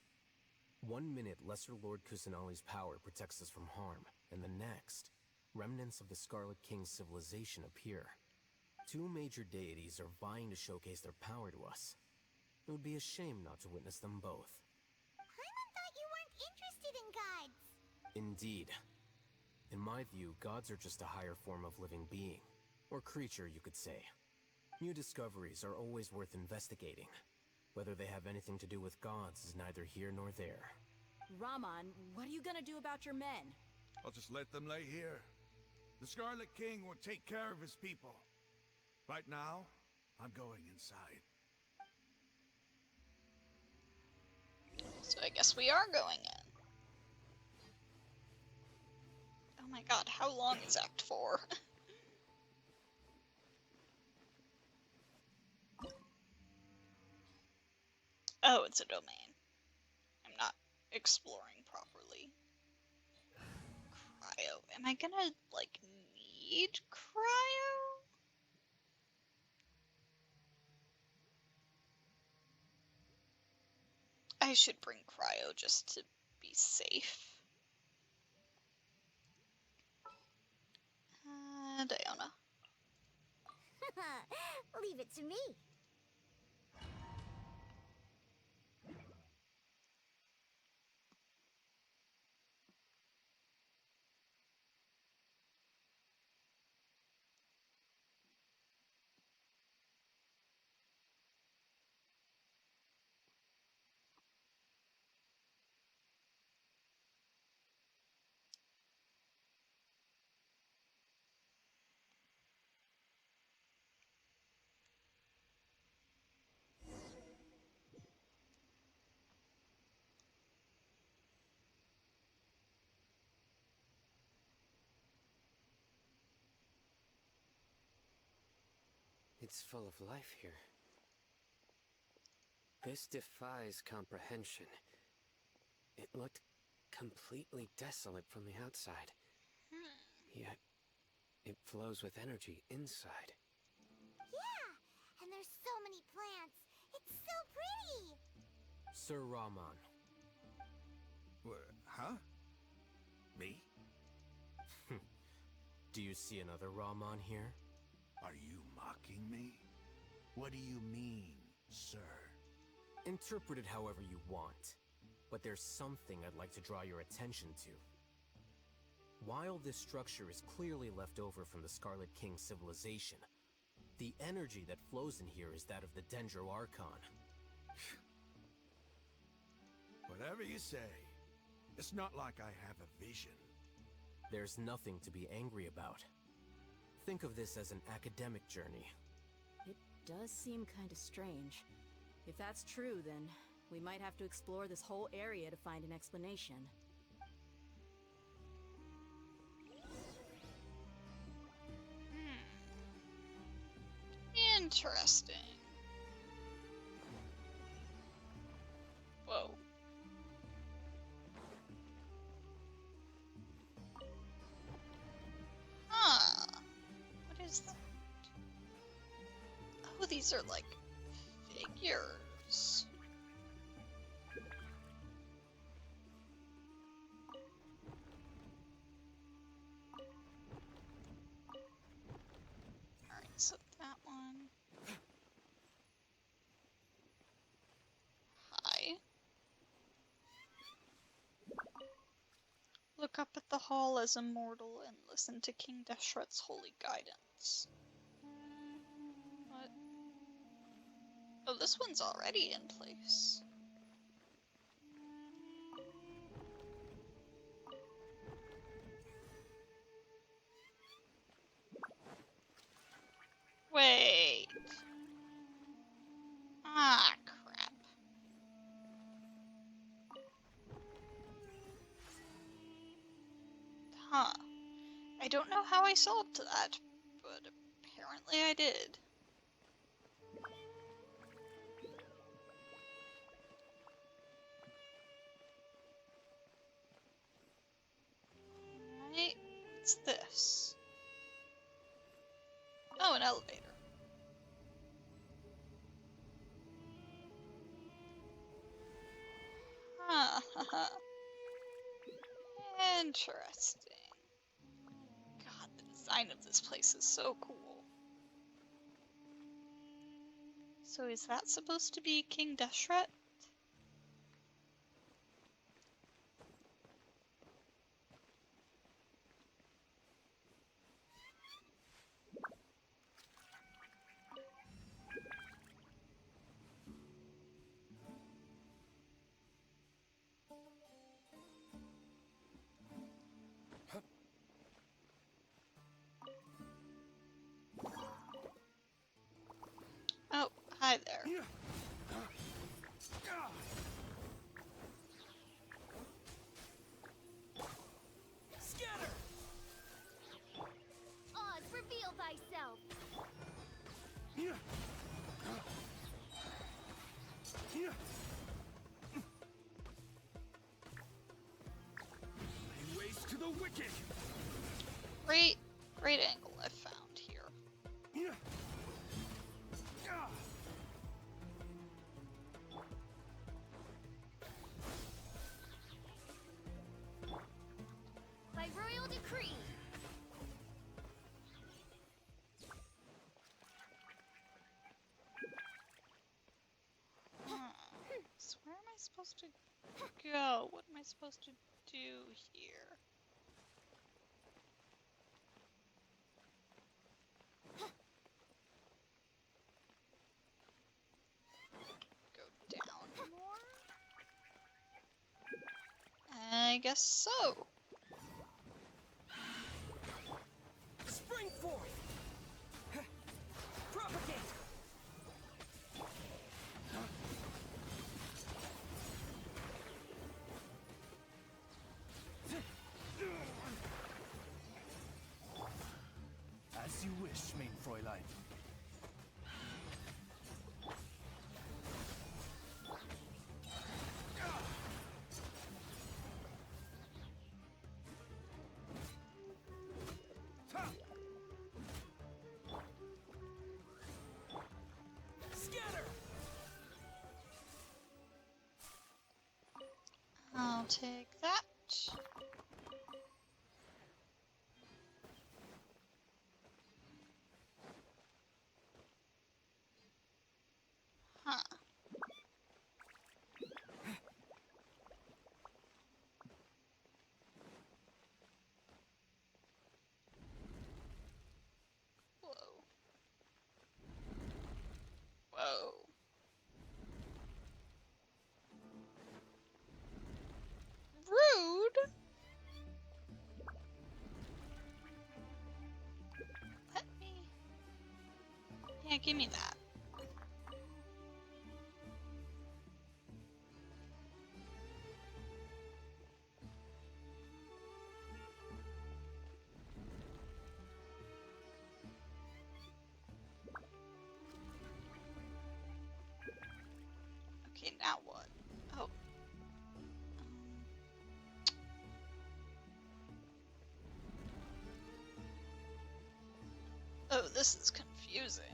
1 minute, Lesser Lord Kusanali's power protects us from harm, and the next, remnants of the Scarlet King's civilization appear. 2 major deities are vying to showcase their power to us. It would be a shame not to witness them both. Paimon thought you weren't interested in gods. Indeed. In my view, gods are just a higher form of living being, or creature, you could say. New discoveries are always worth investigating. Whether they have anything to do with gods is neither here nor there. Raman, what are you gonna do about your men? I'll just let them lay here. The Scarlet King will take care of his people. Right now, I'm going inside. So I guess we are going in. Oh my god, how long is Act 4? Oh, it's a domain. I'm not exploring properly. Cryo. Am I gonna, like, need cryo? I should bring cryo just to be safe. Diona. Leave it to me. It's full of life here. This defies comprehension. It looked completely desolate from the outside. Yet, it flows with energy inside. Yeah, and there's so many plants. It's so pretty. Sir Raman. Huh? Me? Do you see another Raman here? Are you mocking me? What do you mean, sir? Interpret it however you want, but there's something I'd like to draw your attention to. While this structure is clearly left over from the Scarlet King's civilization, the energy that flows in here is that of the Dendro Archon. Whatever you say. It's not like I have a vision. There's nothing to be angry about. Think of this as an academic journey. It does seem kinda strange. If that's true, then we might have to explore this whole area to find an explanation. Interesting. Oh, these are like figures. Alright, so that one. Hi. Look up at the hall as a mortal and listen to King Deshret's holy guidance. What? Oh, this one's already in place. Wait. Ah, crap. Huh. I don't know how I solved that, but apparently I did. Right, what's this? Oh, an elevator. Huh. Interesting. God, the design of this place is so cool. So is that supposed to be King Deshret? Oh, hi there. Scatter! Oz, reveal thyself! Ways to the wicked! Great angle I've found here. By royal decree! So where am I supposed to go? What am I supposed to do here? Go down more? I guess so. Spring forth! Propagate! As you wish, mein Fräulein. Scatter! I'll take that. Huh. Whoa. Whoa. Rude! Let me... Yeah, give me that. Okay, now what? Oh. Oh, this is confusing.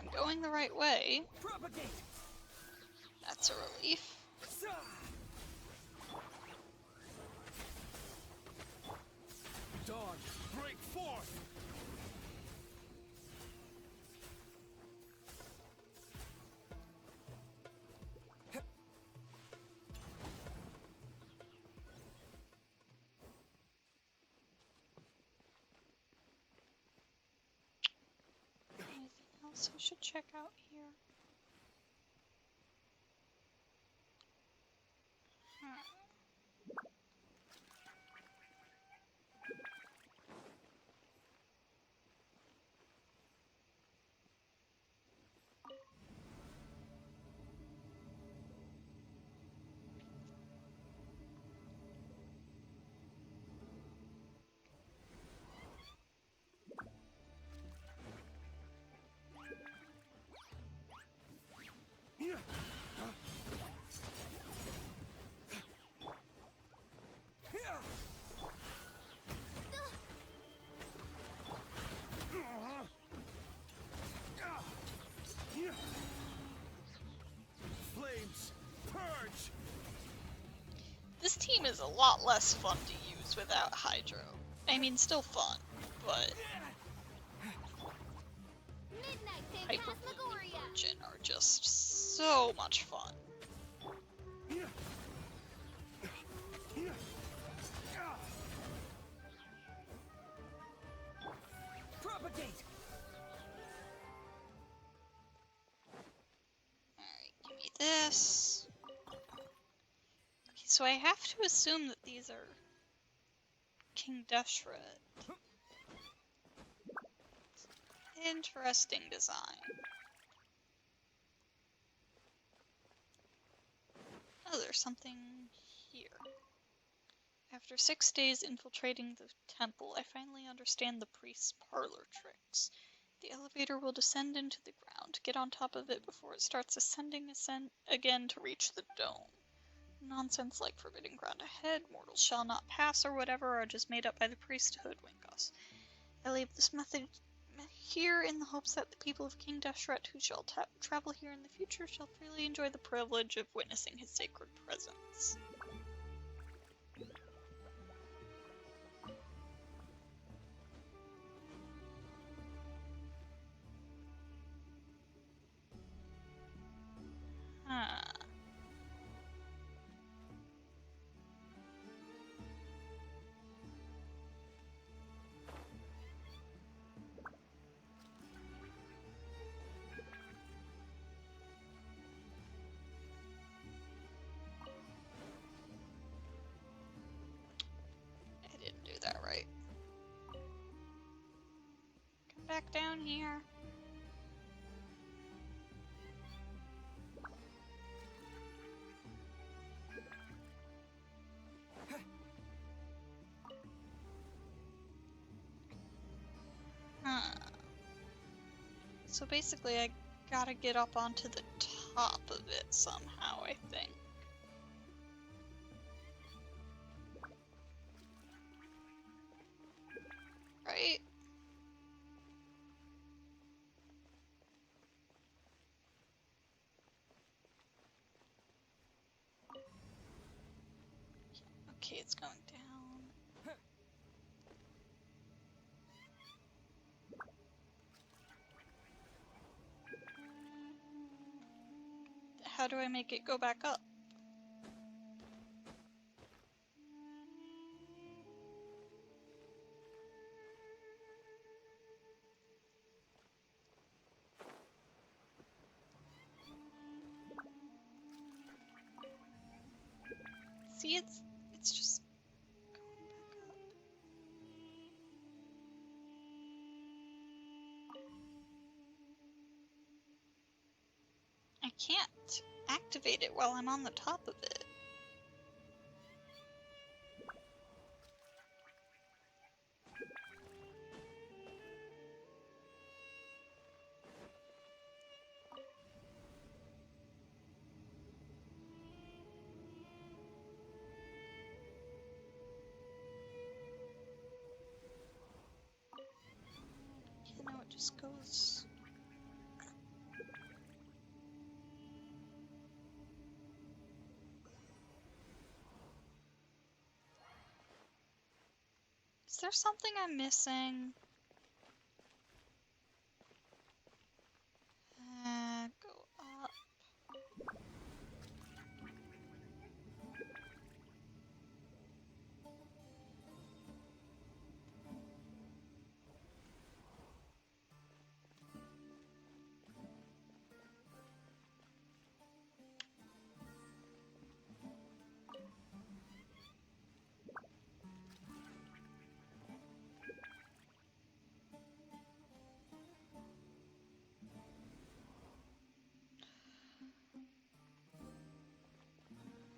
I'm going the right way. Propagate! That's a relief. Dawn, break forth! Anything else I should check out here? Flames, purge! This team is a lot less fun to use without Hydro. I mean, still fun, but Hyper and Archon are just so much fun. Propagate! Alright, give me this. Okay, so I have to assume that these are King Deshret. Interesting design. Oh, there's something here. After 6 days infiltrating the temple, I finally understand the priest's parlor tricks. The elevator will descend into the ground. Get on top of it before it starts ascending again to reach the dome. Nonsense like forbidden ground ahead, mortals shall not pass, or whatever are just made up by the priest to hoodwink us. I leave this method here in the hopes that the people of King Deshret who shall travel here in the future shall freely enjoy the privilege of witnessing his sacred presence. Huh. I didn't do that right. Come back down here. Huh. So basically I gotta get up onto the top of it somehow, I think. Right? Okay, it's going down. How do I make it go back up? See, it's just going back up. I can't activate it while I'm on the top of it. You know, it just goes... Is there something I'm missing? Go up.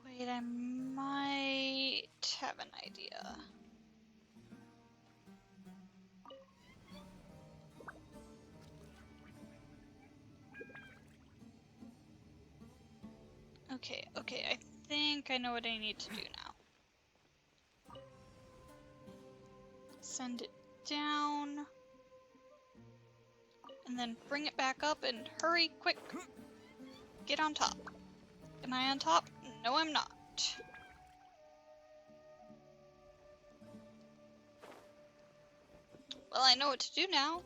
Wait, I might have an idea. Okay, I think I know what I need to do now. Send it down. And then bring it back up and hurry, quick! Get on top. Am I on top? No, I'm not. Well, I know what to do now.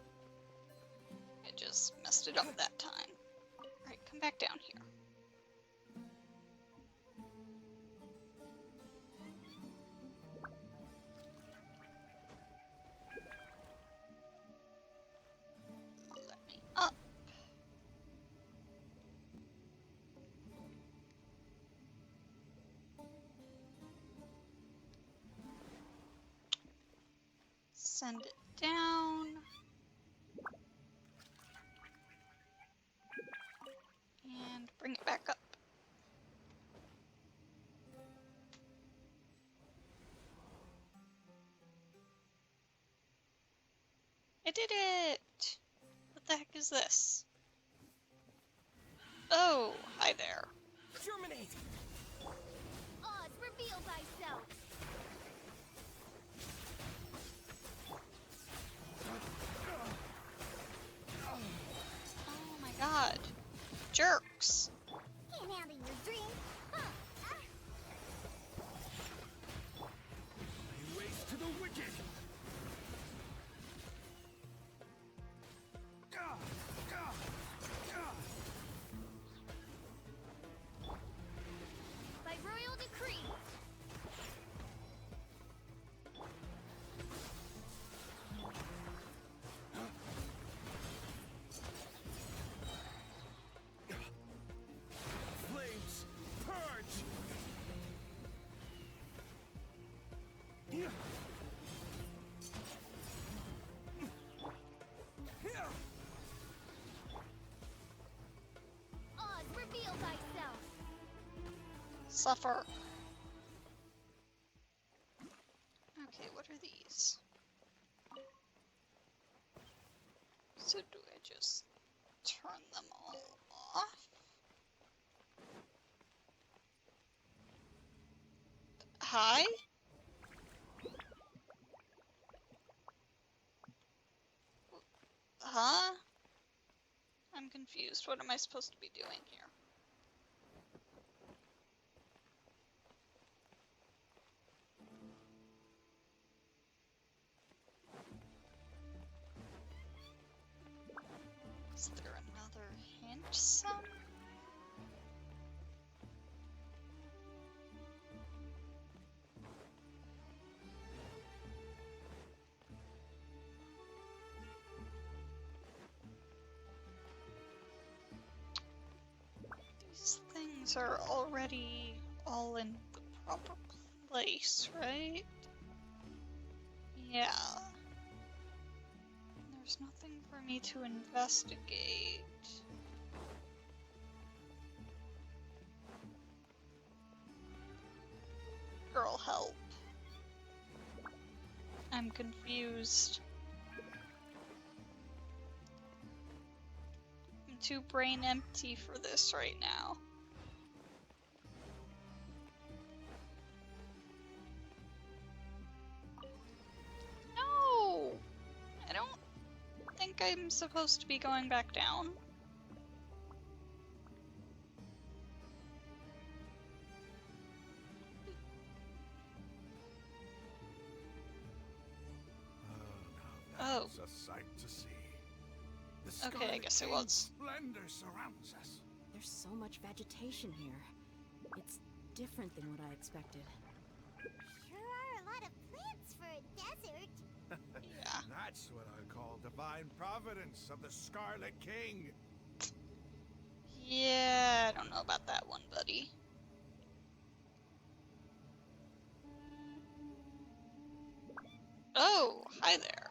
I just messed it up that time. Alright, come back down here. Let me up. Send it down. And bring it back up. I did it! What the heck is this? Oh, hi there. Germinate! Oz, reveal thyself! Oh my god. Jerks. Can't handle your dream. Lay waste to the wicked! By royal decree. Flames, purge! Oz, reveal thyself. Suffer. Okay, what are these? So do I just turn them all off? Hi? Huh? I'm confused. What am I supposed to be doing here? Is there another hint somewhere? These things are already all in the proper place, right? Yeah. There's nothing for me to investigate. Girl, help. I'm confused. I'm too brain empty for this right now. No! I don't think I'm supposed to be going back down. It's a sight to see. The Okay, I guess it was. Splendor surrounds us. There's so much vegetation here. It's different than what I expected. Sure are a lot of plants for a desert. Yeah. That's what I call divine providence of the Scarlet King. Yeah, I don't know about that one, buddy. Oh, hi there.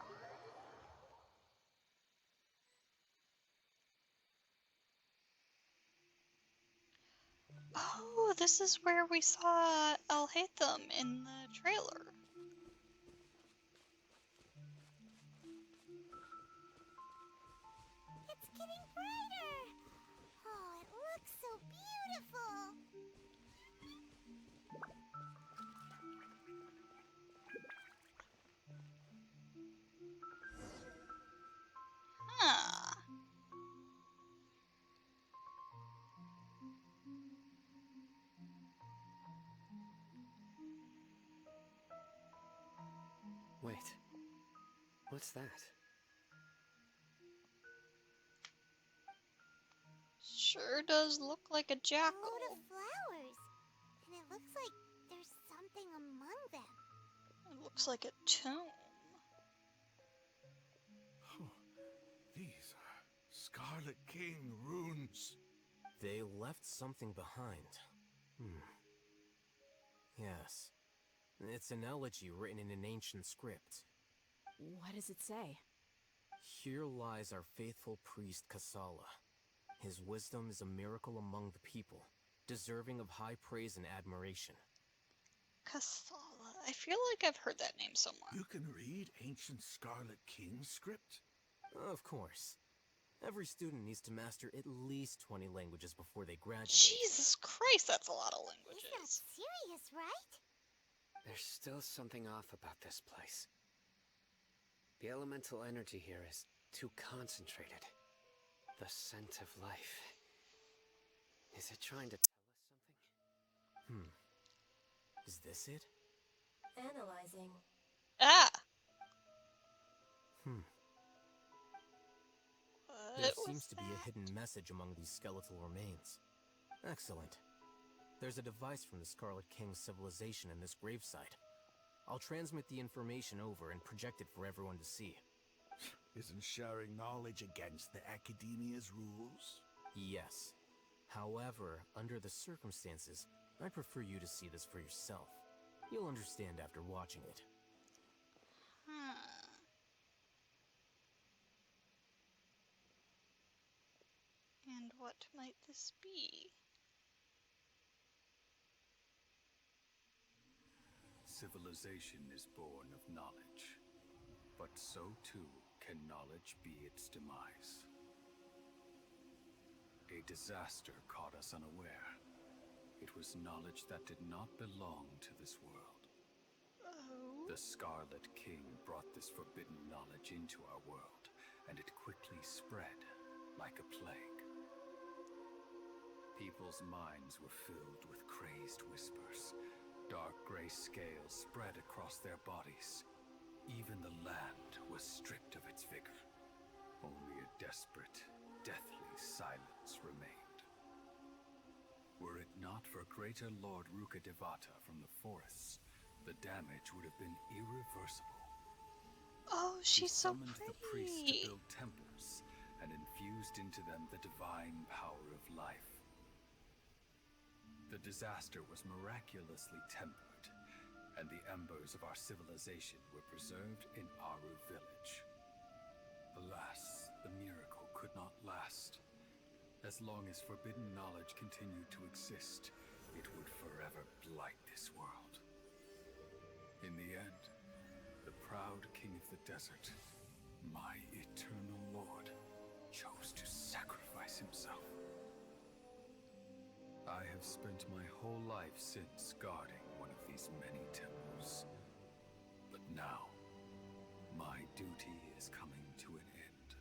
Oh, this is where we saw I'll Hate Them in the trailer. It's getting brighter. Oh, it looks so beautiful. Huh. Wait. What's that? Sure does look like a jackal. A load of flowers. And it looks like there's something among them. It looks like a tomb. These are Scarlet King runes. They left something behind. Yes. It's an elegy written in an ancient script. What does it say? Here lies our faithful priest Kasala. His wisdom is a miracle among the people, deserving of high praise and admiration. Kasala. I feel like I've heard that name somewhere. You can read ancient Scarlet King script? Of course. Every student needs to master at least 20 languages before they graduate. Jesus Christ, that's a lot of He's not languages. serious, right? There's still something off about this place. The elemental energy here is too concentrated. The scent of life. Is it trying to tell us something? Is this it? Analyzing. Ah! There What seems was to be a hidden message among these skeletal remains. Excellent. There's a device from the Scarlet King's civilization in this gravesite. I'll transmit the information over and project it for everyone to see. Isn't sharing knowledge against the Academia's rules? Yes. However, under the circumstances, I'd prefer you to see this for yourself. You'll understand after watching it. And what might this be? Civilization is born of knowledge, but so too can knowledge be its demise. A disaster caught us unaware. It was knowledge that did not belong to this world. The Scarlet King brought this forbidden knowledge into our world, and it quickly spread like a plague. People's minds were filled with crazed whispers. Dark gray scales spread across their bodies. Even the land was stripped of its vigor. Only a desperate, deathly silence remained. Were it not for greater Lord RUKKHADEVATA from the forests, the damage would have been irreversible. Oh, she's so summoned pretty. the priests to build temples and infused into them the divine power of life. The disaster was miraculously tempered, and the embers of our civilization were preserved in Aru village. Alas, the miracle could not last. As long as forbidden knowledge continued to exist, it would forever blight this world. In the end, the proud king of the desert, my eternal lord, chose to sacrifice himself. I have spent my whole life since guarding one of these many temples. But now, my duty is coming to an end.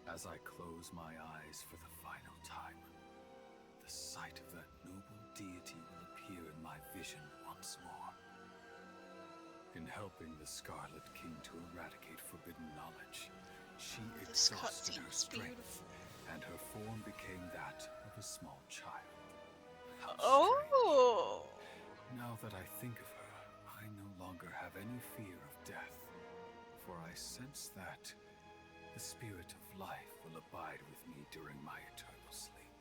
As I close my eyes for the final time, the sight of that noble deity will appear in my vision once more. In helping the Scarlet King to eradicate forbidden knowledge, she This exhausted her cutscene's strength, beautiful. and her form became that of a small child. How Oh! strange. Now that I think of her, I no longer have any fear of death, for I sense that the spirit of life will abide with me during my eternal sleep.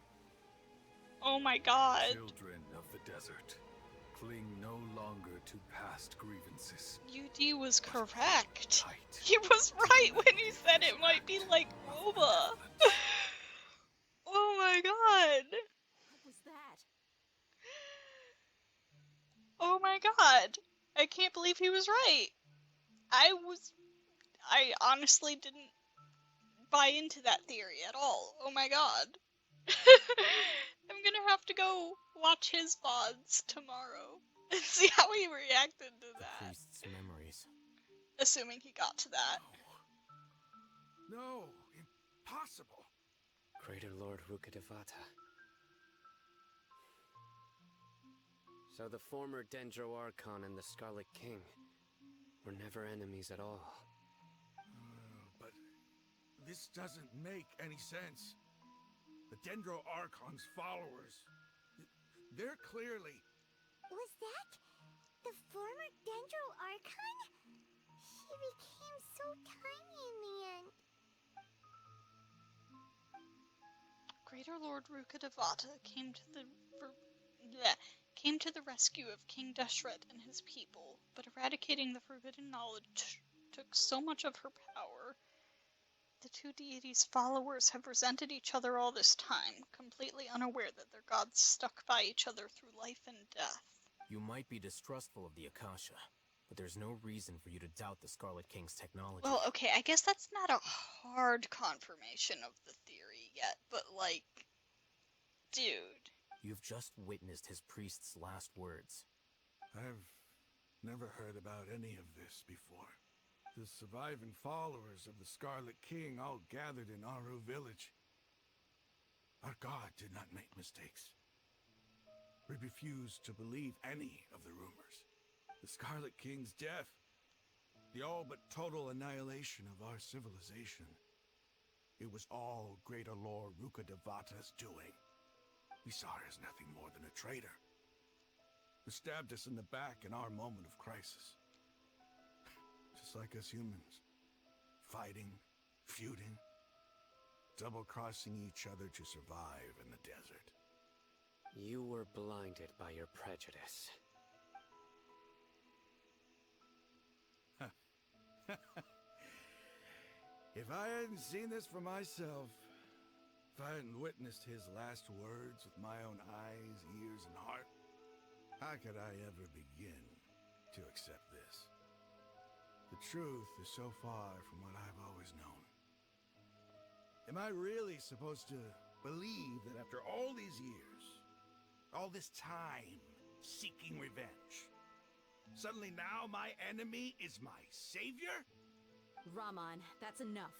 Oh my god. Children of the desert, cling no longer to past grievances. UD was correct. He was right when he said it might be like Boba. Oh my god. What was that? Oh my god. I can't believe he was right. I honestly didn't buy into that theory at all. Oh my god. I'm gonna have to go watch his VODs tomorrow and see how he reacted to The that. priest's memories. Assuming he got to that. No, impossible. Greater Lord RUKKHADEVATA. So the former Dendro Archon and the Scarlet King were never enemies at all. But this doesn't make any sense. The Dendro Archon's followers, they're clearly... Was that the former Dendro Archon? She became so tiny in the end. Greater Lord RUKKHADEVATA came to the rescue of King Deshret and his people, but eradicating the forbidden knowledge took so much of her power. The two deities' followers have resented each other all this time, completely unaware that their gods stuck by each other through life and death. You might be distrustful of the Akasha, but there's no reason for you to doubt the Scarlet King's technology. Well, okay, I guess that's not a hard confirmation of the theory yet, but like, dude. You've just witnessed his priest's last words. I've never heard about any of this before. The surviving followers of the Scarlet King all gathered in Aru village. Our god did not make mistakes. We refused to believe any of the rumors. The Scarlet King's death, the all but total annihilation of our civilization. It was all Greater Lord RUKKHADEVATA's doing. We saw her as nothing more than a traitor, who stabbed us in the back in our moment of crisis. Just like us humans. Fighting, feuding, double-crossing each other to survive in the desert. You were blinded by your prejudice. If I hadn't seen this for myself, if I hadn't witnessed his last words with my own eyes, ears, and heart, how could I ever begin to accept this? The truth is so far from what I've always known. Am I really supposed to believe that after all these years, all this time seeking revenge, suddenly now my enemy is my savior? Rahman, that's enough.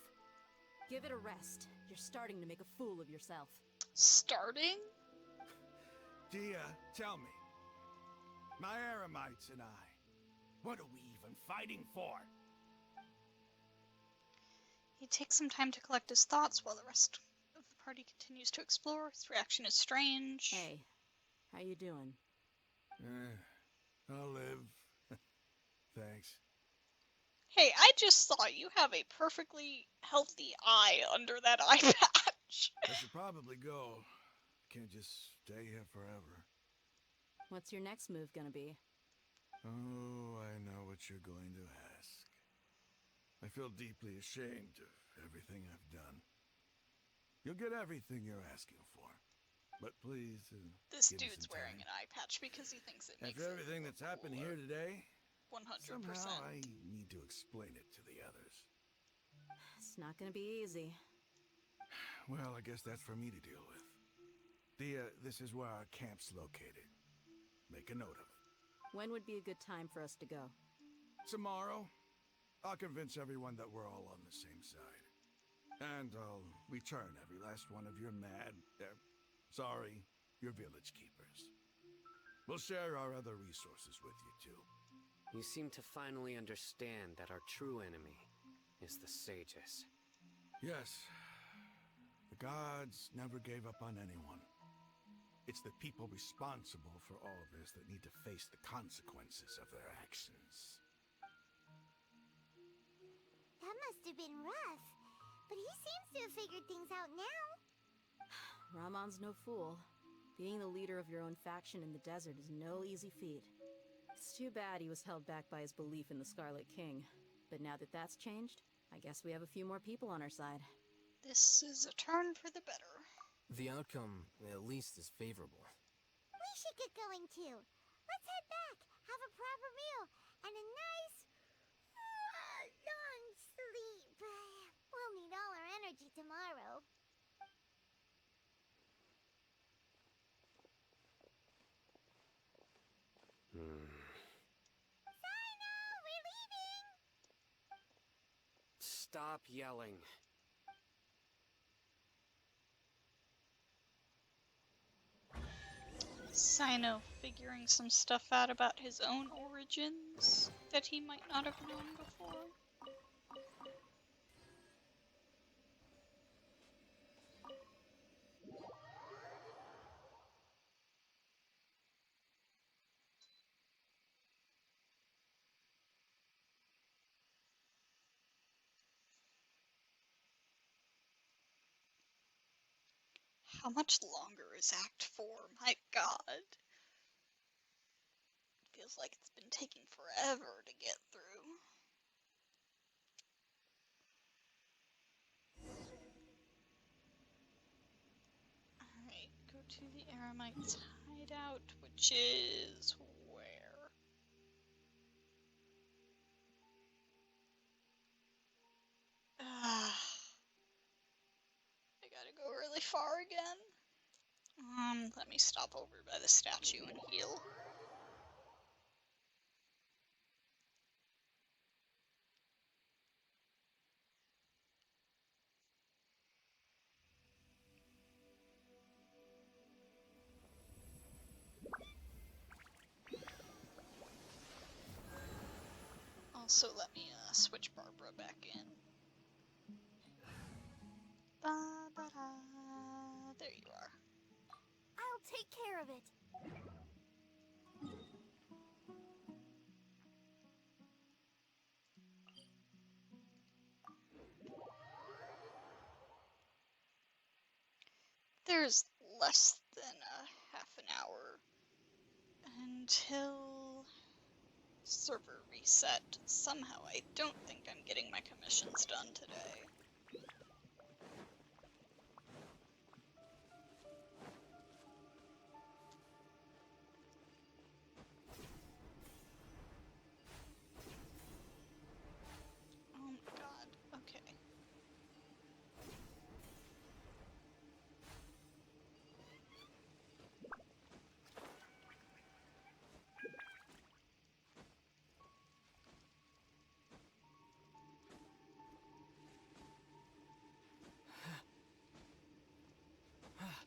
Give it a rest. You're starting to make a fool of yourself. Starting? Dia, tell me. My Aramites and I, what are we even fighting for? He takes some time to collect his thoughts while the rest of the party continues to explore. His reaction is strange. Hey, how you doing? I'll live. Thanks. Hey, I just saw you have a perfectly healthy eye under that eye patch. I should probably go. Can't just stay here forever. What's your next move gonna be? Oh, I know what you're going to ask. I feel deeply ashamed of everything I've done. You'll get everything you're asking for. But please, this give me dude's some wearing time. an eye patch because he thinks it makes After everything that's happened here today, 100%. somehow I need to explain it to the others. It's not gonna be easy. Well, I guess that's for me to deal with. This is where our camp's located. Make a note of it. When would be a good time for us to go? Tomorrow, I'll convince everyone that we're all on the same side. And I'll return every last one of your your village keepers. We'll share our other resources with you, too. You seem to finally understand that our true enemy is the sages. Yes. The gods never gave up on anyone. It's the people responsible for all this that need to face the consequences of their actions. That must have been rough. But he seems to have figured things out now. Ramon's no fool. Being the leader of your own faction in the desert is no easy feat. It's too bad he was held back by his belief in the Scarlet King. But now that that's changed, I guess we have a few more people on our side. This is a turn for the better. The outcome, at least, is favorable. We should get going too. Let's head back, have a proper meal, and a nice, long sleep. We'll need all our energy tomorrow. Sino, we're leaving! Stop yelling. Sino figuring some stuff out about his own origins that he might not have known before. How much longer is Act 4? My god. Feels like it's been taking forever to get through. Alright, go to the Eremites' hideout, which is where? I gotta go really far again. Let me stop over by the statue and heal. Also, let me switch Barbara back in. Ba-ba-da. There you are. I'll take care of it. There's less than a half an hour until server reset. Somehow I don't think I'm getting my commissions done today. Oh my god, okay.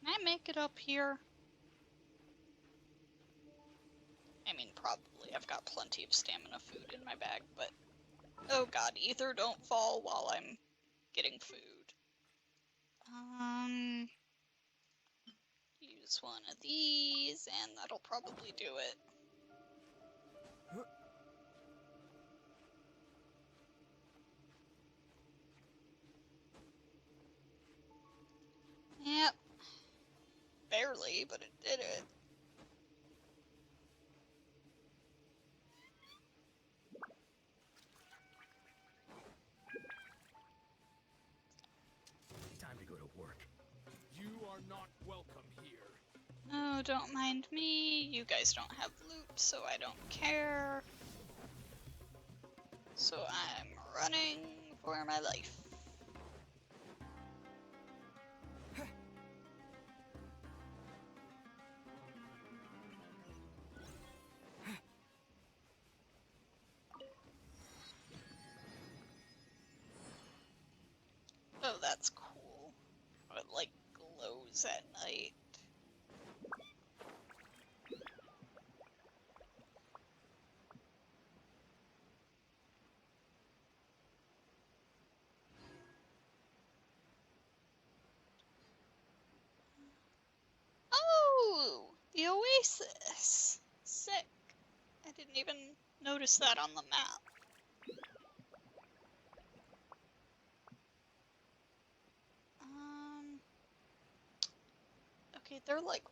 Can I make it up here? I mean, probably. I've got plenty of stamina food in my bag, but... Oh god, either don't fall while I'm getting food. Use one of these, and that'll probably do it. Yep. Barely, but it did it. Time to go to work. You are not welcome here. No, don't mind me. You guys don't have loot, so I don't care. So I'm running for my life. Oh, that's cool. It, like, glows at night. oasis! Sick. I didn't even notice that on the map. Okay, they're like...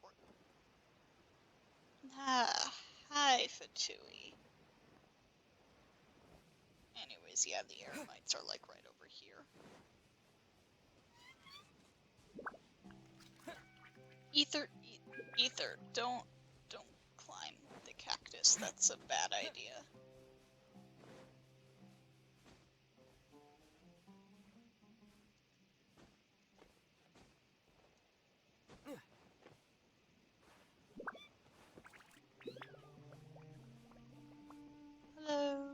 hi, Fatui. Anyways, yeah, the Eremites are like right over here. Ether, don't climb the cactus. That's a bad idea. Hello.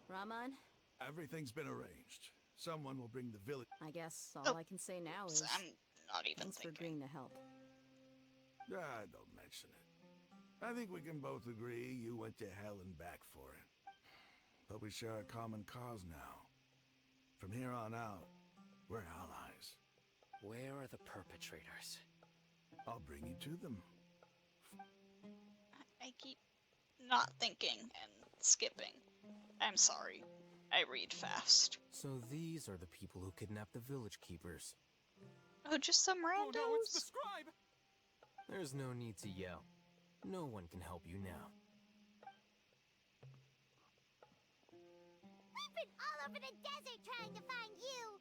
Raman? Everything's been arranged. Someone will bring the village. I guess all I can say now is I'm not even thanks for agreeing to help. Don't mention it. I think we can both agree you went to hell and back for it. But we share a common cause now. From here on out, we're allies. Where are the perpetrators? I'll bring you to them. I keep not thinking and skipping. I'm sorry. I read fast. So these are the people who kidnapped the village keepers. Oh, just some randos? Oh no, it's the scribe! There's no need to yell. No one can help you now. We've been all over the desert trying to find you.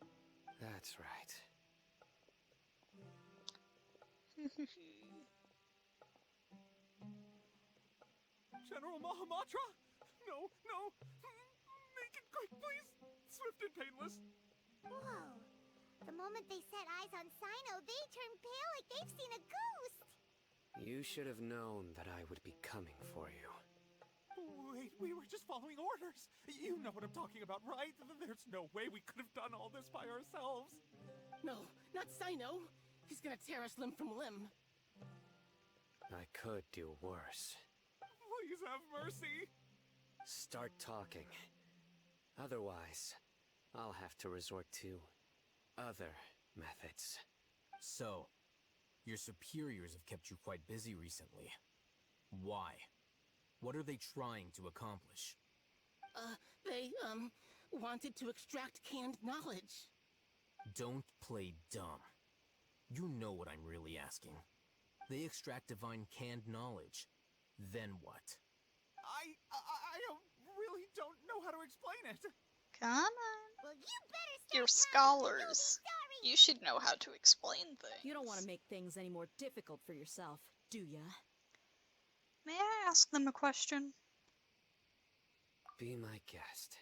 That's right. General Mahamatra? No, no! Make it quick, please! Swift and painless! Whoa. The moment they set eyes on Sino, they turn pale like they've seen a ghost. You should have known that I would be coming for you. Wait, we were just following orders! You know what I'm talking about, right? There's no way we could have done all this by ourselves! No, not Sino! He's gonna tear us limb from limb! I could do worse. Please have mercy! Start talking. Otherwise, I'll have to resort to other methods. So, your superiors have kept you quite busy recently. Why? What are they trying to accomplish? They, wanted to extract canned knowledge. Don't play dumb. You know what I'm really asking. They extract divine canned knowledge. Then what? I really don't know how to explain it. Come on. Well, you better start You're talking. scholars. You should know how to explain things. You don't want to make things any more difficult for yourself, do ya? May I ask them a question? Be my guest.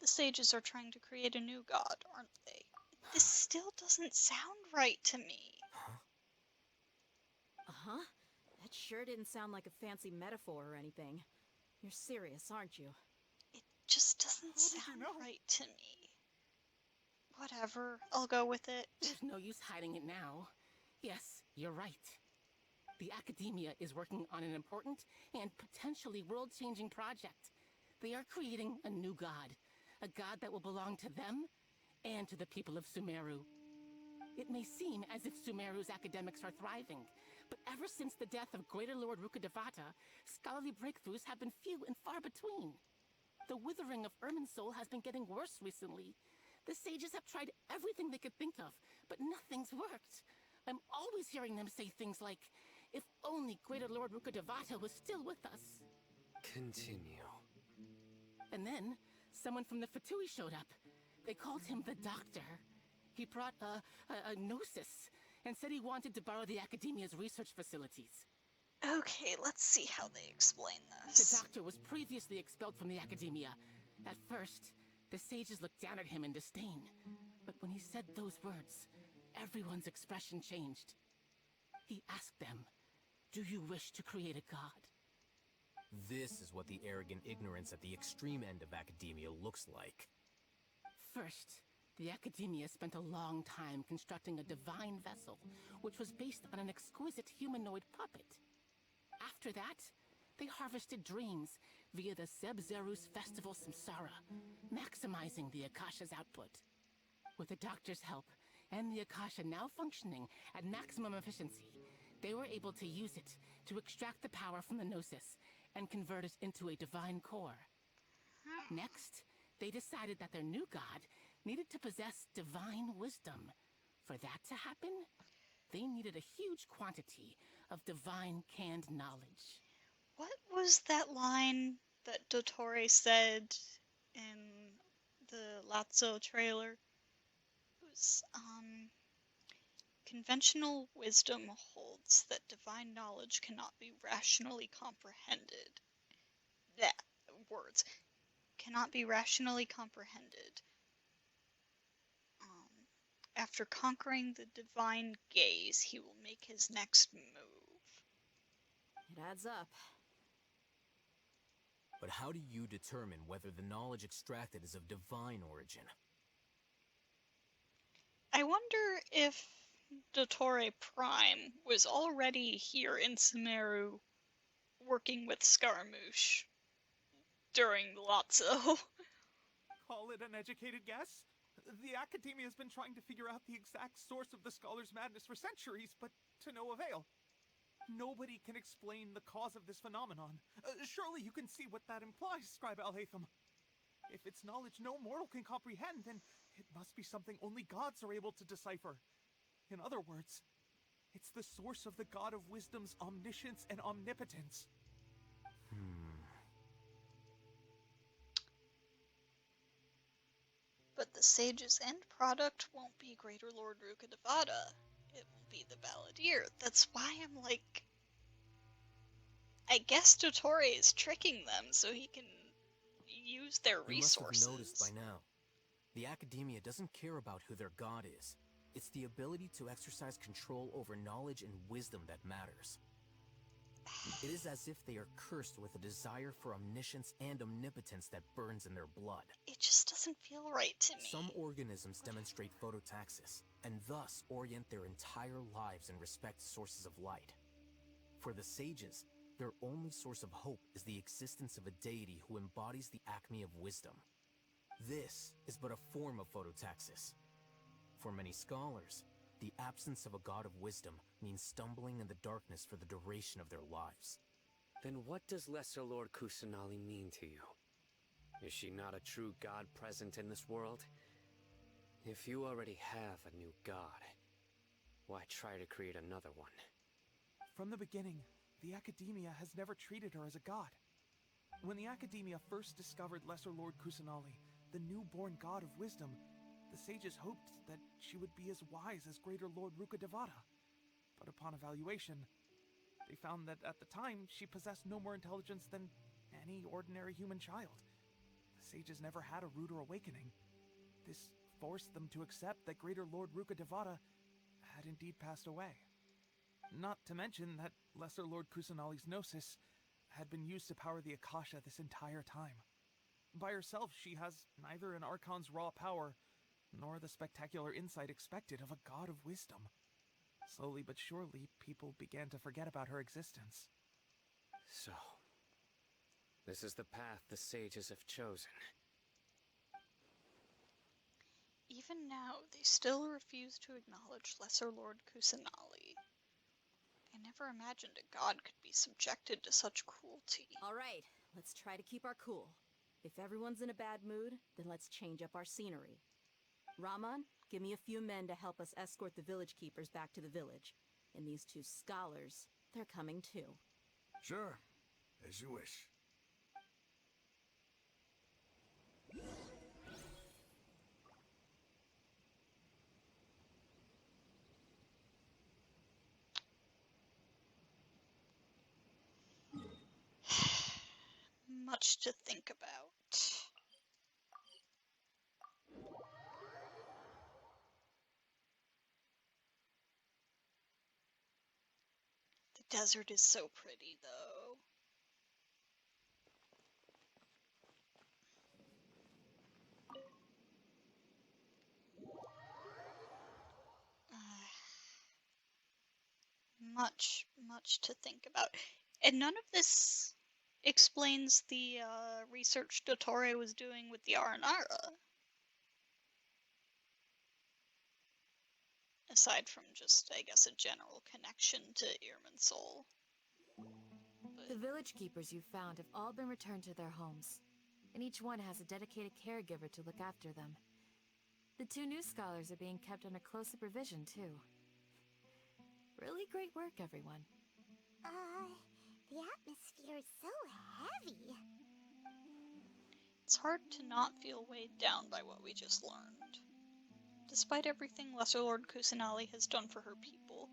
The sages are trying to create a new god, aren't they? This still doesn't sound right to me. Uh-huh. That sure didn't sound like a fancy metaphor or anything. You're serious, aren't you? It just doesn't sound right to me. Whatever, I'll go with it. There's no use hiding it now. Yes, you're right. The Academia is working on an important and potentially world-changing project. They are creating a new god. A god that will belong to them and to the people of Sumeru. It may seem as if Sumeru's academics are thriving, but ever since the death of Greater Lord RUKKHADEVATA, scholarly breakthroughs have been few and far between. The withering of Irminsul has been getting worse recently. The sages have tried everything they could think of, but nothing's worked. I'm always hearing them say things like, if only Greater Lord RUKKHADEVATA was still with us. Continue. And then, someone from the Fatui showed up. They called him the Doctor. He brought a gnosis, and said he wanted to borrow the Academia's research facilities. Okay, let's see how they explain this. The Doctor was previously expelled from the Academia. At first, the sages looked down at him in disdain. But when he said those words, everyone's expression changed. He asked them, do you wish to create a god? This is what the arrogant ignorance at the extreme end of academia looks like. First, The Academia spent a long time constructing a divine vessel, which was based on an exquisite humanoid puppet. After that, they harvested dreams via the Seb-Zerus Festival Samsara, maximizing the Akasha's output. With the Doctor's help, and the Akasha now functioning at maximum efficiency, they were able to use it to extract the power from the Gnosis and convert it into a divine core. Next, they decided that their new god needed to possess divine wisdom. For that to happen, they needed a huge quantity of divine canned knowledge. What was that line that Dottore said in the Lazzo trailer? It was, conventional wisdom holds that divine knowledge cannot be rationally comprehended. That words cannot be rationally comprehended. After conquering the divine gaze, he will make his next move. It adds up. But how do you determine whether the knowledge extracted is of divine origin? I wonder if Dottore Prime was already here in Sumeru working with Scaramouche during Lazzo. Call it an educated guess? The Academia has been trying to figure out the exact source of the Scholar's Madness for centuries, but to no avail. Nobody can explain the cause of this phenomenon. Surely you can see what that implies, Scribe Alhaitham. If it's knowledge no mortal can comprehend, then it must be something only gods are able to decipher. In other words, it's the source of the God of Wisdom's omniscience and omnipotence. But the sage's end product won't be Greater Lord RUKKHADEVATA. It will be the Balladeer. That's why I'm like... I guess Dottore is tricking them so he can use their resources. You must have noticed by now. The Academia doesn't care about who their god is. It's the ability to exercise control over knowledge and wisdom that matters. It is as if they are cursed with a desire for omniscience and omnipotence that burns in their blood. It just doesn't feel right to me. Some organisms demonstrate phototaxis, and thus orient their entire lives in respect to sources of light. For the sages, their only source of hope is the existence of a deity who embodies the acme of wisdom. This is but a form of phototaxis. For many scholars, the absence of a god of wisdom means stumbling in the darkness for the duration of their lives. Then what does Lesser Lord Kusanali mean to you? Is she not a true god present in this world? If you already have a new god, why try to create another one? From the beginning, the Academia has never treated her as a god. When the Academia first discovered Lesser Lord Kusanali, the newborn god of wisdom, the sages hoped that she would be as wise as Greater Lord RUKKHADEVATA. But upon evaluation, they found that at the time she possessed no more intelligence than any ordinary human child. The sages never had a ruder awakening. This forced them to accept that Greater Lord RUKKHADEVATA had indeed passed away. Not to mention that Lesser Lord Kusanali's Gnosis had been used to power the Akasha this entire time. By herself, she has neither an Archon's raw power, nor the spectacular insight expected of a god of wisdom. Slowly but surely, people began to forget about her existence. So, this is the path the sages have chosen. Even now, they still refuse to acknowledge Lesser Lord Kusanali. I never imagined a god could be subjected to such cruelty. All right, let's try to keep our cool. If everyone's in a bad mood, then let's change up our scenery. Raman, give me a few men to help us escort the village keepers back to the village. And these two scholars, they're coming too. Sure, as you wish. Much to think about. The desert is so pretty, though. much to think about. And none of this explains the research Dottore was doing with the Aranara. Aside from just, I guess, a general connection to Irminsul. The village keepers you found have all been returned to their homes, and each one has a dedicated caregiver to look after them. The 2 new scholars are being kept under close supervision, too. Really great work, everyone. The atmosphere is so heavy. It's hard to not feel weighed down by what we just learned. Despite everything Lesser Lord Kusanali has done for her people,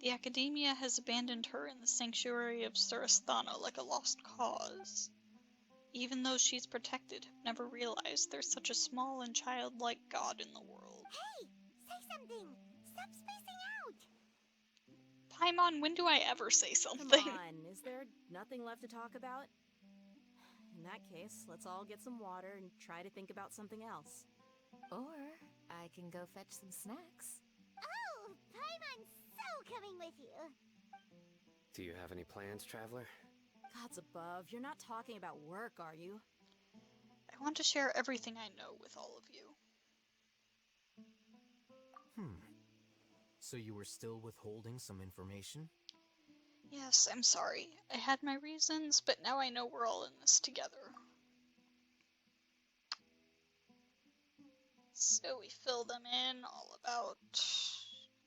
the Academia has abandoned her in the sanctuary of Surasthana like a lost cause. Even those she's protected have never realized there's such a small and childlike god in the world. Hey! Say something! Stop spacing out! Paimon, when do I ever say something? Come on, is there nothing left to talk about? In that case, let's all get some water and try to think about something else. Or I can go fetch some snacks. Oh! Paimon's so coming with you! Do you have any plans, Traveler? Gods above, you're not talking about work, are you? I want to share everything I know with all of you. So you were still withholding some information? Yes, I'm sorry. I had my reasons, but now I know we're all in this together. So we fill them in all about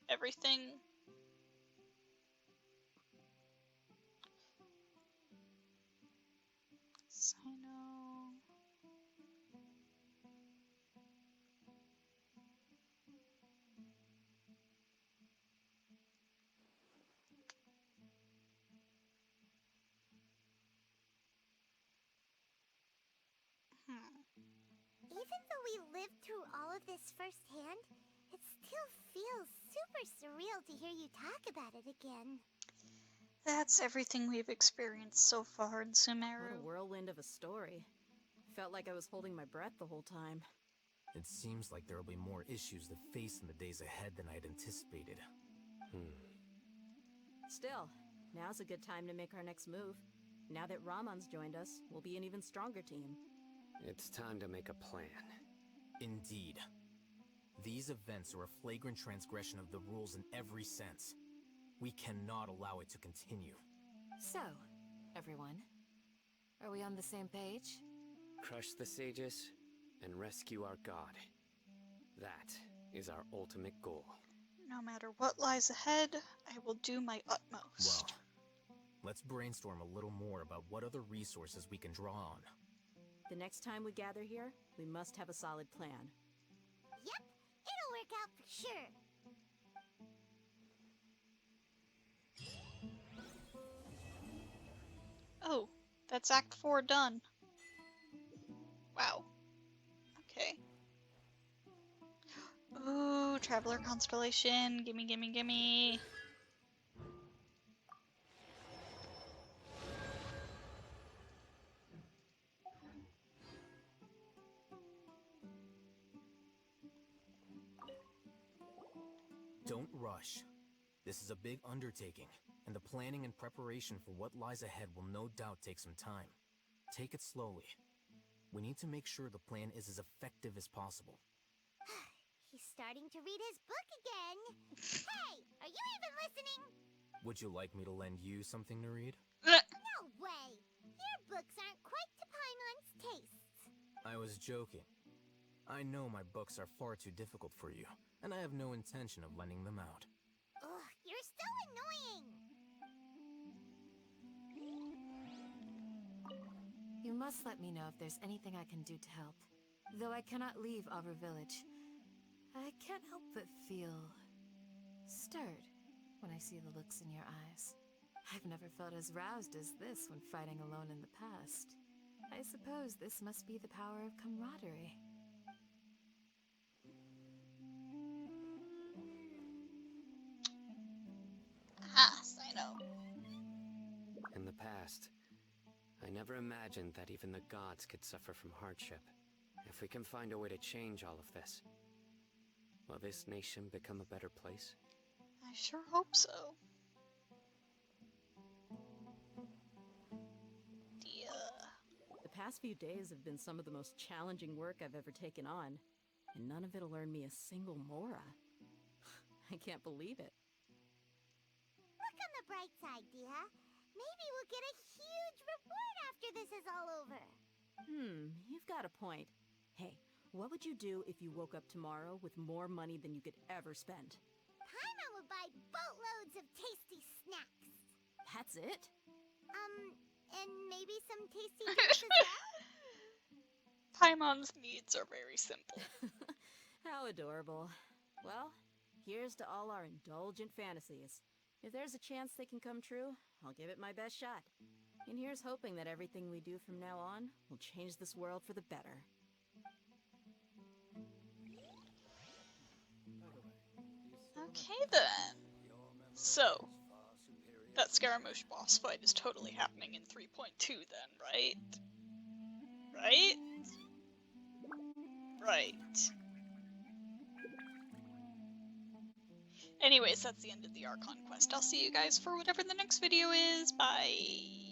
everything. Sino. Even though we lived through all of this firsthand, it still feels super surreal to hear you talk about it again. That's everything we've experienced so far in Sumeru. What a whirlwind of a story. Felt like I was holding my breath the whole time. It seems like there will be more issues to face in the days ahead than I'd anticipated. Still, now's a good time to make our next move. Now that Ramon's joined us, we'll be an even stronger team. It's time to make a plan. Indeed. These events are a flagrant transgression of the rules in every sense. We cannot allow it to continue. So, everyone, are we on the same page? Crush the sages and rescue our god. That is our ultimate goal. No matter what lies ahead, I will do my utmost. Well, let's brainstorm a little more about what other resources we can draw on. The next time we gather here, we must have a solid plan. Yep, it'll work out for sure. Oh, that's Act 4 done. Wow. Okay. Ooh, Traveler Constellation. Gimme, gimme, gimme. Don't rush. This is a big undertaking, and the planning and preparation for what lies ahead will no doubt take some time. Take it slowly. We need to make sure the plan is as effective as possible. He's starting to read his book again. Hey, are you even listening? Would you like me to lend you something to read? No way. Your books aren't quite to Paimon's tastes. I was joking. I know my books are far too difficult for you, and I have no intention of lending them out. Ugh, you're so annoying. You must let me know if there's anything I can do to help. Though I cannot leave Aru Village, I can't help but feel stirred when I see the looks in your eyes. I've never felt as roused as this when fighting alone in the past. I suppose this must be the power of camaraderie. I know. In the past, I never imagined that even the gods could suffer from hardship. If we can find a way to change all of this, will this nation become a better place? I sure hope so. past few days have been some of the most challenging work I've ever taken on, and none of it'll earn me a single mora. I can't believe it. Look on the bright side, Dia. Maybe we'll get a huge reward after this is all over. You've got a point. Hey, what would you do if you woke up tomorrow with more money than you could ever spend? Paimon would buy boatloads of tasty snacks. That's it? And maybe some tasty drinks as well? Paimon's needs are very simple. How adorable. Well, here's to all our indulgent fantasies. If there's a chance they can come true, I'll give it my best shot. And here's hoping that everything we do from now on will change this world for the better. Okay then. So, that Scaramouche boss fight is totally happening in 3.2 then, right? Right? Right. Anyways, that's the end of the Archon quest. I'll see you guys for whatever the next video is. Bye!